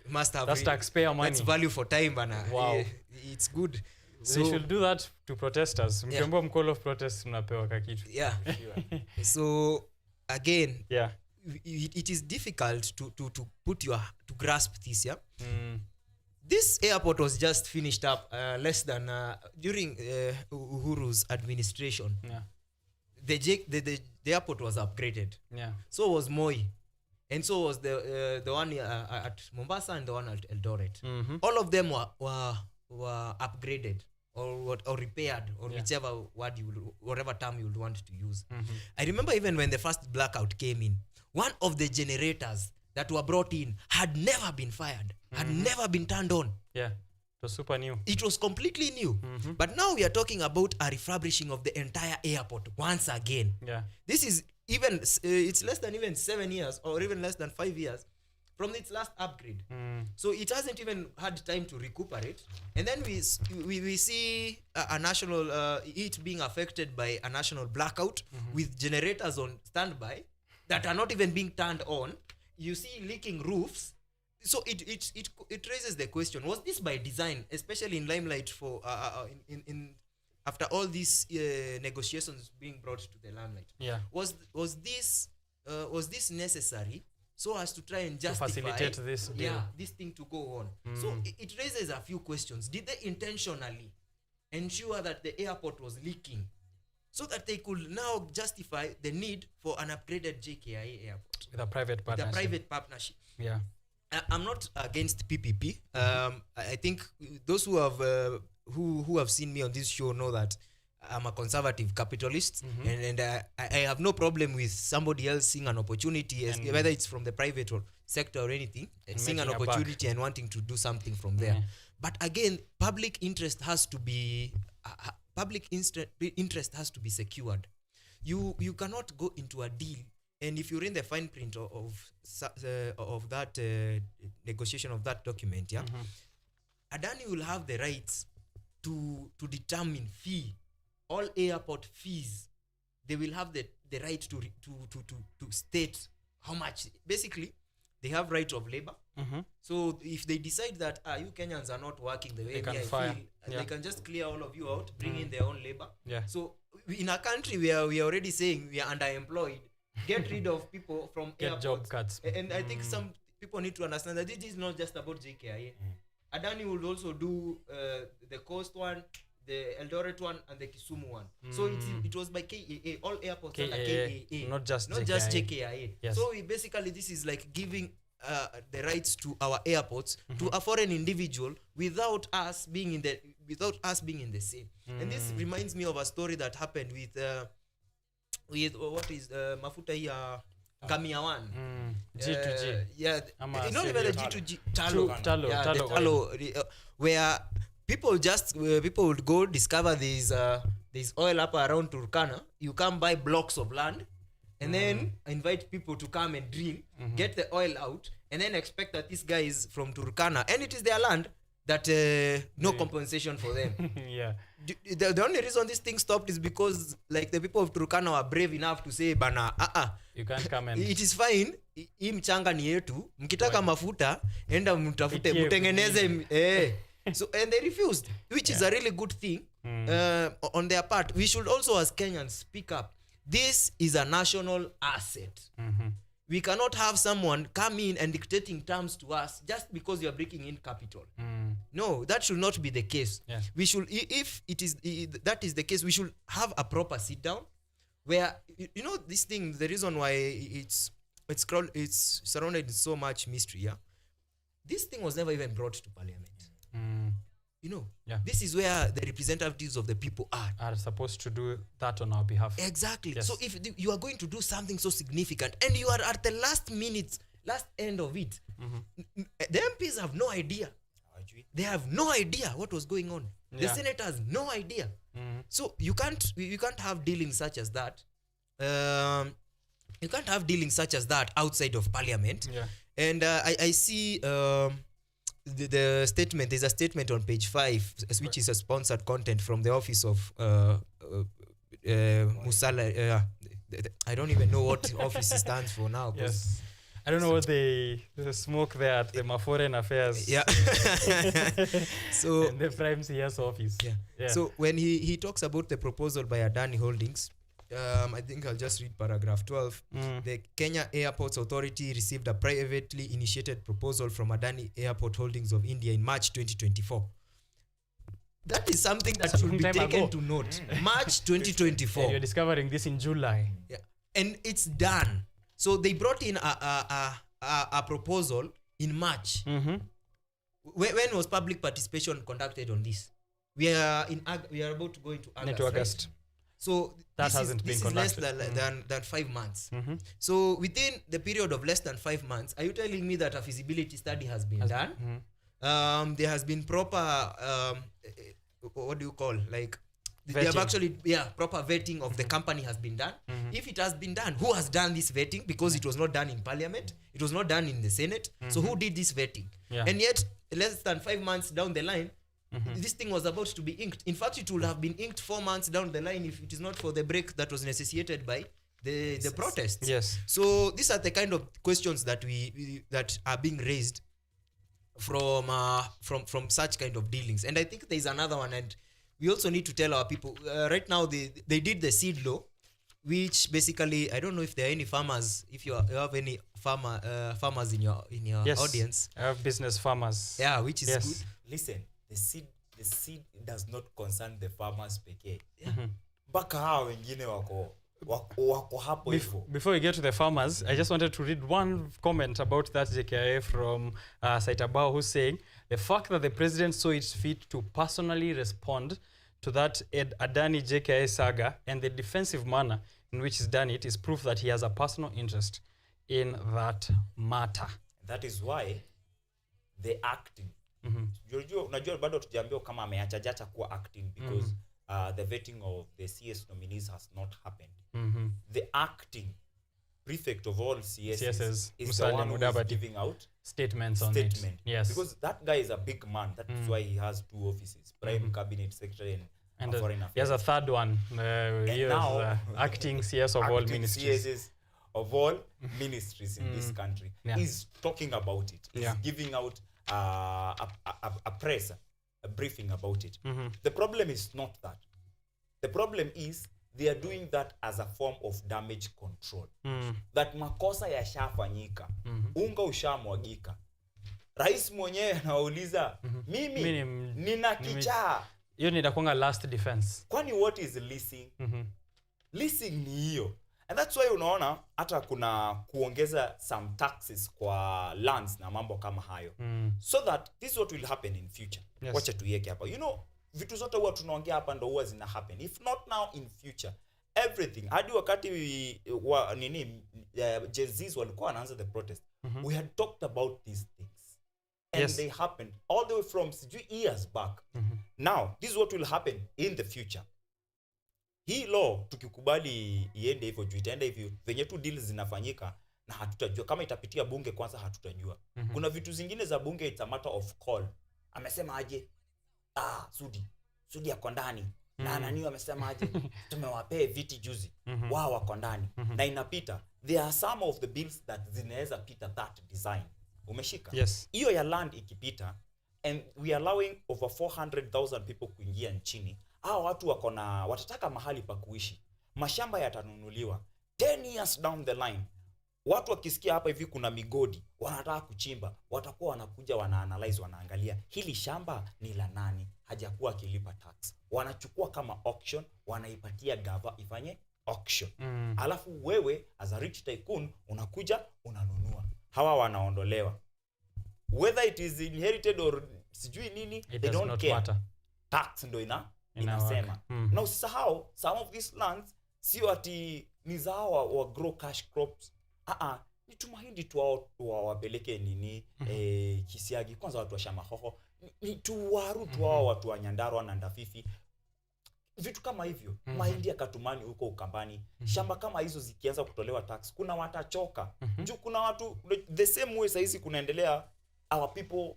Must have that's taxpayer money. That's value for time, bana. Wow. It's good. So they should do that to protesters. Mkiomba mcall of protest mnapewa kakitu. Yeah. So again, it is difficult to grasp this, This airport was just finished up less than during Uhuru's administration. The airport was upgraded. So was Moi, and so was the one at Mombasa and the one at Eldoret. All of them were upgraded or repaired, or whichever word whatever term you would want to use. I remember even when the first blackout came in, one of the generators that were brought in had never been fired, had never been turned on. Yeah, it was super new. It was completely new. But now we are talking about a refurbishing of the entire airport once again. Yeah, this is even it's less than even 7 years, or even less than 5 years from its last upgrade. So it hasn't even had time to recuperate. And then we see a national it being affected by a national blackout with generators on standby that are not even being turned on. You see leaking roofs. So it raises the question: was this by design, especially in limelight for in after all these negotiations being brought to the limelight? Yeah. Was this necessary so as to try and justify to facilitate this deal? This thing to go on? So it raises a few questions. Did they intentionally ensure that the airport was leaking so that they could now justify the need for an upgraded JKIA airport with a private partnership? Yeah. I'm not against PPP. I think those who have seen me on this show know that I'm a conservative capitalist, and I have no problem with somebody else seeing an opportunity, whether it's from the private or sector or anything, seeing an opportunity and wanting to do something from there. But again, public interest has to be secured. You cannot go into a deal, and if you read the fine print of that negotiation of that document, Adani will have the rights to determine fee. All airport fees, they will have the right to state how much. Basically, they have right of labor. So if they decide that you Kenyans are not working the way I feel, they can just clear all of you out, bring in their own labor. So in a country where we are already saying we are underemployed, get rid of people from airports. Job cuts. And I think some people need to understand that this is not just about JKIA. Adani will also do the coast one, the Eldoret one, and the Kisumu one. So it was by KAA, all airports under KAA, not just JKIA. Yes. So basically this is like giving the rights to our airports to a foreign individual without us being in the same. And this reminds me of a story that happened with what is mafuta here Ngamia one. G2G. Not even the G2G, Talo, where people would go discover there's oil up around Turkana. You come buy blocks of land and then invite people to come and drill, get the oil out, and then expect that this guy is from Turkana and it is their land, that no compensation for them. The only reason this thing stopped is because like the people of Turkana were brave enough to say bana you can't come and it is fine, hii mchanga ni yetu, mkitaka mafuta enda mtafute mtengeneze. So and they refused, which is a really good thing, on their part. We should also, as Kenyans, speak up. This is a national asset. We cannot have someone come in and dictating terms to us just because you are breaking in capital. No, that should not be the case. Yeah. We should, if that is the case, we should have a proper sit down where, you know, this thing, the reason why it's surrounded in so much mystery. Yeah, this thing was never even brought to parliament. You know, this is where the representatives of the people are supposed to do that on our behalf. Exactly. Yes. So if you are going to do something so significant and you are at the last end of it, the MPs have no idea. They have no idea what was going on. The Senate has no idea. So you can't have dealings such as that. You can't have dealings such as that outside of parliament. And I see the statement. There's a statement on page 5, which is a sponsored content from the office of Musala. I don't even know what office it stands for now. Yes. I don't know what they smoke there at the Foreign Affairs. Yeah. So and the Prime CS office. Yeah. So when he talks about the proposal by Adani Holdings, I think I'll just read paragraph 12. The Kenya Airports Authority received a privately initiated proposal from Adani Airport Holdings of India in March 2024. That is something that should be taken to note. March 2024. Yeah, you're discovering this in July. Yeah. And it's done. So they brought in a proposal in March. When was public participation conducted on this? We are about to go into August. Right? So that hasn't been conducted. Less than 5 months. So within the period of less than 5 months, are you telling me that a feasibility study has been done? There has been proper what do you call, like, they have actually proper vetting of the company has been done. If it has been done, who has done this vetting? Because it was not done in parliament, it was not done in the Senate. So who did this vetting? And yet less than 5 months down the line, this thing was about to be inked. In fact, it would have been inked 4 months down the line if it is not for the break that was necessitated by the protests. Yes. So these are the kind of questions that that are being raised from such kind of dealings. And I think there is another one, and we also need to tell our people right now they did the seed law, which basically, I don't know if there are any farmers, if you have any farmers in your audience. I have business farmers. Yeah, which is good. Listen, the seed does not concern the farmers pekee. Mpaka hao wengine wako hapo hivyo. Before we get to the farmers, I just wanted to read one comment about that JKIA from Saitabao, who's saying, the fact that the president saw it fit to personally respond to that Adani JKIA saga and the defensive manner in which he's done it is proof that he has a personal interest in that matter. That is why the acting. Unajua bado tujaambia kama ameacha kuwa acting because the vetting of the CS nominees has not happened. The acting prefect of all CSs is the one who is giving out statements on it. Yes. Because that guy is a big man. That is why he has 2 offices, Prime Cabinet Secretary and Foreign Affairs. He has a third one. He is acting CS of all ministries. CSs of all ministries in this country. He's talking about it. He's giving out a briefing about it. The problem is not that. The problem is they are doing that as a form of damage control. That makosa yashafanyika. Unga ushamwagika. Rais mwenyewe anauliza, mimi nina kichaa. Hiyo ni ndakuanga last defense. Kwani what is leasing? Leasing ni hiyo. And that's why unaona hata kuna kuongeza some taxes kwa lands na mambo kama hayo. So that this is what will happen in future. Yes. Wacha tuiweke hapa. You know, vitu zote huwa tunaongea hapa ndo huwa zina happen. If not now, in future. Everything. Hadi wakati Gen Zs walikuwa wanaanza the protest. We had talked about these things. And they happened all the way from years back. Now, this is what will happen in the future. Hii law tukikubali iende hivyo juu itaenda hivyo venye tu deals zinafanyika na hatutajua kama itapitia bunge kwanza hatutajua. Kuna vitu zingine za bunge it's a matter of call. Amesema aje? Sudi yako ndani. Na nani amesema aje? Tumewapea viti juzi. Wao wako ndani. Na inapita. There are some of the bills that zinaweza pita that design. Umeshika? Yes. Hiyo ya land ikipita and we are allowing over 400,000 people kuingia nchini. hao watu watataka mahali pa kuishi, mashamba yatanunuliwa 10 years down the line. Watu wakisikia hapa hivi kuna migodi wanataka kuchimba, watakuwa wanakuja wanaanalyze, wanaangalia hili shamba ni la nani, hajakuwa akilipa tax, wanachukua kama auction, wanaipatia gava ifanye auction. Alafu wewe as a rich tycoon unakuja unanunua, hawa wanaondolewa, whether it is inherited or sijui nini, they don't care matter. Tax ndo inasema. Na usisahau some of these lands sio ati ni zao wa grow cash crops, ni tumahindi tu wapeleke nini Kisiagi, kwanza watu wa Shamahoho, ni tuwaru tu watu wa Nyandarua na Ndafifi, vitu kama hivyo. Mahindi ya Katumani huko Ukambani, shamba kama hizo zikianza kutolewa tax, kuna watachoka. Juu kuna watu the same way saizi kunaendelea, our people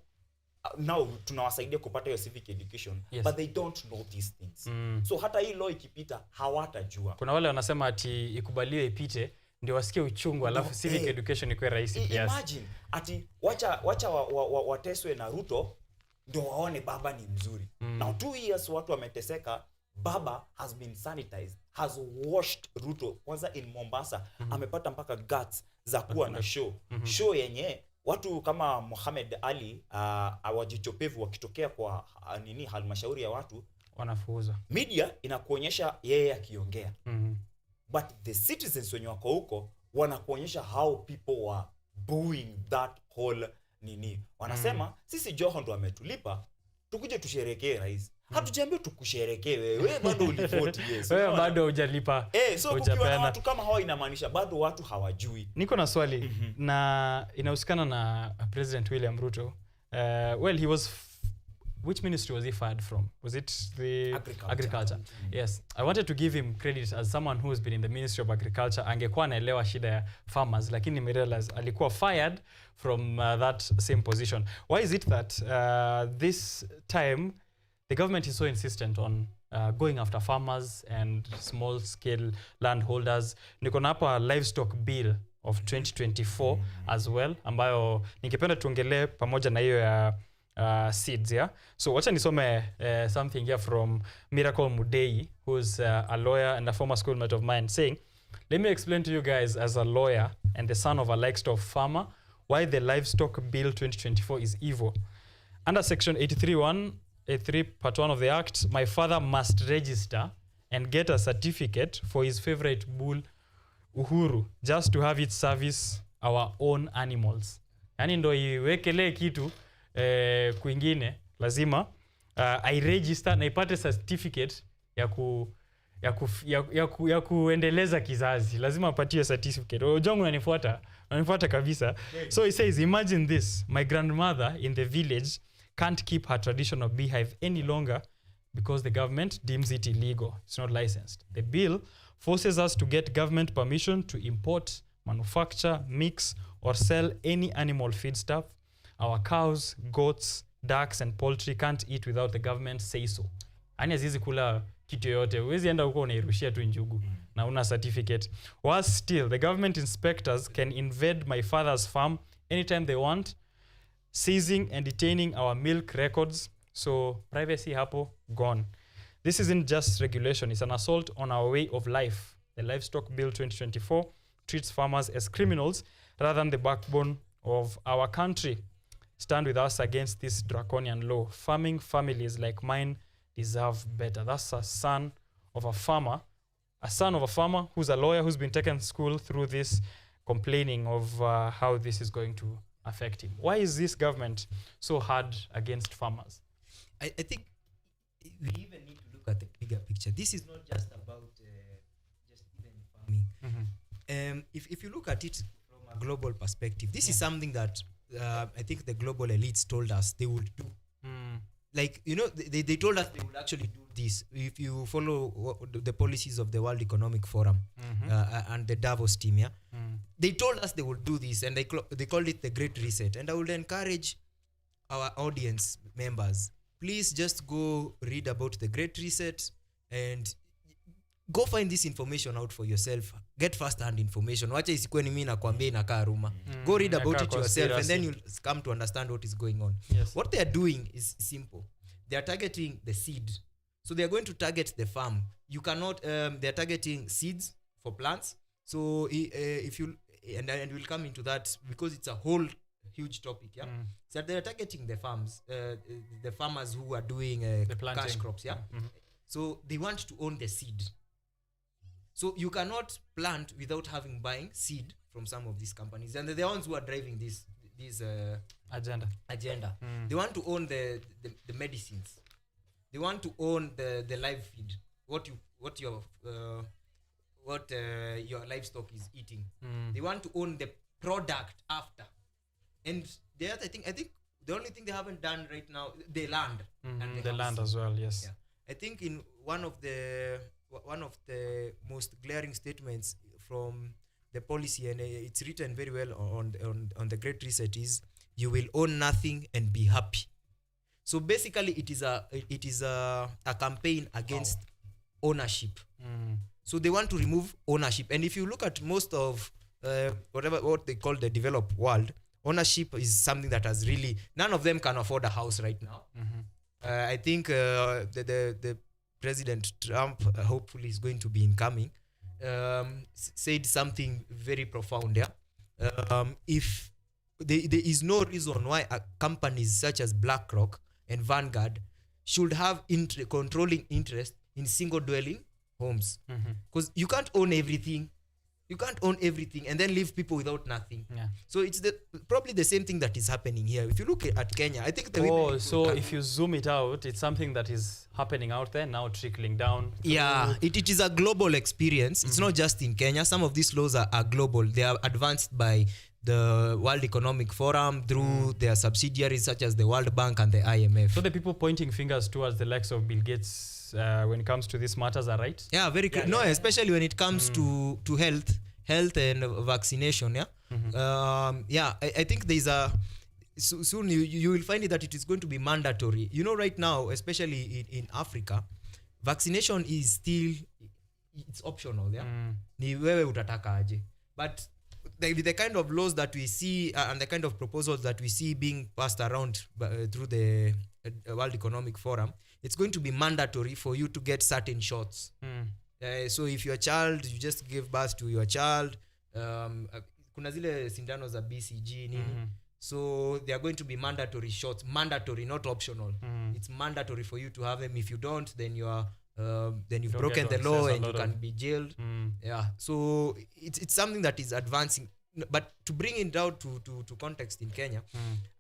now tunawasaidia kupata hiyo civic education, but they don't know these things. So hata hii law ikipita hawatajua. Kuna wale wanasema ati ikubaliwe ipite ndio wasikie uchungu, alafu civic education ikuwe rahisi kiasi. Imagine ati wacha wateswe na Ruto ndio waone baba ni mzuri. Now 2 years watu wameteseka, baba has been sanitized, has washed Ruto. Kwanza in Mombasa amepata mpaka guts za kuwa na show yenye watu kama Mohamed Ali wajichopevu wakitokea kwa halmashauri ya watu wanafuuza. Media inakuonyesha yeye akiongea. But the citizens wenye wako huko wanakuonyesha how people were booing that whole wanasema sisi Joho ndo ametulipa tukuje tusherekee rais. Hatujaambia tukusherekee wewe bado ulivote. Yes wewe bado hujalipa. So kukiwa na watu kama hao inamaanisha bado watu hawajui. Niko na swali na inahusikana na President William Ruto. Well, he was which ministry was he fired from? Was it the agriculture? Yes. I wanted to give him credit as someone who has been in the Ministry of Agriculture. Angekuwa anaelewa shida ya farmers, lakini nimerealize alikuwa fired from that same position. Why is it that this time the government is so insistent on going after farmers and small scale landholders? Niko na hapa livestock bill of 2024 as well, ambayo ningependa tuongelee pamoja na hiyo ya seeds, yeah? So wacha nisome something here from Miracle Mudei, who's a lawyer and a former schoolmate of mine, saying, let me explain to you guys as a lawyer and the son of a livestock farmer why the Livestock Bill 2024 is evil. Under Section 83 Part 1 of the Act, my father must register and get a certificate for his favorite bull, Uhuru, just to have it service our own animals. Yani ndo iwekele kitu kwingine lazima I register na ipate certificate ya kuendeleza kizazi. Lazima apatie certificate. Ojongo unanifuata kabisa. So he says, imagine this, my grandmother in the village can't keep her traditional beehive any longer because the government deems it illegal. It's not licensed. The bill forces us to get government permission to import, manufacture, mix or sell any animal feedstuff. Our cows, goats, ducks and poultry can't eat without the government say so. Ani azizi kula kitu yote. Huwezi enda huko unairushia tu njugu na una certificate. Worse still, the government inspectors can invade my father's farm anytime they want, seizing and detaining our milk records. So privacy hapo gone. This isn't just regulation, it's an assault on our way of life. The Livestock Bill 2024 treats farmers as criminals rather than the backbone of our country. Stand with us against this draconian law. Farming families like mine deserve better. That's a son of a farmer who's a lawyer, who's been taken to school through this, complaining of how this is going to affect him. Why is this government so hard against farmers? I think we even need to look at the bigger picture. This is not just about just even farming. If you look at it from a global perspective, this is something that I think the global elites told us they would do. Like, you know, they told us they would actually do this. If you follow the policies of the World Economic Forum and the Davos team, yeah, they told us they would do this, and they called it the Great Reset. And I would encourage our audience members, please just go read about the Great Reset and go find this information out for yourself. Get first-hand information. Wacha isikuwe ni mimi nakwambia inakaa ruma. Go read about it yourself and then you'll come to understand what is going on. Yes. What they are doing is simple. They are targeting the seed So they are going to target the farm. You cannot, they're targeting seeds for plants. So if you, and we'll come into that because it's a whole huge topic, yeah. So they're targeting the farms, the farmers who are doing cash crops, yeah. So they want to own the seed. So you cannot plant without buying seed from some of these companies, and they're the ones who are driving this agenda. They want to own the medicines. They want to own the live feed. What your livestock is eating. They want to own the product after. And the other thing, I think the only thing they haven't done right now, the land. And the land as well, yes. Yeah. I think in one of the most glaring statements from the policy, and it's written very well on the Great Reset, is you will own nothing and be happy. So basically, it is a campaign against ownership. So they want to remove ownership. And if you look at most of what they call the developed world, ownership is something that has really, none of them can afford a house right now. I think the President Trump, hopefully is going to be incoming, said something very profound. Yeah, if there is no reason why companies such as BlackRock and Vanguard should have controlling interest in single dwelling homes, because you can't own everything. You can't own everything and then leave people without nothing. Yeah. So it's probably the same thing that is happening here. If you look at Kenya, I think if you zoom it out, it's something that is happening out there now, trickling down. Yeah, it is a global experience. It's not just in Kenya. Some of these laws are global. They are advanced by the World Economic Forum through their subsidiaries such as the World Bank and the IMF. So the people pointing fingers towards the likes of Bill Gates when it comes to these matters are right? Yeah, very clear. Especially when it comes to health and vaccination. Yeah, I think there's soon you will find it that it is going to be mandatory. You know, right now, especially in Africa, vaccination is still, it's optional. Yeah, ni wewe utataka aje. But the kind of laws that we see and the kind of proposals that we see being passed around through the World Economic Forum, it's going to be mandatory for you to get certain shots. So if your child, you just give birth to your child, kuna zile sindano za BCG nini. So they are going to be mandatory shots, mandatory, not optional. It's mandatory for you to have them. If you don't, then you are then you've broken the law and you can be jailed. Yeah. So it's something that is advancing. But to bring it down to context in Kenya,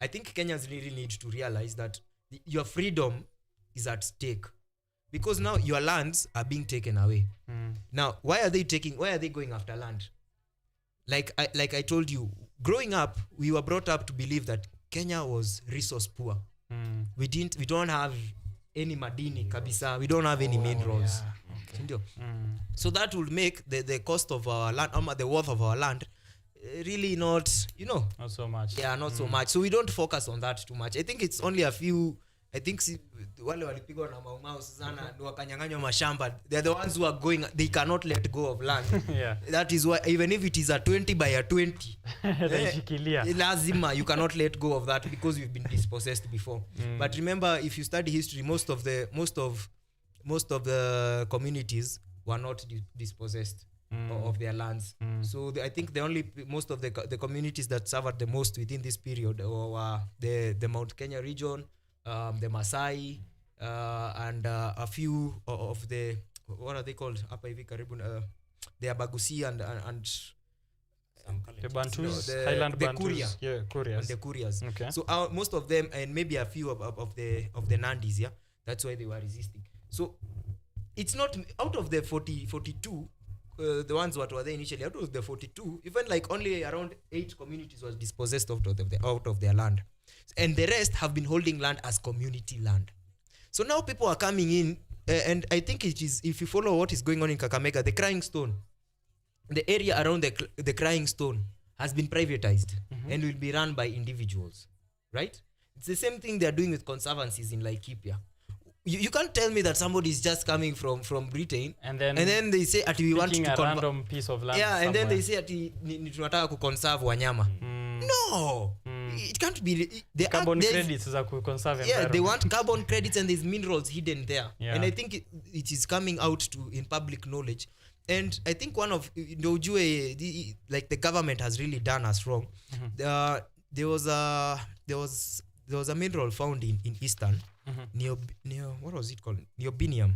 I think Kenyans really need to realize that your freedom is at stake, because now your lands are being taken away. Now, why are they going after land? Like I told you, growing up, we were brought up to believe that Kenya was resource poor. We don't have any madini kabisa. We don't have any minerals. Yeah. Okay. So that will make the cost of our land, the worth of our land, really not so much. Yeah, not so much. So we don't focus on that too much. I think it's only a few. I think wale walipigwa na maumau sana wakanyang'anywa mashamba, they're the ones who are going, they cannot let go of land. Yeah. That is why even if it is a 20 by a 20 lazima you cannot let go of that, because we've been dispossessed before. But remember, if you study history, most of the communities were not dispossessed of their lands. So I think most of the communities that suffered the most within this period were the Mount Kenya region, the Maasai, and a few of the, what are they called? The Abagusi and the Bantus, Highland Bantus, Kuria. Yeah, Kurias. And the Kurias. Okay. So most of them, and maybe a few of the Nandis, yeah, that's why they were resisting. So it's not out of the 42. The ones that were there initially, out of the 42, even like only around 8 communities was dispossessed out of their land, and the rest have been holding land as community land. So now people are coming in, and I think it is, if you follow what is going on in Kakamega, the Crying Stone, the area around the Crying Stone has been privatized and will be run by individuals, right? It's the same thing they're doing with conservancies in Laikipia. You can't tell me that somebody is just coming from Britain and then they say that we want to a random piece of land. Yeah, somewhere. And then they say that tunataka ku conserve wanyama. No. It can't be. Carbon credits za conserve environment. They want carbon credits and there's minerals hidden there. Yeah. And I think it is coming out in public knowledge. And I think one of like the government has really done us wrong. There was a mineral found in Eastern neo what was it called? Neobium.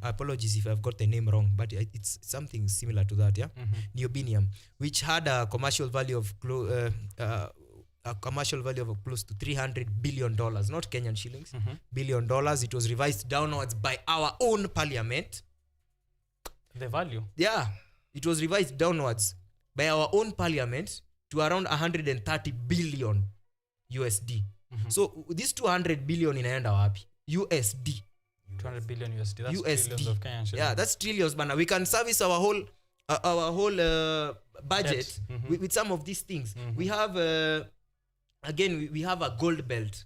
Apologies if I've got the name wrong, but it's something similar to that, yeah. Neobium, which had a commercial value of close to $300 billion, not Kenyan shillings, $billion. It was revised downwards by our own parliament. The value? Yeah, it was revised downwards by our own parliament to around 130 billion USD. So this 200 billion inaenda wapi? USD. 200 billion USD. That's USD. trillions of Kenyan shillings. Yeah, that's trillions, man. We can service our whole budget with some of these things. We have again we have a gold belt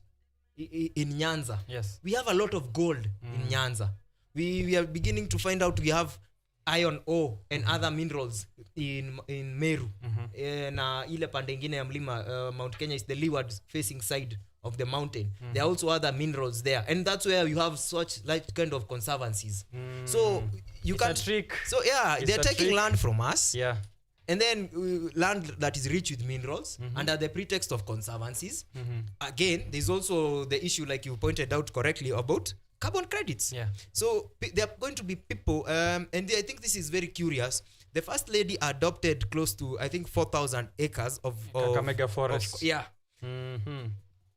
in Nyanza. Yes. We have a lot of gold in Nyanza. We are beginning to find out we have iron ore and other minerals in Meru. Na ile pande ingine ya mlima Mount Kenya is the leeward facing side of the mountain. There are also other minerals there, and that's where you have such like kind of conservancies. So you can trick. So yeah, they're taking land from us. Yeah. And then land that is rich with minerals under the pretext of conservancies. Again, there's also the issue, like you pointed out correctly, about carbon credits. Yeah. So there are going to be people, and I think this is very curious. The First Lady adopted close to, I think, 4,000 acres of Kakamega forest. Yeah.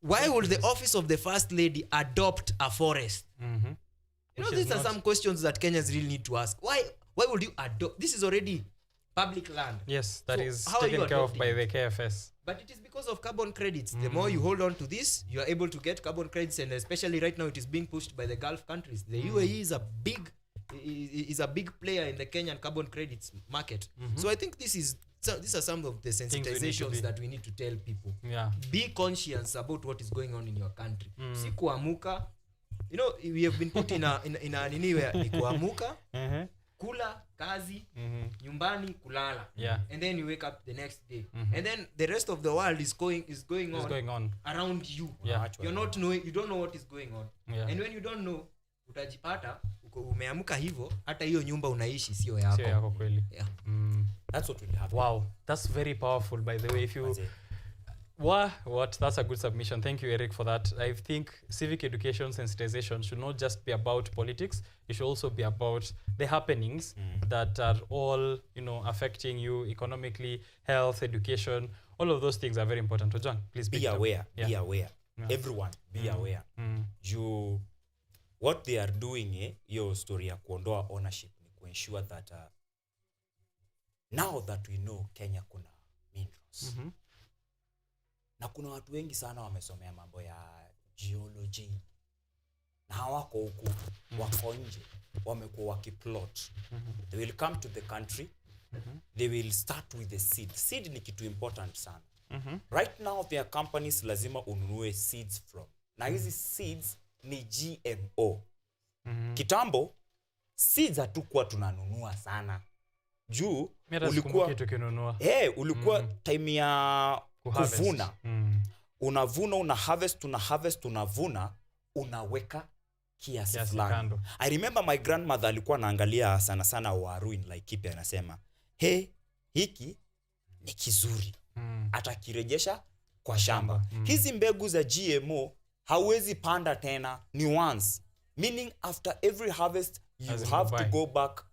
Why would the office of the First Lady adopt a forest? You know, these are some questions that Kenyans really need to ask. Why would you adopt? This is already public land. Yes, that is how taken care of by the KFS. But it is because of carbon credits. The more you hold on to this, you are able to get carbon credits, and especially right now it is being pushed by the Gulf countries. The UAE is a big player in the Kenyan carbon credits market. So I think these are some of the sensitizations that we need to tell people. Yeah. Be conscious about what is going on in your country. Si kuamuka. You know, we have been put in a anywhere ni kuamuka. Kula, kazi, nyumbani, kulala. Yeah. And then you wake up the next day. And then the rest of the world is going on around you. Yeah. You're not knowing, you don't know what is going on. Yeah. And when you don't know, utajipata umeamuka hivyo, hata hiyo nyumba unaishi sio yako. Sio yako kweli. Yeah. That's what will happen. Wow, that's very powerful, by the way. If you what that's a good submission. Thank you, Eric, for that. I think civic education sensitization should not just be about politics. It should also be about the happenings that are all, affecting you economically, health, education. All of those things are very important. So John, please be aware. Yeah. Be aware. Yeah. Everyone be aware. What they are doing, your story ya kuondoa ownership ni kuensure that now that we know Kenya kuna minerals. Na kuna watu wengi sana wamesomea mambo ya geology. Na hawako huku, wako nje, wamekuwa wakiplot. They will come to the country. They will start with the seed. Seed ni kitu important sana. Right now there are companies lazima ununue seeds from. Na hizi seeds ni GMO. Kitambo seeds hatukuwa tunanunua sana. Juu ulikuwa time ya kuvuna. Unavuna, unavuna, unaweka kiasi fulani. I remember my grandmother alikuwa anaangalia sana waru in Laikipia, anasema, hiki ni kizuri. Atakirejesha kwa shamba. Hizi mbegu za GMO hauwezi panda tena, ni once. Meaning after every harvest you have to go back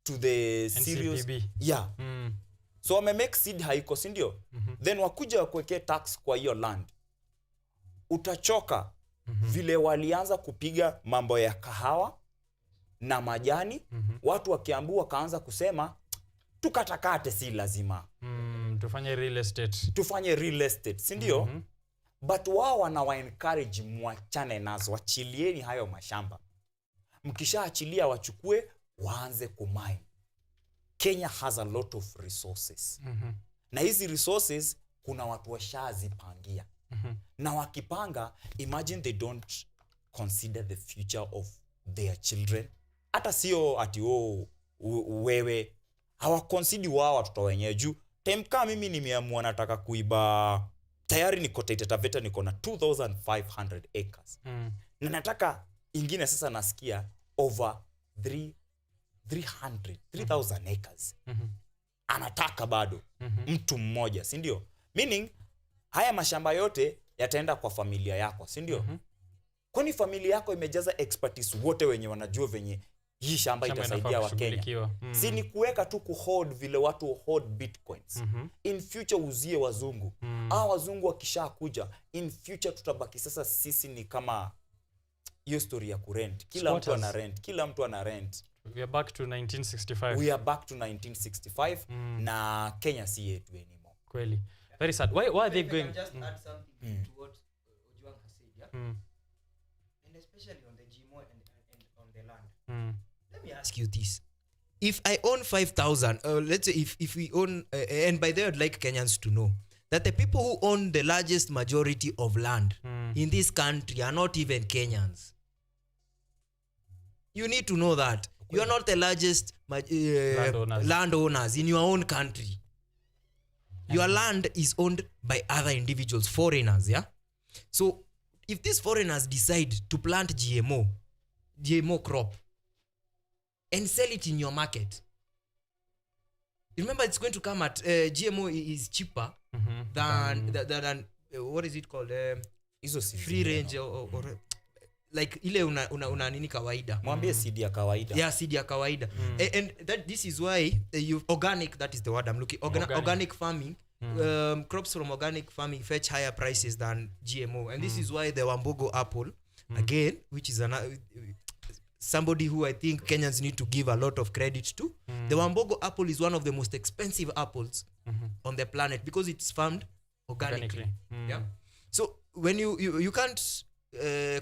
to the serious. Yeah. So wame make seed haiko, si ndio? Then wakuja wakuwekea tax kwa hiyo land. Utachoka. Vile walianza kupiga mambo ya kahawa na majani, watu wakiambiwa wakaanza kusema tukatakate, si lazima. Tufanye real estate, si ndio? But wao wanawa encourage mwachane nazo, wachilieni hayo mashamba. Mkishaachilia wachukue waanze kumine. Kenya has a lot of resources. Na hizi resources kuna watu washazipangia. Na wakipanga, imagine they don't consider the future of their children. Hata sio ati wewe hawa consider wao watoto wenyewe juu time kama mimi nimeamua nataka kuiba, tayari niko Taita Taveta, niko na 2500 acres. Na nataka ingine sasa nasikia over 3000 acres. Anataka bado mtu mmoja, si ndio? Meaning haya mashamba yote yataenda kwa familia yako, si ndio? Kwani familia yako imejaza expertise wote wenye wanajua venye hii shamba itasaidia wa Kenya. Si ni kuweka tu kuhold vile watu hold bitcoins. In future uzie wazungu. Wazungu wakisha kuja, in future tutabaki sasa sisi ni kama hiyo story ya kurent. Kila mtu ana rent, kila mtu ana rent. We are back to 1965. We are back to 1965 na Kenya si yetu anymore. Kweli. Very sad. Why are they going? Just add something to what Ojwang has said, yeah? And especially on the GMO and on the land. Let me ask you this. If I own 5,000, let's say if we own, and by there I'd like Kenyans to know that the people who own the largest majority of land in this country are not even Kenyans. You need to know that. You are not the largest landowners in your own country. Your land is owned by other individuals, foreigners, yeah? So, if these foreigners decide to plant GMO crop, and sell it in your market, remember it's going to come at, GMO is cheaper than what is it called? Free range or like ile una nini kawaida. Mwambie seed ya kawaida. Yeah, seed ya kawaida. And this is why organic, that is the word I'm looking. Organic farming, crops from organic farming fetch higher prices than GMO. And this is why the Wambogo apple, again, which is somebody who I think Kenyans need to give a lot of credit to. The Wambogo apple is one of the most expensive apples on the planet because it's farmed organically. Yeah. So when you can't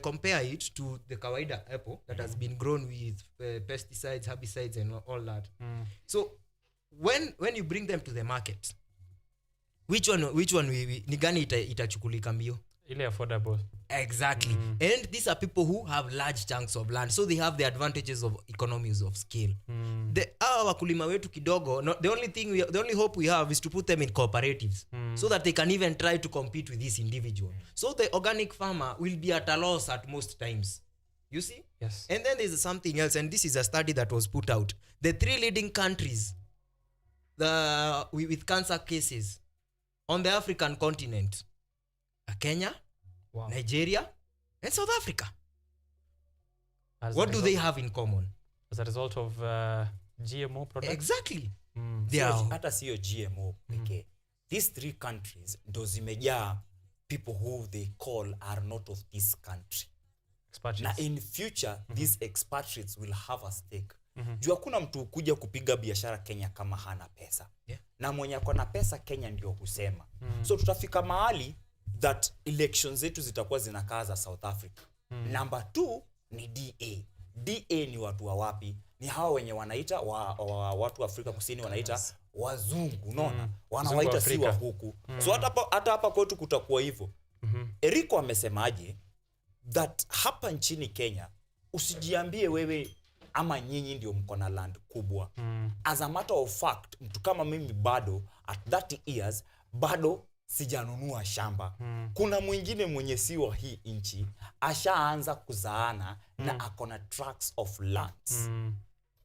compare it to the kawaida apple that has been grown with pesticides, herbicides and all that. So when you bring them to the market, which one ni gani itachukulika mbio? Ile affordable. Exactly. And these are people who have large chunks of land, so they have the advantages of economies of scale. The wakulima wetu kidogo, the only hope we have is to put them in cooperatives so that they can even try to compete with this individual. So the organic farmer will be at a loss at most times. You see? Yes. And then there's something else, and this is a study that was put out. The 3 leading countries with cancer cases on the African continent are Kenya, Nigeria, and South Africa. What do they have in common? As a result of GMO products? Exactly. Hata sio GMO pekee. These 3 countries ndo zimejaa people who they call are not of this country. Na in future, these expatriates will have a stake. Juu hakuna mtu kuja kupiga biashara Kenya kama hana pesa. Na mwenye akona pesa Kenya ndio husema. So tutafika mahali that elections zetu zitakuwa zinakaa za South Africa. Number 2 ni DA. DA ni watu wa wapi? Ni hawa wenye wanaita watu wa Afrika Kusini wanaita wazungu, unaona? Wanawaita si wa huku. So hata hapa kwetu kutakuwa hivyo. Eriko amesemaje that hapa nchini Kenya usijiambie wewe ama nyinyi ndio mko na land kubwa. As a matter of fact, mtu kama mimi bado at 30 years bado sijanunua shamba. Kuna mwingine mwenye si wa hii nchi ashaanza kuzaana na akona tracts of lands.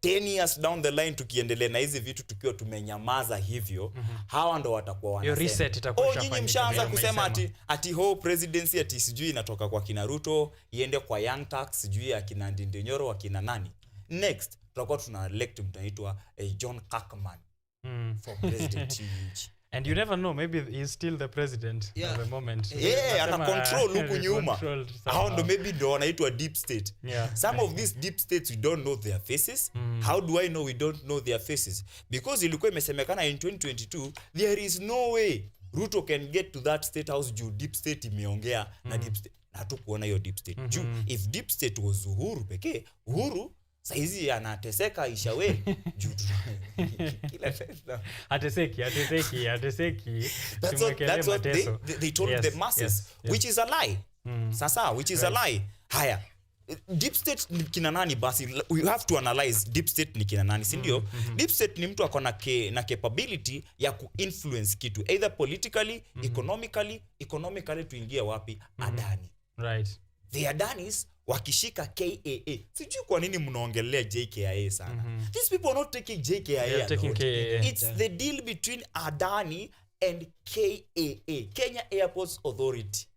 10 years down the line tukiendelea na hizi vitu tukiwa tumenyamaza hivyo, hawa ndo watakuwa wanasema. Your reset itakuwa nyinyi mshaanza kusema ati ho presidency ati sijui inatoka kwa kina Ruto iende kwa Young Tax sijui akina Ndindenyoro wakina nani. Next tutakuwa tuna elect mtu anaitwa John Kirkman for president. And you never know, maybe he's still the president at the moment. Ana control huku nyuma. How ndo maybe ndo wanaitwa deep state. Some of these deep states we don't know their faces. How do I know we don't know their faces? Because ilikuwa imesemekana in 2022 there is no way Ruto can get to that state house juu deep state imeongea na deep state. Na tukuona hiyo deep state. Juu if deep state was Uhuru pekee, Uhuru saizi anateseka Ishawe juu kila festa ateseki that's what they told the masses, which is a lie. Sasa which is a lie. Haya, deep state ni kina nani basi? We have to analyze deep state ni kina nani, si ndio? Deep state ni mtu akona na capability ya kuinfluence kitu either politically, economically tuingie wapi? Adani. Right. The Adanis wakishika KAA. Sijui kwa nini mnaongelea JKIA sana. These people are not taking JKIA. Taking KAA. It's the deal between Adani and KAA, Kenya Airports Authority.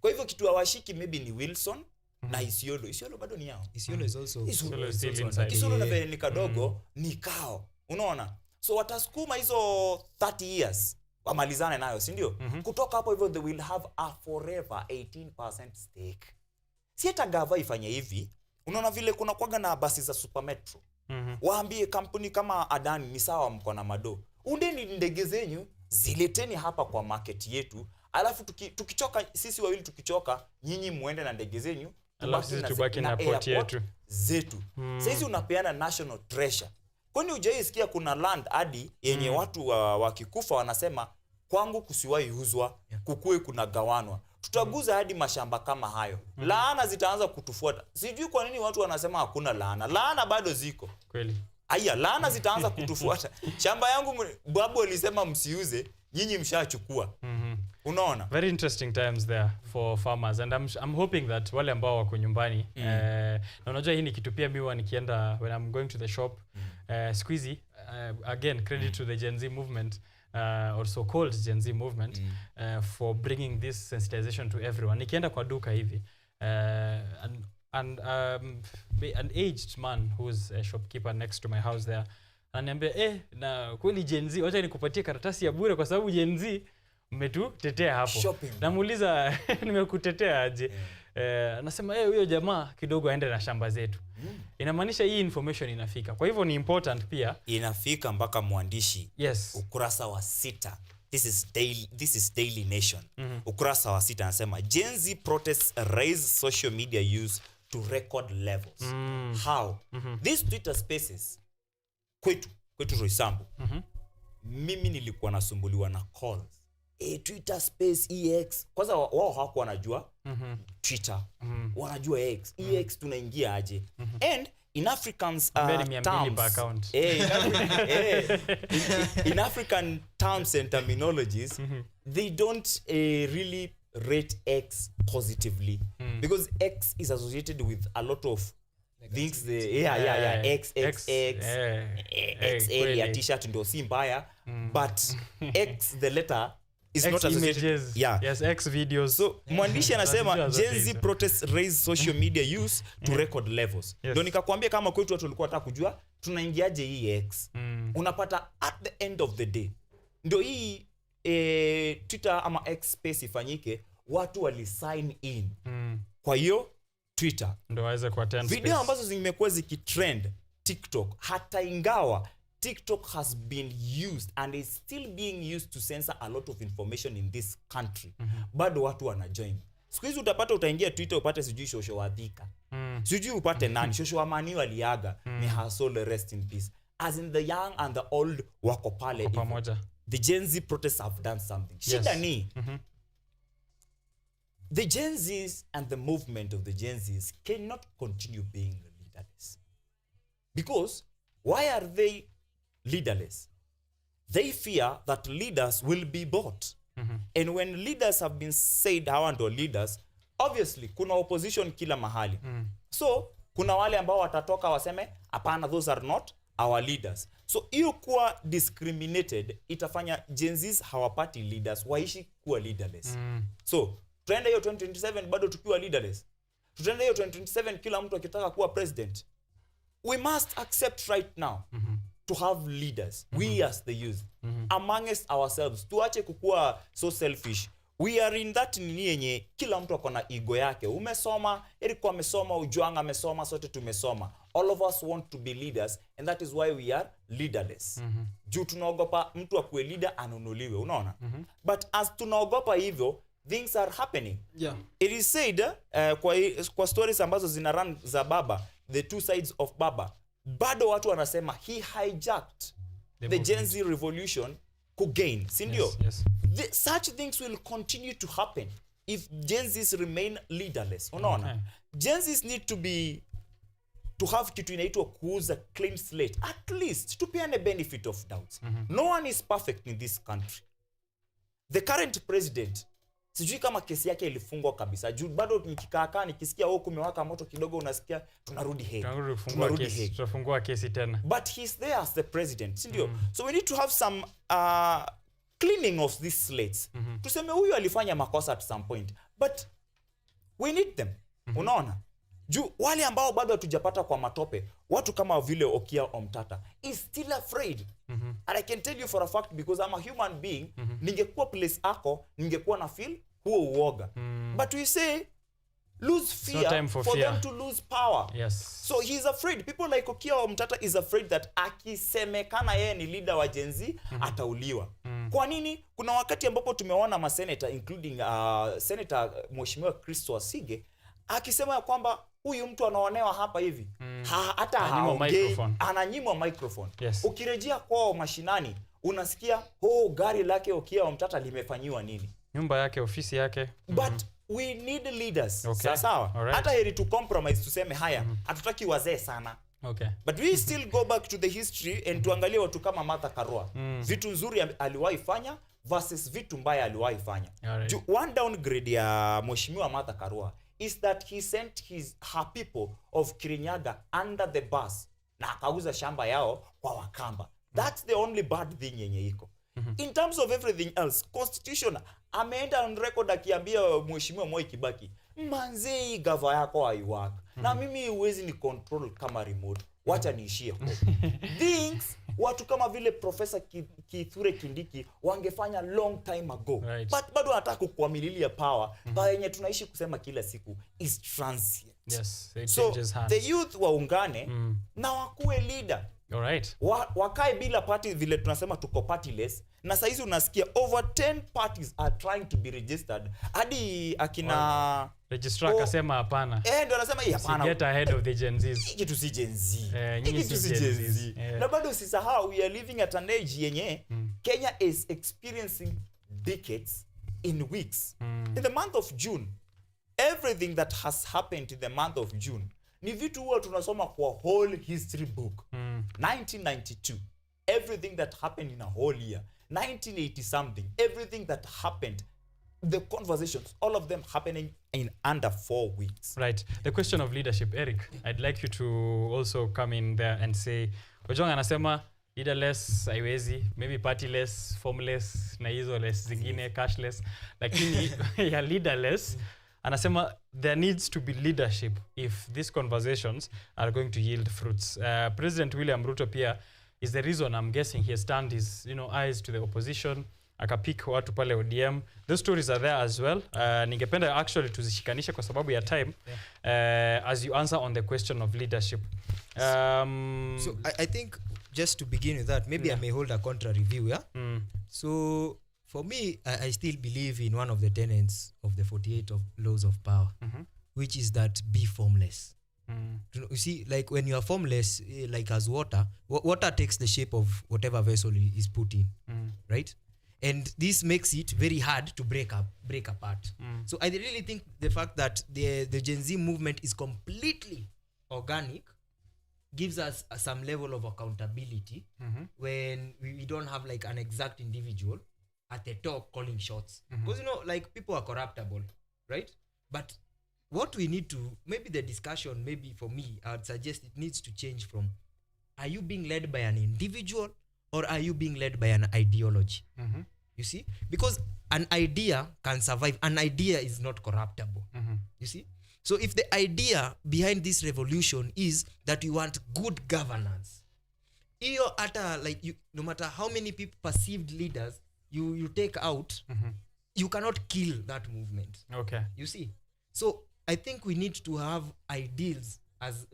Kwa hivyo kitu hawashiki maybe ni Wilson na Isiolo. Isiolo bado ni yao. Isiolo is also Isiolo na vile ni kadogo ni kao. Unaona? So watasukuma hizo 30 years wamalizane nayo, si ndio? Kutoka hapo hivyo they will have a forever 18% stake. Si hata gava ifanye hivi. Unaona vile kuna kwaga na basi za Super Metro. Waambie kampuni kama Adani ni sawa, mko na mado. Undeni ndege zenyu zileteni hapa kwa market yetu. Alafu tukichoka sisi wawili, tukichoka nyinyi muende na ndege zenyu, alafu sisi tubaki na port yetu zetu. Sasa unapeana national treasure. Kwani hujaisikia kuna land hadi yenye watu wakikufa wanasema kwangu kusiwahi uzwa, kukue kuna gawanwa. Tutaguza hadi mashamba kama hayo. Laana zitaanza kutufuata. Sijui kwa nini watu wanasema hakuna laana. Laana bado ziko. Kweli. Aya, laana zitaanza kutufuata. Shamba yangu babu alisema msiuze, nyinyi mshachukua. Unaona? Very interesting times there for farmers, and I'm hoping that wale ambao wako nyumbani na unajua hii ni kitu pia mimi nikienda when I'm going to the shop squeezy again credit to the Gen Z movement or so called Gen Z movement for bringing this sensitization to everyone. Nikienda kwa duka hivi and an aged man who's a shopkeeper next to my house there ananiambia na kweli Gen Z, wacha nikupatie karatasi ya bure kwa sababu Gen Z mmetutetea hapo. Namuuliza nimekutetea aje? Anasema huyo jamaa kidogo aende na shamba zetu. Inamaanisha hii information inafika. Kwa hivyo ni important pia. Inafika mpaka mwandishi. Yes. Ukurasa wa 6. This is Daily Nation. Ukurasa wa 6 anasema Gen Z protests raise social media use to record levels. How? These Twitter spaces kwetu Roysambu. Mimi nilikuwa nasumbuliwa na calls. Twitter space EX. Kwanza wao hawakuwa wanajua Twitter. Wanajua X. EX tunaingia aje? And in Africans terms, in African terms and terminologies, they don't really rate X positively because X is associated with a lot of things. X ya t-shirt ndio si mbaya, but X the letter is X not associated. Yes, X videos. So mwandishi anasema Gen Z protests raise social media use to record levels. Ndio nikakwambia kama kwetu watu walikuwa wataka kujua tunaingiaje hii X. Unapata at the end of the day ndio hii Twitter ama X space ifanyike, watu wali sign in. Kwa hiyo Twitter ndio waweze ku attend video ambazo zimekuwa zikitrend TikTok, hata ingawa TikTok has been used and is still being used to censor a lot of information in this country. Bado watu wanajoin. Siku hizi utaingia Twitter upate sijui Shosho wa Dhika. Sijui upate nani, Shosho wa Mani waliaga, may her soul rest in peace. As in the young and the old wako pale pamoja. The Gen Z protests have done something. Shida ni the Gen Zs and the movement of the Gen Zs cannot continue being leaderless. Because why are they leaderless? They fear that leaders will be bought. And when leaders have been said hawa ndo leaders, obviously kuna opposition kila mahali. So kuna wale ambao watatoka waseme hapana, those are not our leaders. So hiyo kuwa discriminated itafanya Gen Zs hawapati leaders, waishi kuwa leaderless. So tuende hiyo 2027 bado tukiwa leaderless. Tuende hiyo 2027 kila mtu akitaka kuwa president. We must accept right now to have leaders. We as the youth amongst ourselves, tuache kukua so selfish. We are in that nini yenye kila mtu akona ego yake. Umesoma, Eriko amesoma, Ujuanga amesoma, sote tumesoma. All of us want to be leaders, and that is why we are leaderless. Juu tunaogopa mtu akuwe leader anunuliwe, unaona? But as tunaogopa hivyo, things are happening. It is said kwa stories ambazo zina run za baba, the two sides of baba, bado watu wanasema he hijacked the Gen Z revolution kugain, si ndio? Yes. Such things will continue to happen if Gen Zs remain leaderless. Unaona? Gen Zs need to have kitu inaitwa kuuza clean slate, at least tupeane benefit of doubts. No one is perfect in this country. The current president, sijui kama kesi yake ilifungwa kabisa. Juu bado nikikaa nikisikia kumewaka moto kidogo unasikia tunarudi Hague. Tutafungua kesi tena. But he's there as the president, sindio? So we need to have some cleaning of these slates. Tuseme huyu alifanya makosa at some point, but we need them. Unaona? Juu wale ambao bado hatujapata kwa matope, watu kama vile Okia Omtata is still afraid. And I can tell you for a fact, because I'm a human being, ningekuwa place ako, ningekuwa na feel huo uoga. But we say lose fear for them to lose power. Yes. So he's afraid. People like Okia Omtata is afraid that akisemekana yeye ni leader wa Gen Z, atauliwa. Kwa nini? Kuna wakati ambapo tumeona maseneta including Senator Mheshimiwa Kristo Asige akisema kwamba huyu mtu anaonewa hapa hivi. Hata haongei, ananyimwa microphone. Yes. Ukirejea kwa mashinani unasikia gari lake Okia Omtata limefanyiwa nini? Nyumba yake, ofisi yake. But we need leaders. Okay. Sawa. Right. Hata heri to compromise tuseme haya, hatutaki wazee sana. Okay. But we still go back to the history and tuangalie watu kama Martha Karua. Vitu nzuri aliwahi fanya versus vitu mbaya aliwahi fanya. Right. One downgrade ya Mheshimiwa Martha Karua is that he sent her people of Kirinyaga under the bus na akauza shamba yao kwa Wakamba. That's the only bad thing yenye iko. In terms of everything else, constitution ameenda on record akiambia Mheshimiwa Moi Kibaki, manzei gava yako haiwork. Na mimi huwezi ni control kama remote. Wacha niishie hapo. Things watu kama vile Professor Kithure Kindiki wangefanya long time ago. Right. But bado anataka kuamililia power. Power yenye tunaishi kusema kila siku is transient. Yes, it so changes hands. The youth waungane na wakuwe leader. All right. Wakae bila party vile tunasema tuko partyless. Na saa hizi unasikia over 10 parties are trying to be registered. Hadi akina registrar akasema hapana. Ndio anasema hapana. Get ahead of the Gen Zs. Kitu si Gen Z. Kitu si Gen Z. Na bado usisahau we are living at an age yenye Kenya is experiencing decades in weeks. In the month of June, everything that has happened in the month of June ni vitu huwa tunasoma kwa whole history book. 1992, everything that happened in a whole year. 1980 something, everything that happened, the conversations, all of them happening in under 4 weeks. Right. The question of leadership, Eric, I'd like you to also come in there and say, Ojong anasema leaderless, haiwezi, maybe partyless, formless, na hizo less zingine, cashless, lakini ya leaderless, anasema there needs to be leadership if these conversations are going to yield fruits. President William Ruto pia is the reason I'm guessing he has turned his eyes to the opposition, akapick watu pale ODM. Those stories are there as well. Ningependa actually tuzishikanishe kwa sababu ya time as you answer on the question of leadership. So I think just to begin with that, maybe I may hold a contrary view, yeah? So for me, I still believe in one of the tenets of the 48 of laws of power, which is that be formless. You see, like when you are formless, like as water takes the shape of whatever vessel is put in, right? And this makes it very hard to break apart. So I really think the fact that the Gen Z movement is completely organic gives us some level of accountability when we don't have like an exact individual at the top calling shots. Because like people are corruptible, right? But what we need to, maybe the discussion, maybe for me, I would suggest it needs to change from, are you being led by an individual or are you being led by an ideology? You see? Because an idea can survive. An idea is not corruptible. You see? So if the idea behind this revolution is that you want good governance, no matter how many people perceived leaders you take out, you cannot kill that movement. Okay. You see? So I think we need to have ideals as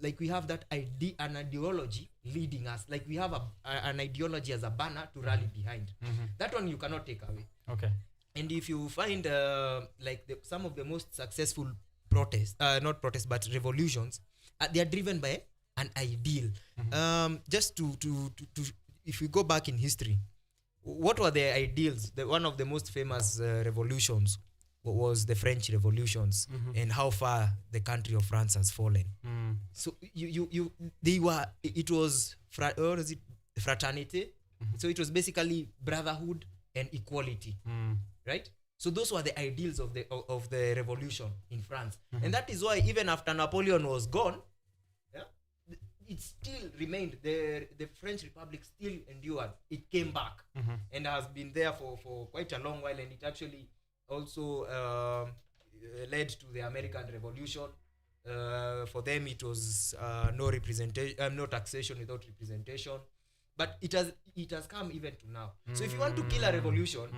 like we have that an ideology leading us. Like we have an ideology as a banner to rally behind. That one you cannot take away. Okay. And if you find some of the most successful but revolutions, they are driven by an ideal. Just to if we go back in history, what were the ideals? One of the most famous revolutions was the French revolutions and how far the country of France has fallen. So it was fraternity. So it was basically brotherhood and equality, right? So those were the ideals of the revolution in France, and that is why even after Napoleon was gone, it still remained. The French Republic still endured. It came back and has been there for quite a long while, and it actually also led to the American Revolution. For them, it was no representation, no taxation without representation. But it has come even to now. So if you want to kill a revolution,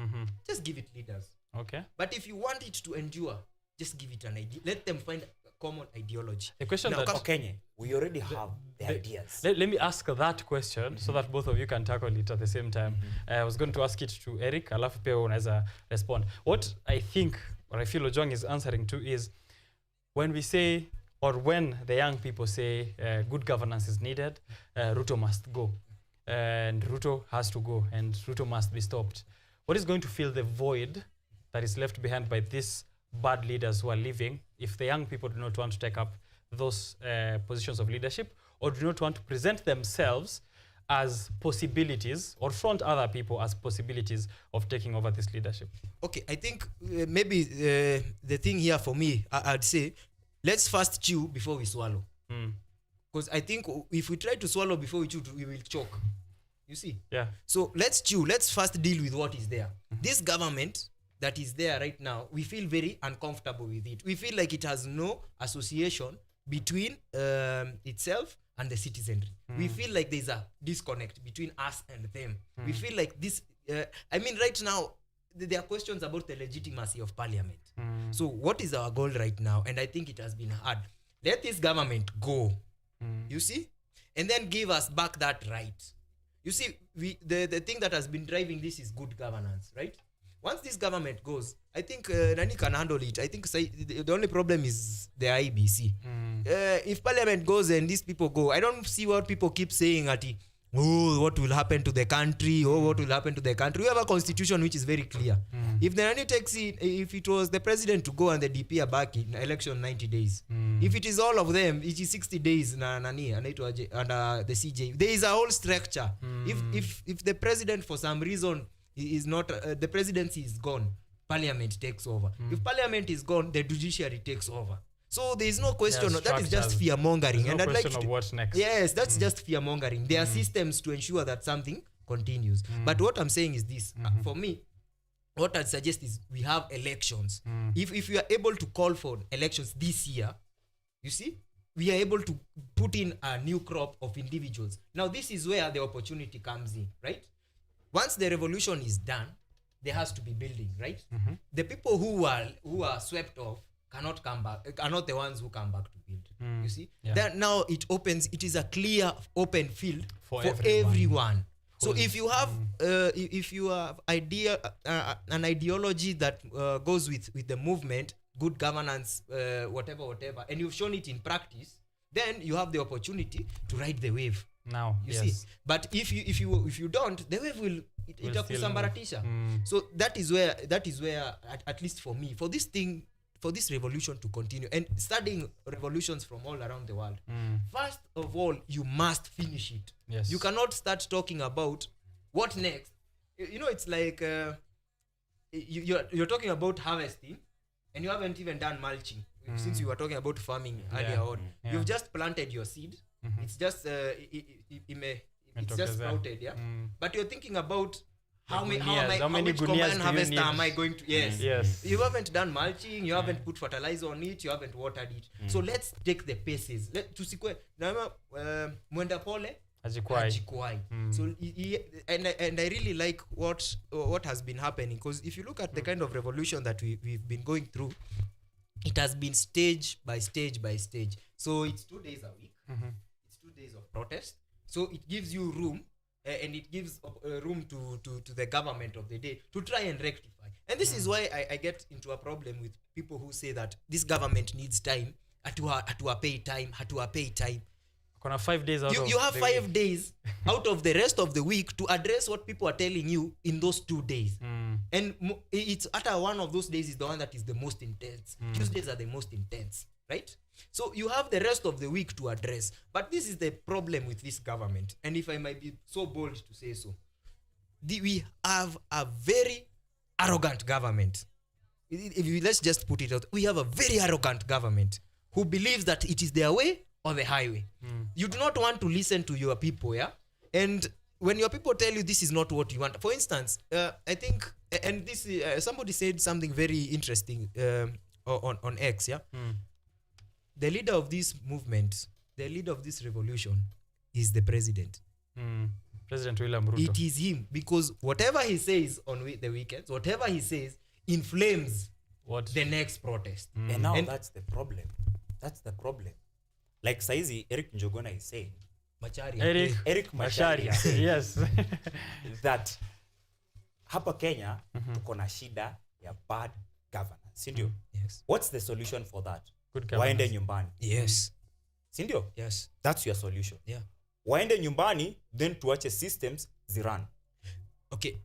just give it leaders. Okay. But if you want it to endure, just give it an idea. Let them find a common ideology. The question now, that OKENYE, we already have the ideas. Let me ask that question so that both of you can tackle it at the same time. I was going to ask it to Eric, alafu pia unaweza respond. What I think, or I feel Ojwang is answering to is, when we say, or when the young people say good governance is needed, Ruto must go. And Ruto has to go, and Ruto must be stopped. What is going to fill the void that is left behind by these bad leaders who are leaving if the young people do not want to take up those positions of leadership, or do not want to present themselves as possibilities or front other people as possibilities of taking over this leadership? Okay, I think maybe the thing here for me, I'd say, let's first chew before we swallow. Because I think if we try to swallow before we chew, we will choke. You see? Yeah. So let's chew. Let's first deal with what is there. This government that is there right now, we feel very uncomfortable with it. We feel like it has no association between itself and the citizenry. We feel like there's a disconnect between us and them. We feel like this, right now, there are questions about the legitimacy of parliament. So what is our goal right now? And I think it has been hard. Let this government go. You see? And then give us back that right. You see, the thing that has been driving this is good governance, right? Once this government goes, I think Nani can handle it. I think the only problem is the IBC. If parliament goes and these people go, I don't see what people keep saying at what will happen to the country? What will happen to the country? We have a constitution which is very clear. If the Nani takes it, if it was the president to go and the DP are back in election 90 days, if it is all of them, it is 60 days and the CJ. There is a whole structure. If the president for some reason is not, the presidency is gone, parliament takes over. If parliament is gone, the judiciary takes over. So there is no question. That is just fear mongering. And I'd like of what's next. Yes, that's just fear mongering. There are systems to ensure that something continues. But what I'm saying is this: for me, what I'd suggest is we have elections. If we are able to call for elections this year, you see, we are able to put in a new crop of individuals. Now, this is where the opportunity comes in, right? Once the revolution is done, there has to be building, right? The people who are swept off cannot come back, are not the ones who come back to build. You see? Then now it is a clear open field for everyone. So if you have an ideology that goes with the movement, good governance, whatever, and you've shown it in practice, then you have the opportunity to ride the wave. Now, you see. But if you don't, the wave will itakusambaratisha. So that is where at least for me, for this revolution to continue, and studying revolutions from all around the world, first of all, you must finish it. Yes. You cannot start talking about what next. It's like you're talking about harvesting, and you haven't even done mulching. Since you were talking about farming earlier on, you've just planted your seed. It's just it's just sprouted, but you're thinking about how many combined harvester am I going to? Yes. You haven't done mulching. You haven't put fertilizer on it. You haven't watered it. So let's take the paces. Mwenda pole hajikwai. So and I really like what has been happening, because if you look at the kind of revolution that we've been going through, it has been stage by stage by stage. So it's 2 days a week. It's 2 days of protest. So it gives you room, and it gives room to the government of the day to try and rectify. And this is why I get into a problem with people who say that this government needs time, hatuwapei time. Kuna 5 days out you have the 5 week. days out of the rest of the week to address what people are telling you in those 2 days. And it's after one of those days is the one that is the most intense. Tuesdays are the most intense, right? So you have the rest of the week to address. But this is the problem with this government. And if I might be so bold to say so, we have a very arrogant government. Let's just put it out. We have a very arrogant government who believes that it is their way or the highway. You do not want to listen to your people, yeah? And when your people tell you this is not what you want, for instance, I think, and this somebody said something very interesting on X, yeah? The leader of this movement, the leader of this revolution is the president. President William Ruto. It is him, because whatever he says on the weekends, whatever he says inflames the next protest. And now that's the problem. That's the problem. Like saizi Eric Njogona is saying, Eric Macharia yes, that hapa Kenya tuko na shida ya bad governance, si ndio? Yes. What's the solution for that? Good governance. Waende nyumbani. Yes. Si ndio? Yes. That's your solution. Yeah. Waende nyumbani, then tuache systems zirun. Okay,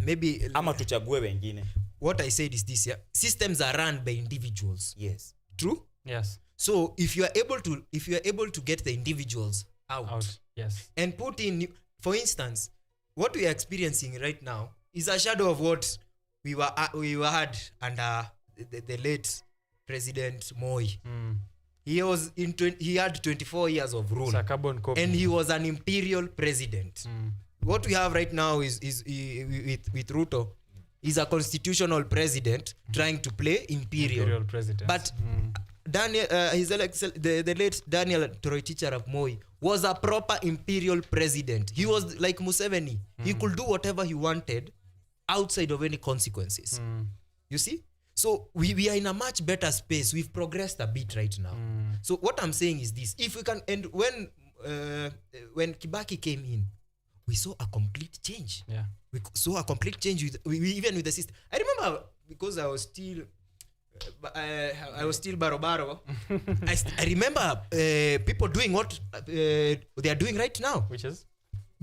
maybe ama tuchague wengine. What I said is this, yeah? Systems are run by individuals. Yes. True? Yes. So if you are able to get the individuals out yes, and put in, for instance, what we are experiencing right now is a shadow of what we had under the late President Moi. He had 24 years of rule, and he was an imperial president. What we have right now is with Ruto is a constitutional president trying to play imperial president. But Daniel, the late Daniel Toroitich arap Moi was a proper imperial president. He was like Museveni. He could do whatever he wanted outside of any consequences. You see? So we are in a much better space. We've progressed a bit right now. So what I'm saying is this: if we can, and when Kibaki came in, we saw a complete change. Yeah, we saw a complete change even with the system. I remember, because I was still baro. I remember people doing what they are doing right now, which is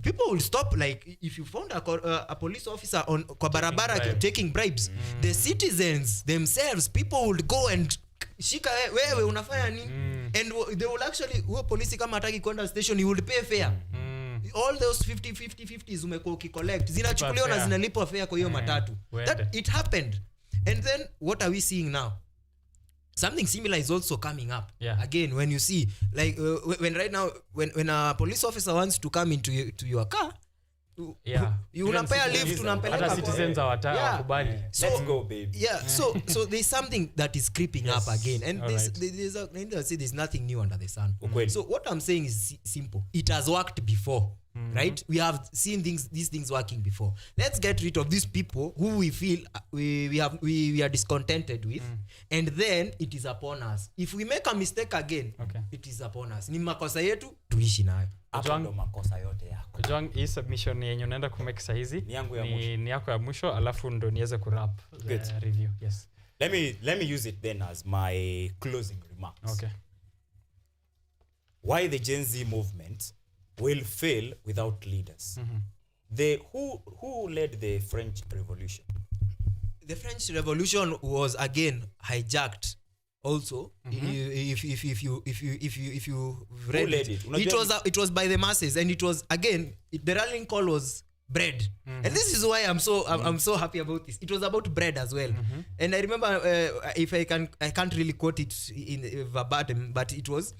people will stop, like if you found a police officer on kwa barabara taking bribes, the citizens themselves, people would go and shika wewe unafanya nini, and they will actually, huyo polisi kama hataki kwenda station, you would pay fare. All those 50 umekuwa ukicollect zinachukuliwa na zinalipwa fare kwa hiyo matatu. That it happened. And then what are we seeing now? Something similar is also coming up. Again, when you see, like when right now, when a police officer wants to come into your car, you unapea lift, tunampeleka. Other citizens hawakubali. Let's go, baby. Yeah. So there's something that is creeping up again, and there's nothing new under the sun. So what I'm saying is simple. It has worked before. Right? We have seen these things working before. Let's get rid of these people who we feel we are discontented with, and then it is upon us. If we make a mistake again, it is upon us. Ni makosa yetu tuishi nayo. Hapo ndo makosa yote yako. John, hii submission yenye unaenda kumake sahizi ni yako ya mwisho, alafu ndo niweze kurap the review. Yes. Let me use it then as my closing remarks. Okay. Why the Gen Z movement will fail without leaders. Who led the French Revolution? The French Revolution was again hijacked. Also, if you read it was by the masses, and it was again the rallying call was bread, and this is why I'm so happy about this. It was about bread as well, and I remember if I can't really quote it in verbatim, but it was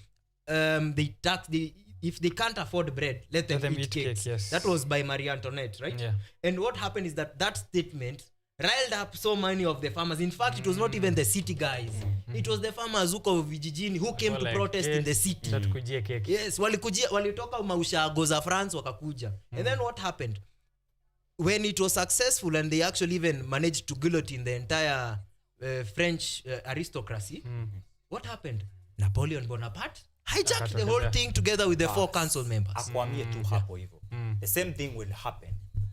if they can't afford bread, let them eat cakes. Yes. That was by Marie Antoinette, right? Yeah. And what happened is that statement riled up so many of the farmers. In fact, it was not even the city guys. It was the farmers huko vijijini who came to protest in the city. Yes, walitoka maushago za France wakakuja. And then what happened? When it was successful and they actually even managed to guillotine the entire French aristocracy, what happened? Napoleon Bonaparte hijacked the whole thing together with the 4 council members. Akwambie tu hapo hivyo. The same thing will happen.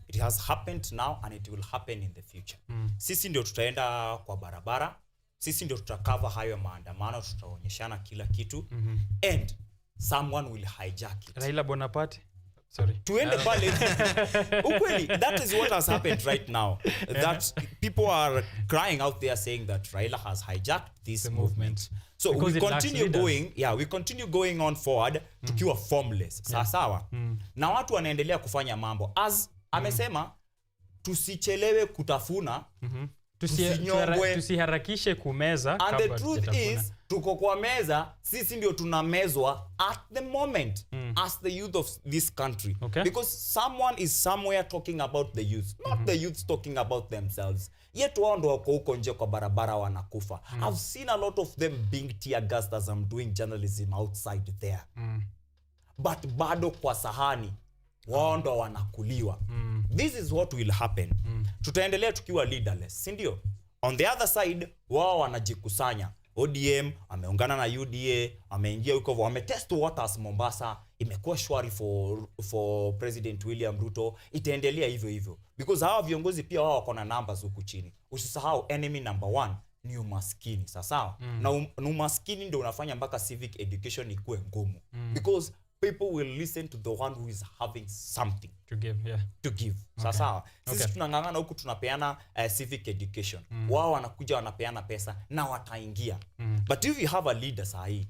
It has happened now and it will happen in the future. Sisi ndio tutaenda kwa barabara, sisi ndio tutakava hayo maandamano, tutaonyeshana kila kitu. And someone will hijack it. Raila Bonaparte. Sorry. Tuende pale. Ukweli, that is what has happened right now. That people are crying out there saying that Raila has hijacked this movement. So Because we it lacks continue leaders. going, we continue going on forward tukiwa formless. Sawa. Na watu wanaendelea kufanya mambo. As amesema tusichelewe kutafuna. Tusiharakishe kumeza. And the truth is, tuko kwa meza, sisi ndio tunamezwa at the moment as the youth of this country. Because someone is somewhere talking about the youth, not the youth talking about themselves. Yet wao ndo wako huko nje kwa barabara wanakufa. I've seen a lot of them being tear gassed as I'm doing journalism outside there. But bado kwa sahani wao ndo wanakuliwa. This is what will happen. Tutaendelea tukiwa leaderless, si ndio? On the other side, wao wanajikusanya. ODM ameungana na UDA, ameingia huko, wametest waters Mombasa, imekuwa shwari for President William Ruto, itaendelea hivyo hivyo. Because hawa viongozi pia wao wako na numbers huku chini. Usisahau enemy number 1 ni umaskini, sawa? Na umaskini ndio unafanya mpaka civic education ikuwe ngumu. Because people will listen to the one who is having something to give. Sawa. Sisi tunangangana huku tunapeana civic education. Wao wanakuja wanapeana pesa na wataingia. But if you have a leader sahi,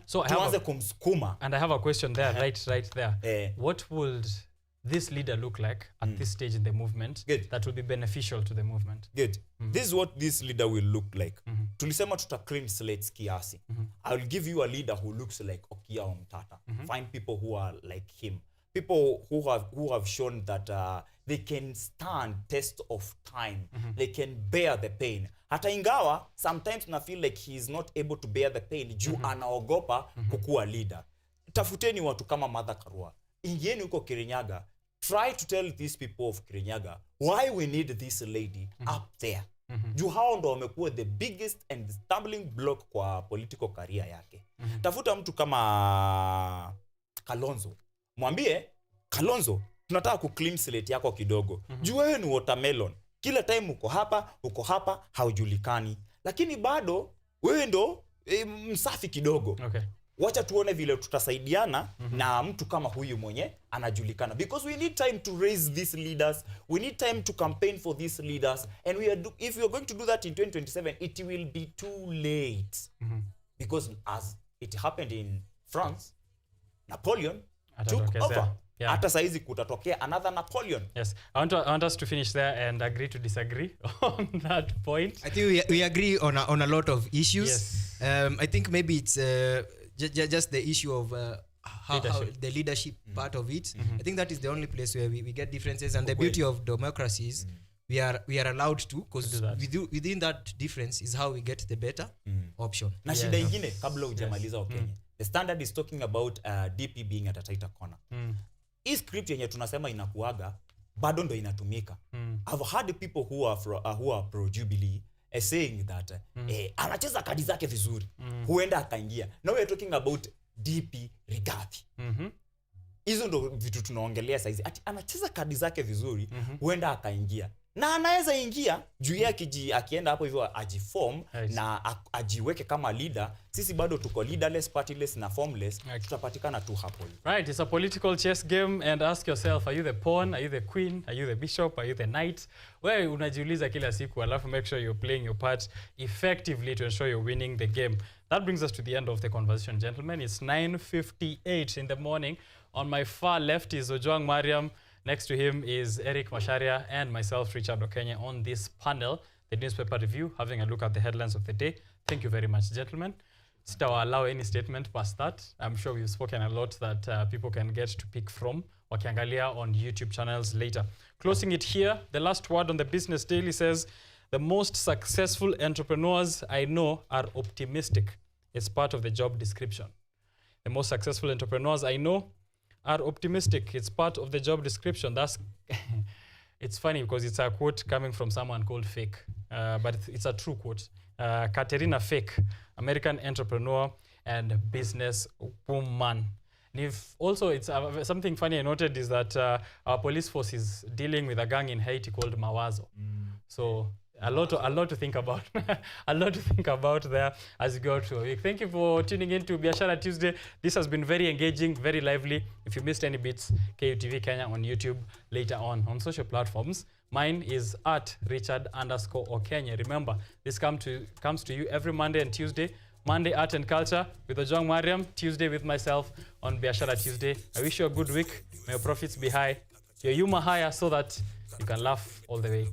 so tuanze kumsukuma. And I have a question there, right there. What would this leader look like at this stage in the movement that will be beneficial to the movement? This is what this leader will look like. Tulisema tuta clean slates kiasi. I will give you a leader who looks like Okia Omtata. Find people who are like him. People who have shown that they can stand test of time. They can bear the pain. Hata ingawa sometimes na feel like he is not able to bear the pain juu anaogopa kukuwa leader. Tafuteni watu kama Martha Karua. Ingieni huko Kirinyaga. Try to tell these people of Kirinyaga why we need this lady up there. Juu hao ndo wamekuwa the biggest and stumbling block kwa political career yake. Tafuta mtu kama Kalonzo. Mwambie, Kalonzo, tunataka ku-clean slate yako kidogo. Juu wewe ni watermelon. Kila time uko hapa, haujulikani. Lakini bado, wewe ndo msafi kidogo. Wacha tuone vile tutasaidiana na mtu kama huyu mwenye anajulikana. Because we need time to raise these leaders. We need time to campaign for these leaders. And if we are going to do that in 2027, it will be too late. Because as it happened in France, Napoleon took over. Hata saizi kutatokea another Napoleon. Yes, I want us to finish there and agree to disagree on that point. I think we agree on a lot of issues. Yes. I think maybe it's just the issue of how the leadership part of it. I think that is the only place where we get differences, and the beauty of democracy is we are allowed to, because within that difference is how we get the better option. Na shida ingine kabla hujamaliza OKENYE. The standard is talking about DP being at a tighter corner. Hii script yenye tunasema inakuaga bado ndo inatumika. I've heard people who are pro Jubilee saying that anacheza kadi zake vizuri. Huenda akaingia. Now we are talking about DP Rigathi. Hizo ndo vitu tunaongelea saizi. Ati anacheza kadi zake vizuri, huenda akaingia. Na anaweza ingia juu yake akienda hapo hivyo ajiform na ajiweke kama leader. Sisi bado tuko leaderless, partyless na formless. Tutapatikana tu hapo. Right, it's a political chess game, and ask yourself, are you the pawn, are you the queen, are you the bishop, are you the knight? Wewe unajiuliza kila siku, alafu make sure you're playing your part effectively to ensure you're winning the game. That brings us to the end of the conversation, gentlemen. It's 9:58 in the morning. On my far left is Ojwang Mariam. Next to him is Eric Masharia and myself, Richard OKENYE, on this panel, the newspaper review, having a look at the headlines of the day. Thank you very much, gentlemen. Sitawa allow any statement past that. I'm sure we've spoken a lot that people can get to pick from. Wakiangalia on YouTube channels later. Closing it here, the last word on the Business Daily says, the most successful entrepreneurs I know are optimistic. It's part of the job description. The most successful entrepreneurs I know are optimistic. It's part of the job description. That's it's funny because it's a quote coming from someone called Fake, but it's a true quote. Katerina Fake, American entrepreneur and business woman. Also, it's something funny I noted is that our police force is dealing with a gang in Haiti called Mawazo. So A lot to think about. A lot to think about there as you go through a week. Thank you for tuning in to Biashara Tuesday. This has been very engaging, very lively. If you missed any bits, KUTV Kenya on YouTube later on social platforms. Mine is at Richard_OKENYE. Remember, this comes to you every Monday and Tuesday. Monday, Art and Culture with Ojong Mariam. Tuesday with myself on Biashara Tuesday. I wish you a good week. May your profits be high, your humor higher, so that you can laugh all the way.